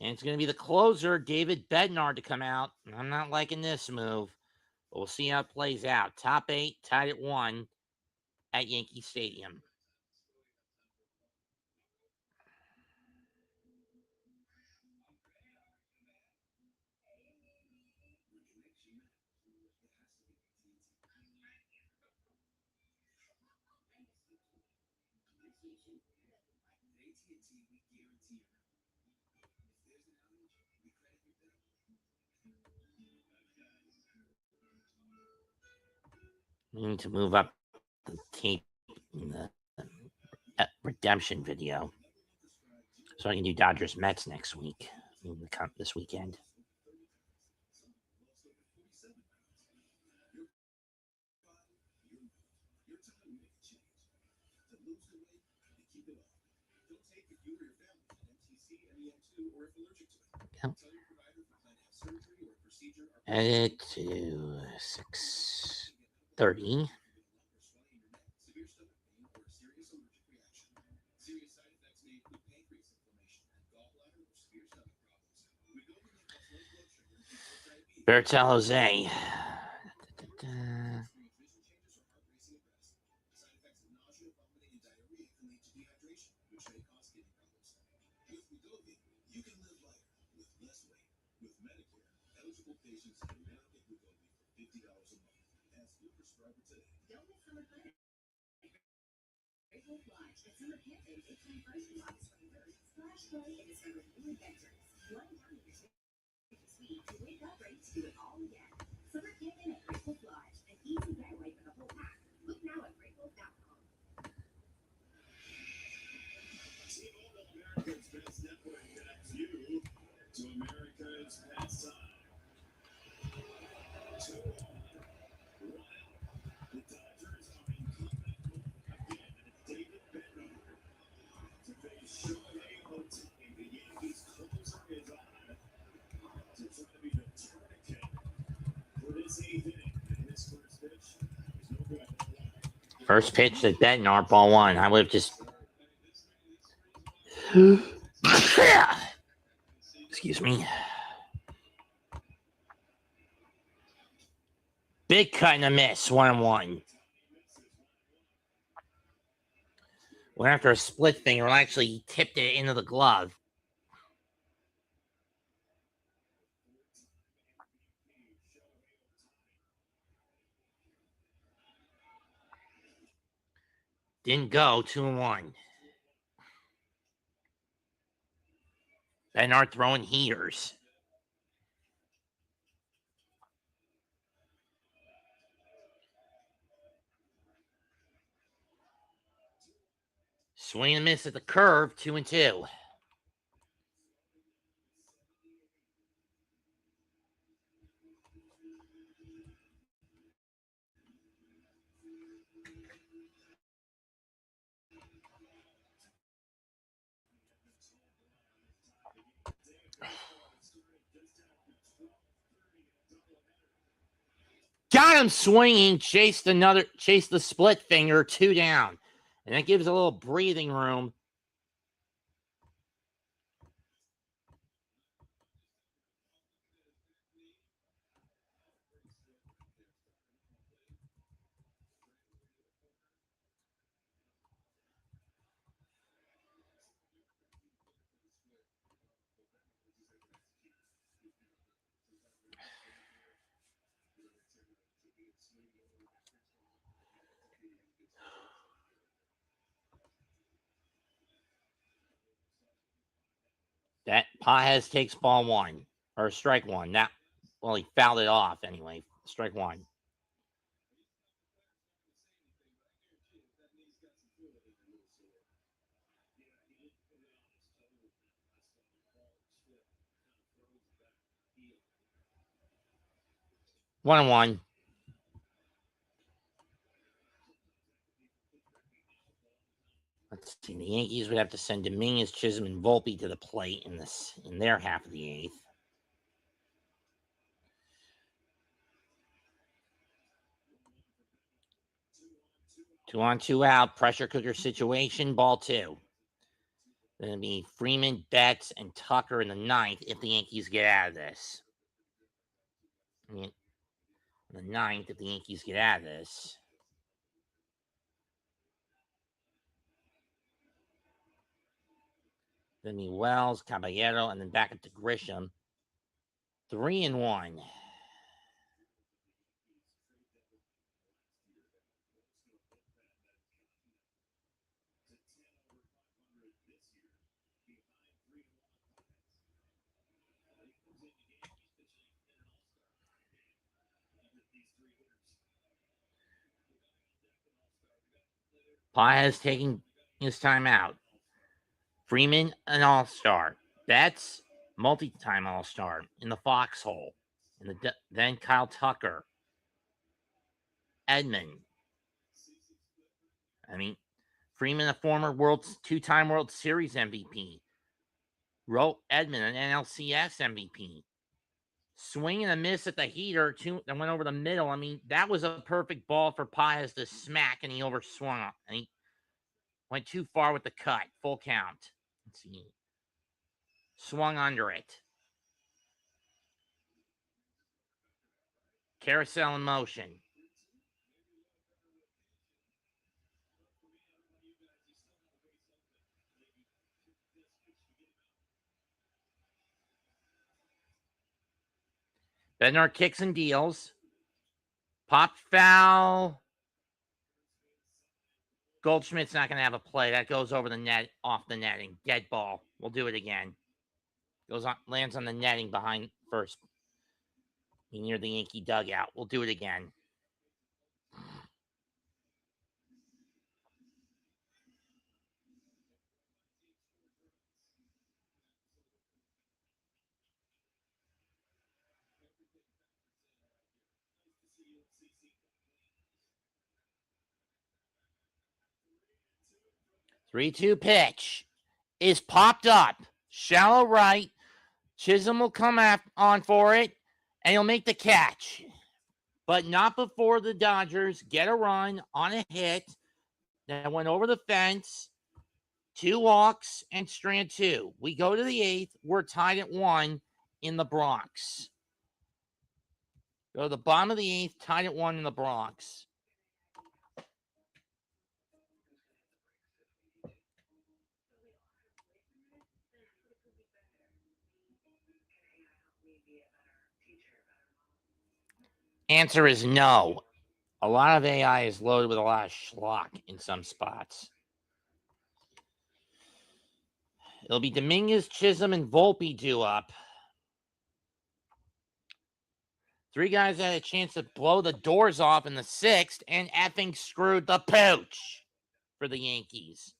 And it's going to be the closer, David Bednar, to come out. I'm not liking this move, but we'll see how it plays out. Top 8, tied at 1 at Yankee Stadium. We need to move up the tape in the redemption video so I can do Dodgers Mets next week, this weekend. Edit to 6:30. Bertel Jose. First pitch to Bednar, ball one. I would have just. Excuse me. Big cut and a miss. 1-1. Went after a split finger. Actually, he tipped it into the glove. Didn't go. 2-1. Bednar throwing heaters. Swing and miss at the curve. 2-2. Got him swinging. Chased the split finger. 2 down. And that gives a little breathing room. That Paez takes ball one. Or strike one. Now, well, he fouled it off anyway. Strike one. One and one. Let's see. The Yankees would have to send Dominguez, Chisholm, and Volpe to the plate in their half of the eighth. Two on, two out. Pressure cooker situation. Ball two. Then it'll be Freeman, Betts, and Tucker in the ninth if the Yankees get out of this. I mean, the ninth if the Yankees get out of this. Then be Wells, Caballero, and then back up to Grisham. 3-1. Paez taking his time out. Freeman, an all-star. Betts, multi-time all-star in the foxhole. And then Kyle Tucker. Edmund. I mean, Freeman, a former two-time World Series MVP. Wrote Edmund, an NLCS MVP. Swing and a miss at the heater, that went over the middle. I mean, that was a perfect ball for Paez to smack, and he overswung it. And he went too far with the cut. Full count. Let's see. Swung under it. Carousel in motion. Bednar kicks and deals. Pop foul. Goldschmidt's not going to have a play. That goes over the net, off the netting. Dead ball. We'll do it again. Goes on, lands on the netting behind first, near the Yankee dugout. We'll do it again. Three-two pitch is popped up. Shallow right. Chisholm will come on for it, and he'll make the catch. But not before the Dodgers get a run on a hit that went over the fence. 2 walks and strand 2. We go to the 8th. We're tied at 1 in the Bronx. Go to the bottom of the 8th, tied at 1 in the Bronx. Answer is no. A lot of AI is loaded with a lot of schlock in some spots. It'll be Dominguez, Chisholm, and Volpe due up. 3 guys had a chance to blow the doors off in the 6th and effing screwed the pooch for the Yankees.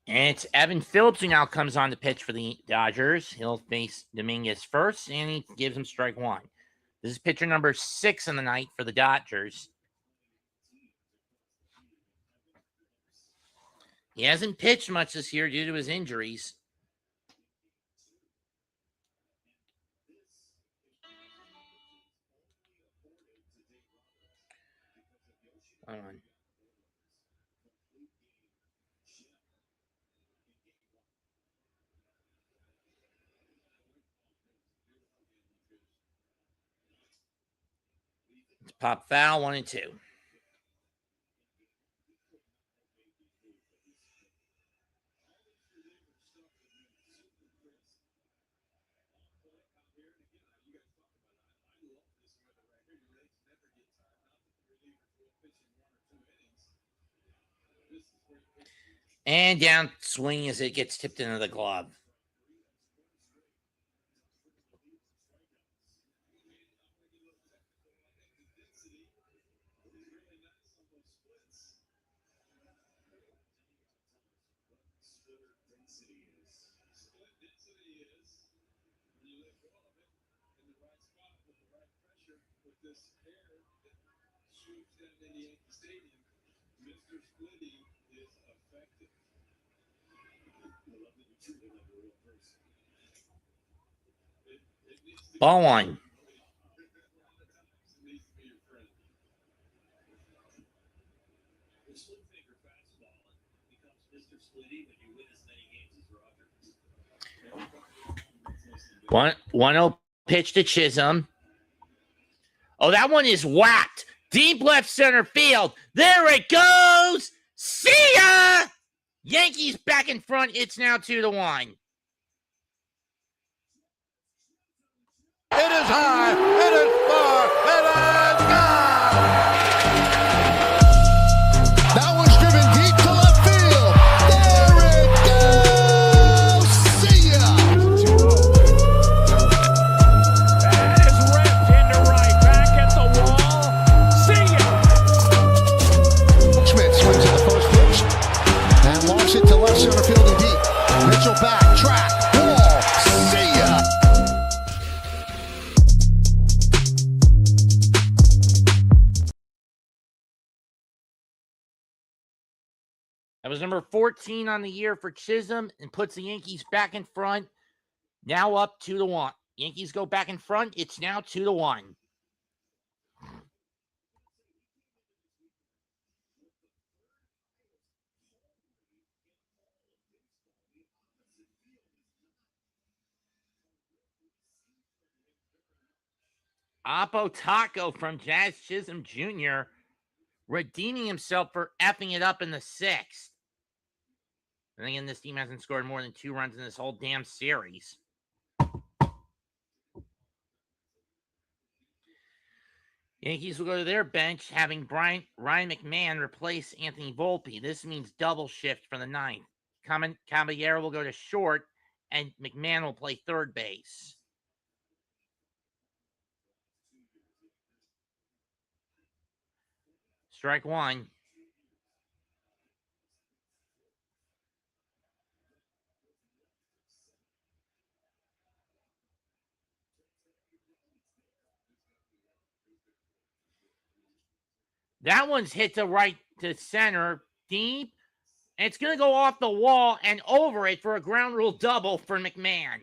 And it's Evan Phillips who now comes on the pitch for the Dodgers. He'll face Dominguez first, and he gives him strike 1. This is pitcher number 6 in the night for the Dodgers. He hasn't pitched much this year due to his injuries. Hold on. It's pop foul, 1-2. And down swing as it gets tipped into the glove. Ball one. One 1-0 pitch to Chisholm. Oh, that one is whacked. Deep left center field. There it goes. See ya! Yankees back in front. It's now 2-1. It is high. It is far. It is gone. That one's driven deep to left field. There it goes. See ya. That is ripped into right. Back at the wall. See ya. Schmidt swings at the first pitch and launches it to left center field and deep. Mitchell back, track, wall. See ya. That was number 14 on the year for Chisholm and puts the Yankees back in front. Now up 2-1. Yankees go back in front. It's now 2-1. Oppo Taco from Jazz Chisholm Jr. redeeming himself for effing it up in the sixth. And again, this team hasn't scored more than 2 runs in this whole damn series. Yankees will go to their bench, having Ryan McMahon replace Anthony Volpe. This means double shift for the ninth. Caballero will go to short, and McMahon will play third base. Strike one. That one's hit to right to center, deep. And it's going to go off the wall and over it for a ground rule double for McMahon.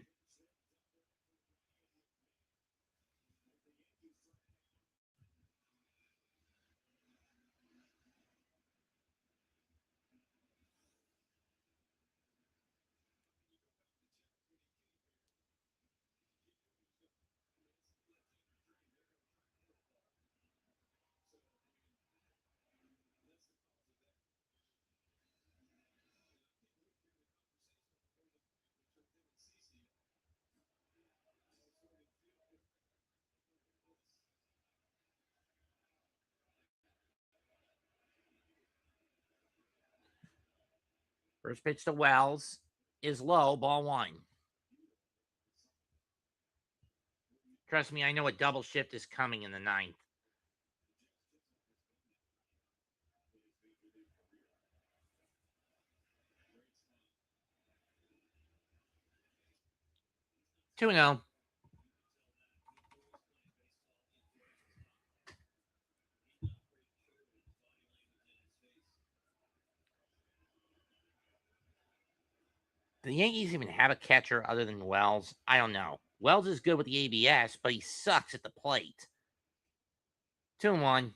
First pitch to Wells is low, ball one. Trust me, I know a double shift is coming in the ninth. Two no. Do the Yankees even have a catcher other than Wells? I don't know. Wells is good with the ABS, but he sucks at the plate. 2-1.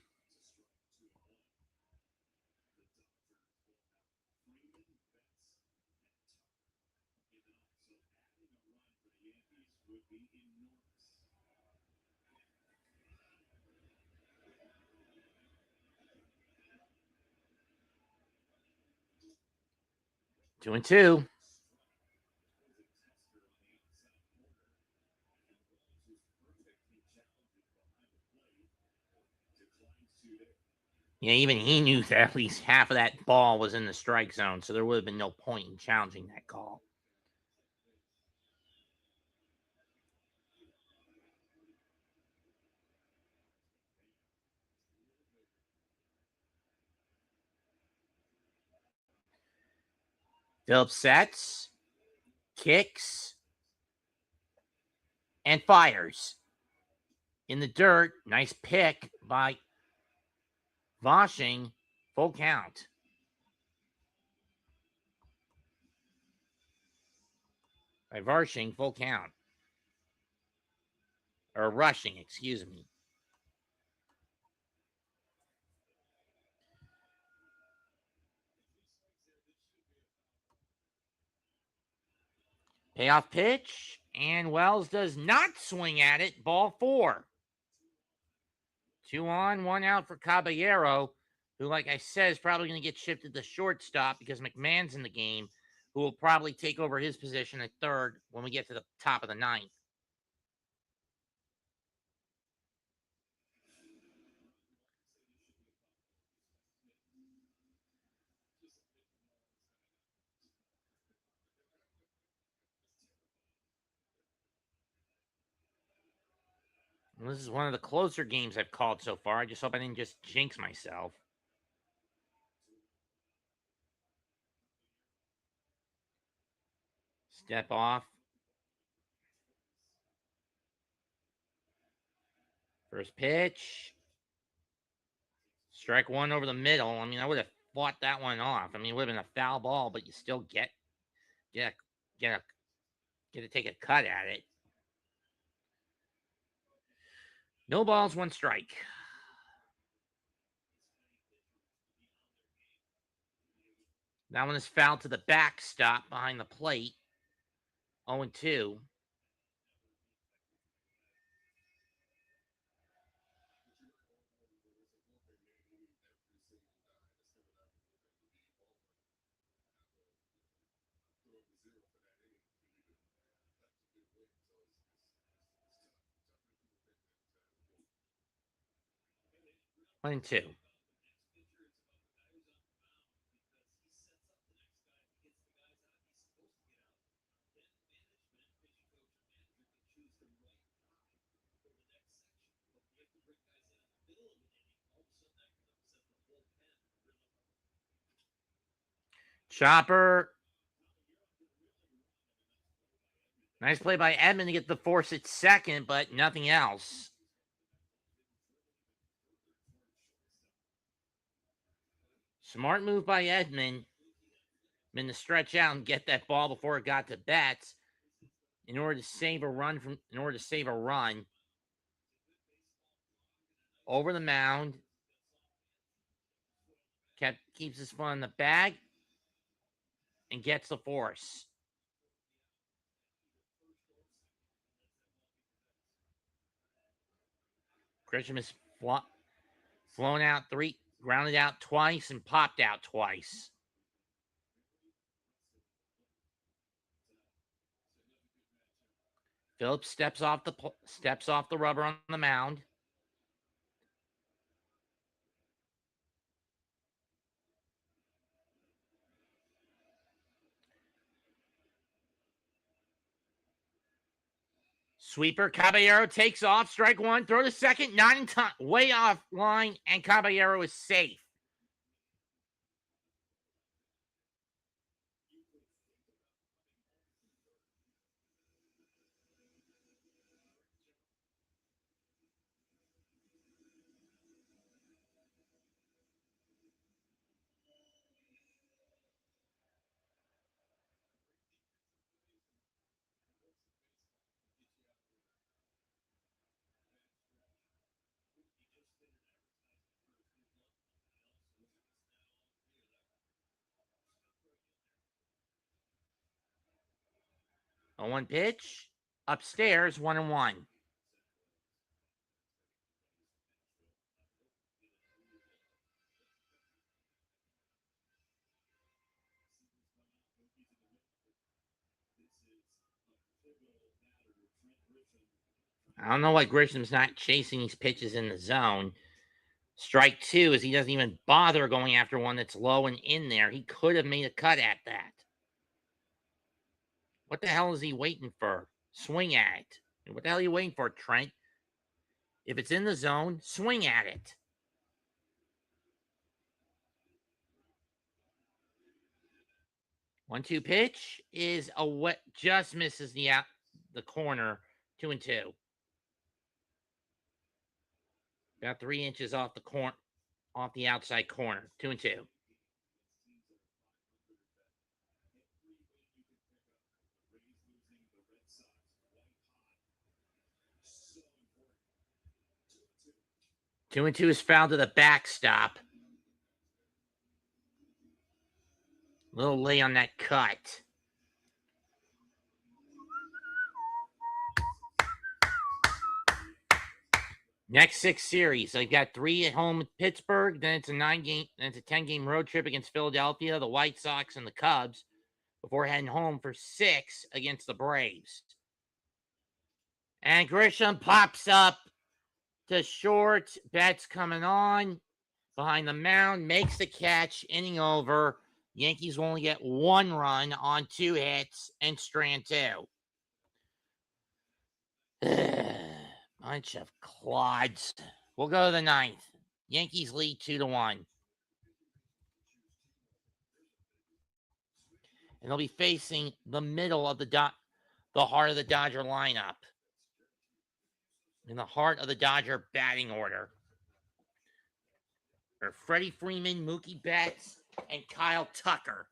Two and two. Yeah, even he knew that at least half of that ball was in the strike zone, so there would have been no point in challenging that call. Phillips sets, kicks, and fires. In the dirt, nice pick by Voshing, full count. By Varshing, full count. Or rushing, excuse me. Payoff pitch, and Wells does not swing at it. Ball 4. 2 on, 1 out for Caballero, who, like I said, is probably going to get shifted to shortstop because McMahon's in the game, who will probably take over his position at third when we get to the top of the 9th. This is one of the closer games I've called so far. I just hope I didn't just jinx myself. Step off. First pitch. Strike 1 over the middle. I mean, I would have fought that one off. I mean, it would have been a foul ball, but you still get to take a cut at it. No balls, 1 strike. That one is fouled to the backstop behind the plate. 0-2. One and two. Chopper. Nice play by Edman to get the force at second, but nothing else. Smart move by Edman. To stretch out and get that ball before it got to Betts in order to save a run over the mound. Keeps his foot in the bag and gets the force. Grisham has flown out 3, grounded out twice, and popped out twice. Phillips steps off the rubber on the mound. Sweeper, Caballero takes off, strike 1, throw to second, not in time, way off line, and Caballero is safe. A 1 pitch, upstairs, 1-1. I don't know why Grisham's not chasing these pitches in the zone. Strike two is he doesn't even bother going after one that's low and in there. He could have made a cut at that. What the hell is he waiting for? Swing at it. What the hell are you waiting for, Trent? If it's in the zone, swing at it. 1-2 pitch is a wet, just misses the corner. 2-2. About 3 inches off the outside corner. 2-2. Two and two is fouled to the backstop. A little late on that cut. Next 6 series, I've got 3 at home with Pittsburgh. Then it's a 10-game road trip against Philadelphia, the White Sox, and the Cubs before heading home for 6 against the Braves. And Grisham pops up to short. Betts coming on behind the mound, makes the catch, inning over. Yankees will only get 1 run on 2 hits and strand 2. Bunch of clods. We'll go to the 9th. Yankees lead 2-1. And they'll be facing the middle of the heart of the Dodger lineup. In the heart of the Dodger batting order. Are Freddie Freeman, Mookie Betts, and Kyle Tucker.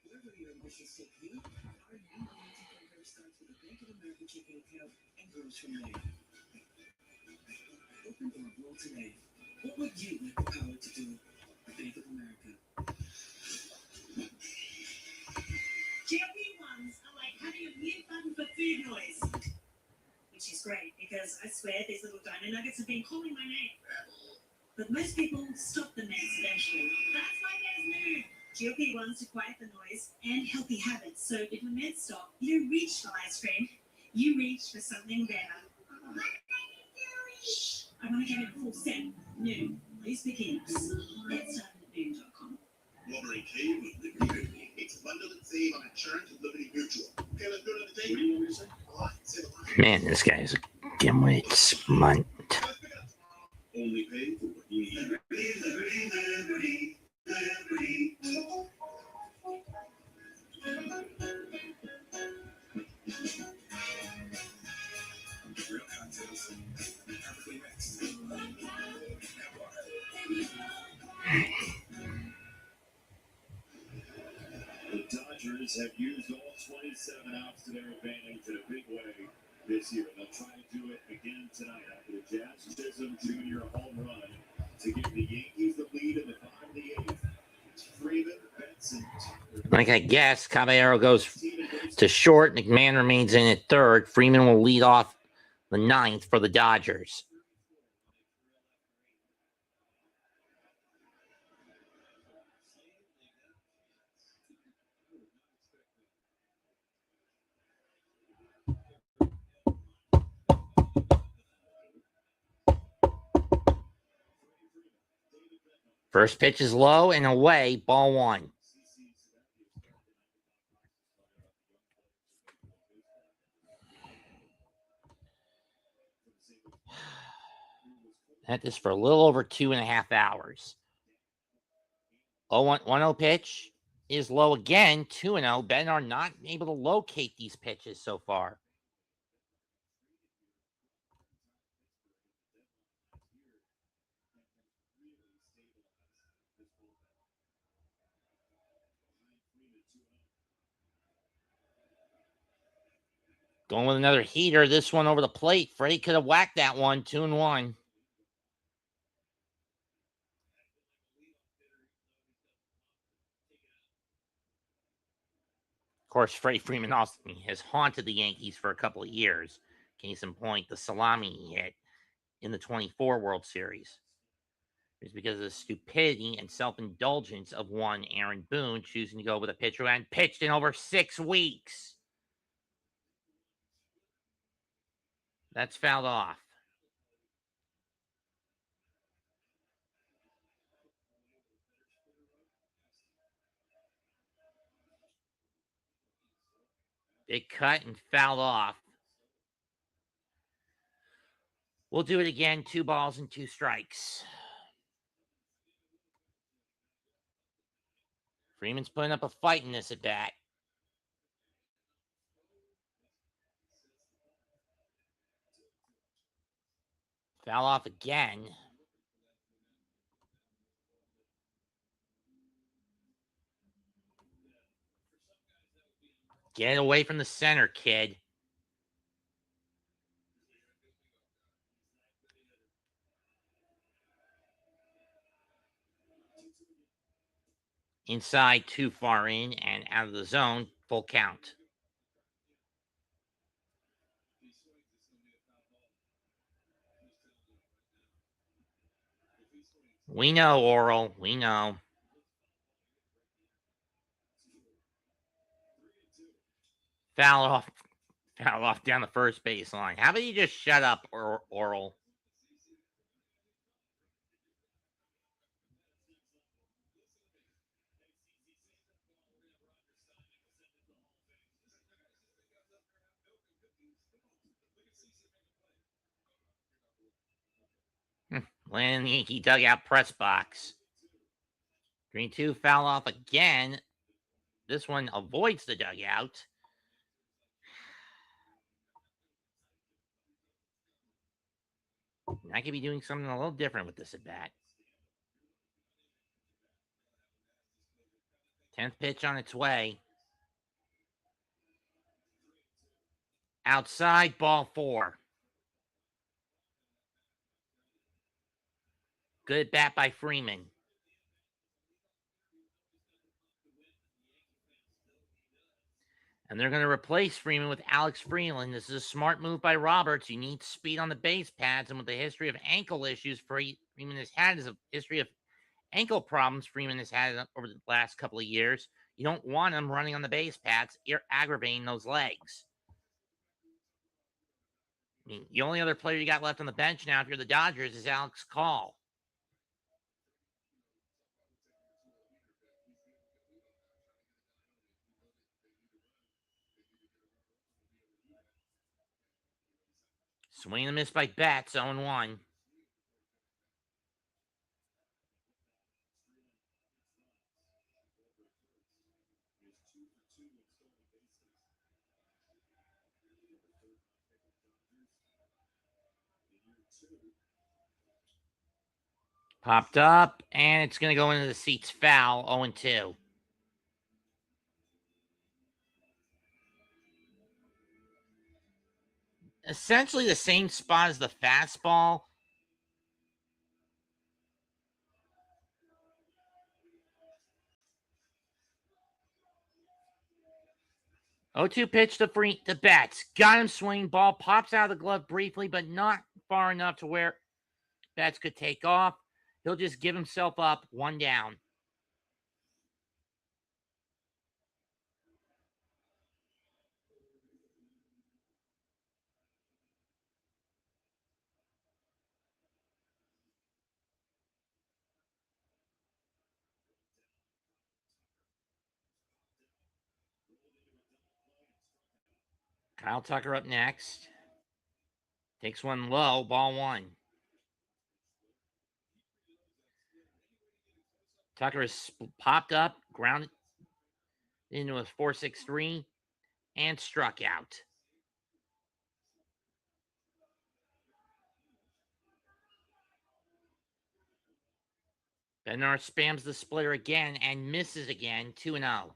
Wherever your ambitions take you, our new loyalty program starts with a Bank of America checking account and grows from there. Open or enroll today. What would you like the power to do? Bank of America. GLP-1s are like having a mute button for food noise. Which is great because I swear these little dino nuggets have been calling my name. But most people stop the meds eventually. That's why there's new GLP-1s to quiet the noise and healthy habits. So if the meds stop, you don't reach for ice cream. You reach for something better. I want to give it a full set. New. Please begin. Let's start at noon.com. Robbery Cave with Liberty. It's bundle and save on insurance with Liberty Mutual. Okay, let's go to the day. What do you want me to say? Oh, say the line. Man, this guy is a gimlet smunt. Only pay for what you need. Liberty, Liberty, Liberty. Real contents. Perfectly mixed. The Dodgers have used all 27 outs to their advantage in a big way this year. They'll try to do it again tonight after the Jazz Chisholm Jr. home run to give the Yankees the lead in the bottom of the 8th. Freeman, Betts, and Like I guess, Caballero goes to short. McMahon remains in at third. Freeman will lead off the 9th for the Dodgers. First pitch is low and away, ball 1. That is for a little over 2.5 hours. 1-0 pitch is low again, 2-0. Bednar not able to locate these pitches so far. Going with another heater. This one over the plate. Freddie could have whacked that one. 2-1. Of course, Freddie Freeman also has haunted the Yankees for a couple of years. Case in point, the salami he hit in the 24 World Series. It's because of the stupidity and self-indulgence of one Aaron Boone choosing to go with a pitcher who hadn't pitched in over 6 weeks. That's fouled off. Big cut and fouled off. We'll do it again. 2 balls and 2 strikes. Freeman's putting up a fight in this at bat. Foul off again. Get away from the center, kid. Inside, too far in and out of the zone. Full count. We know, Oral. We know. Foul off. Foul off down the first baseline. How about you just shut up, Oral? Landing in the Yankee dugout press box. 3-2, foul off again. This one avoids the dugout. I could be doing something a little different with this at bat. 10th pitch on its way. Outside, ball 4. Good bat by Freeman. And they're going to replace Freeman with Alex Freeland. This is a smart move by Roberts. You need speed on the base pads. And with the history of ankle issues Freeman has had, is a history of ankle problems Freeman has had over the last couple of years. You don't want him running on the base pads. You're aggravating those legs. I mean, the only other player you got left on the bench now, if you're the Dodgers, is Alex Call. Swing and a miss by Betts, 0-1. Popped up, and it's going to go into the seats foul, 0-2. Essentially the same spot as the fastball. O2 pitch to Betts. Got him swinging. Ball pops out of the glove briefly, but not far enough to where Betts could take off. He'll just give himself up, 1 down. Kyle Tucker up next. Takes one low, ball 1. Tucker is popped up, grounded into a 4.63, and struck out. Bednar spams the splitter again and misses again, 2-0.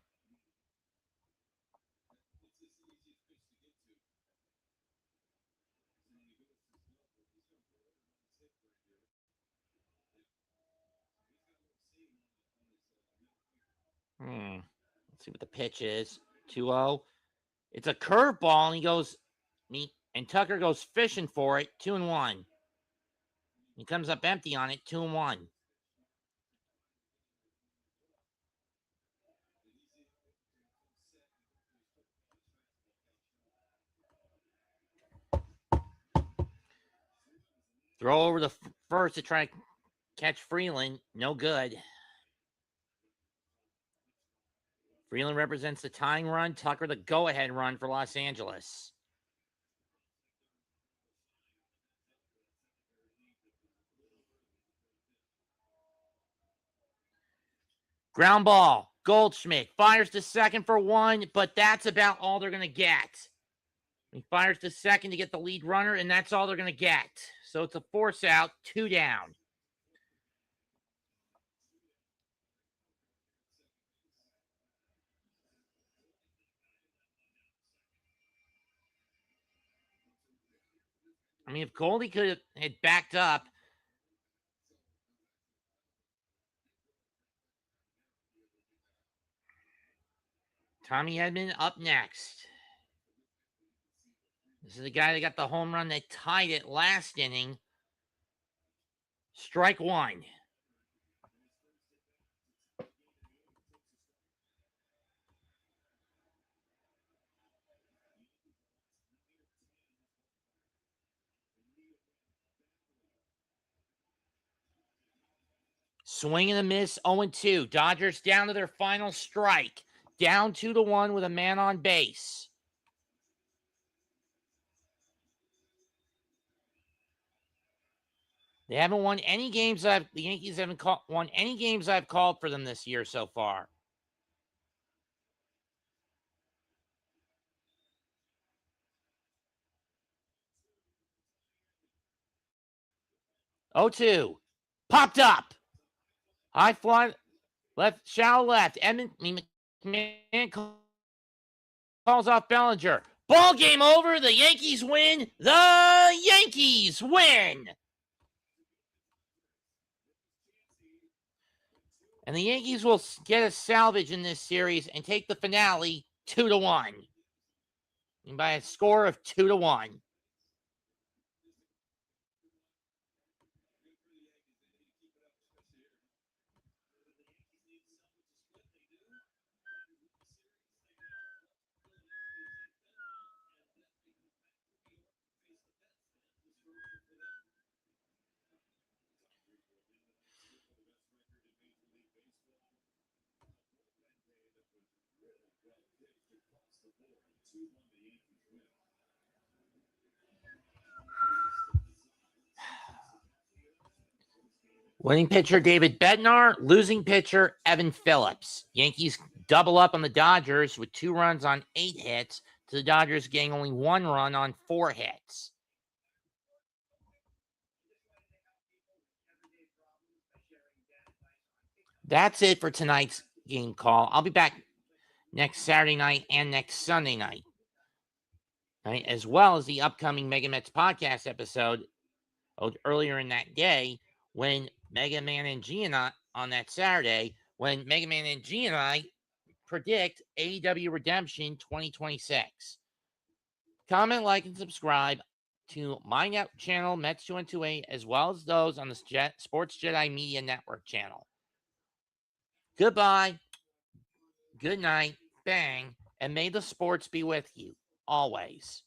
Let's see what the pitch is. 2-0. It's a curveball, and he goes, and Tucker goes fishing for it. 2-1. He comes up empty on it. 2-1. Throw over the first to try to catch Freeland. No good. Freeland represents the tying run. Tucker the go-ahead run for Los Angeles. Ground ball. Goldschmidt fires to second for 1, but that's about all they're going to get. He fires to second to get the lead runner, and that's all they're going to get. So it's a force out, 2 down. I mean, if Goldie could have backed up. Tommy Edman up next. This is the guy that got the home run that tied it last inning. Strike 1. Swing and a miss, 0-2. Dodgers down to their final strike. Down 2-1 with a man on base. They haven't won any games. The Yankees haven't won any games I've called for them this year so far. Oh-2. Popped up. High fly. Left, shallow left. McMahon calls off Bellinger. Ball game over. The Yankees win. The Yankees win. And the Yankees will get a salvage in this series and take the finale 2-1. And by a score of 2-1. Winning pitcher David Bednar, losing pitcher Evan Phillips. Yankees double up on the Dodgers with 2 runs on 8 hits, to the Dodgers getting only 1 run on 4 hits. That's it for tonight's game call. I'll be back next Saturday night and next Sunday night, right? As well as the upcoming Mega Mets podcast episode earlier in that day, when Mega Man and G and I, on that Saturday, when Mega Man and G and I predict AEW Redemption 2026. Comment, like, and subscribe to my channel, Mets2128, as well as those on the Sports Jedi Media Network channel. Goodbye. Good night. Bang. And may the sports be with you always.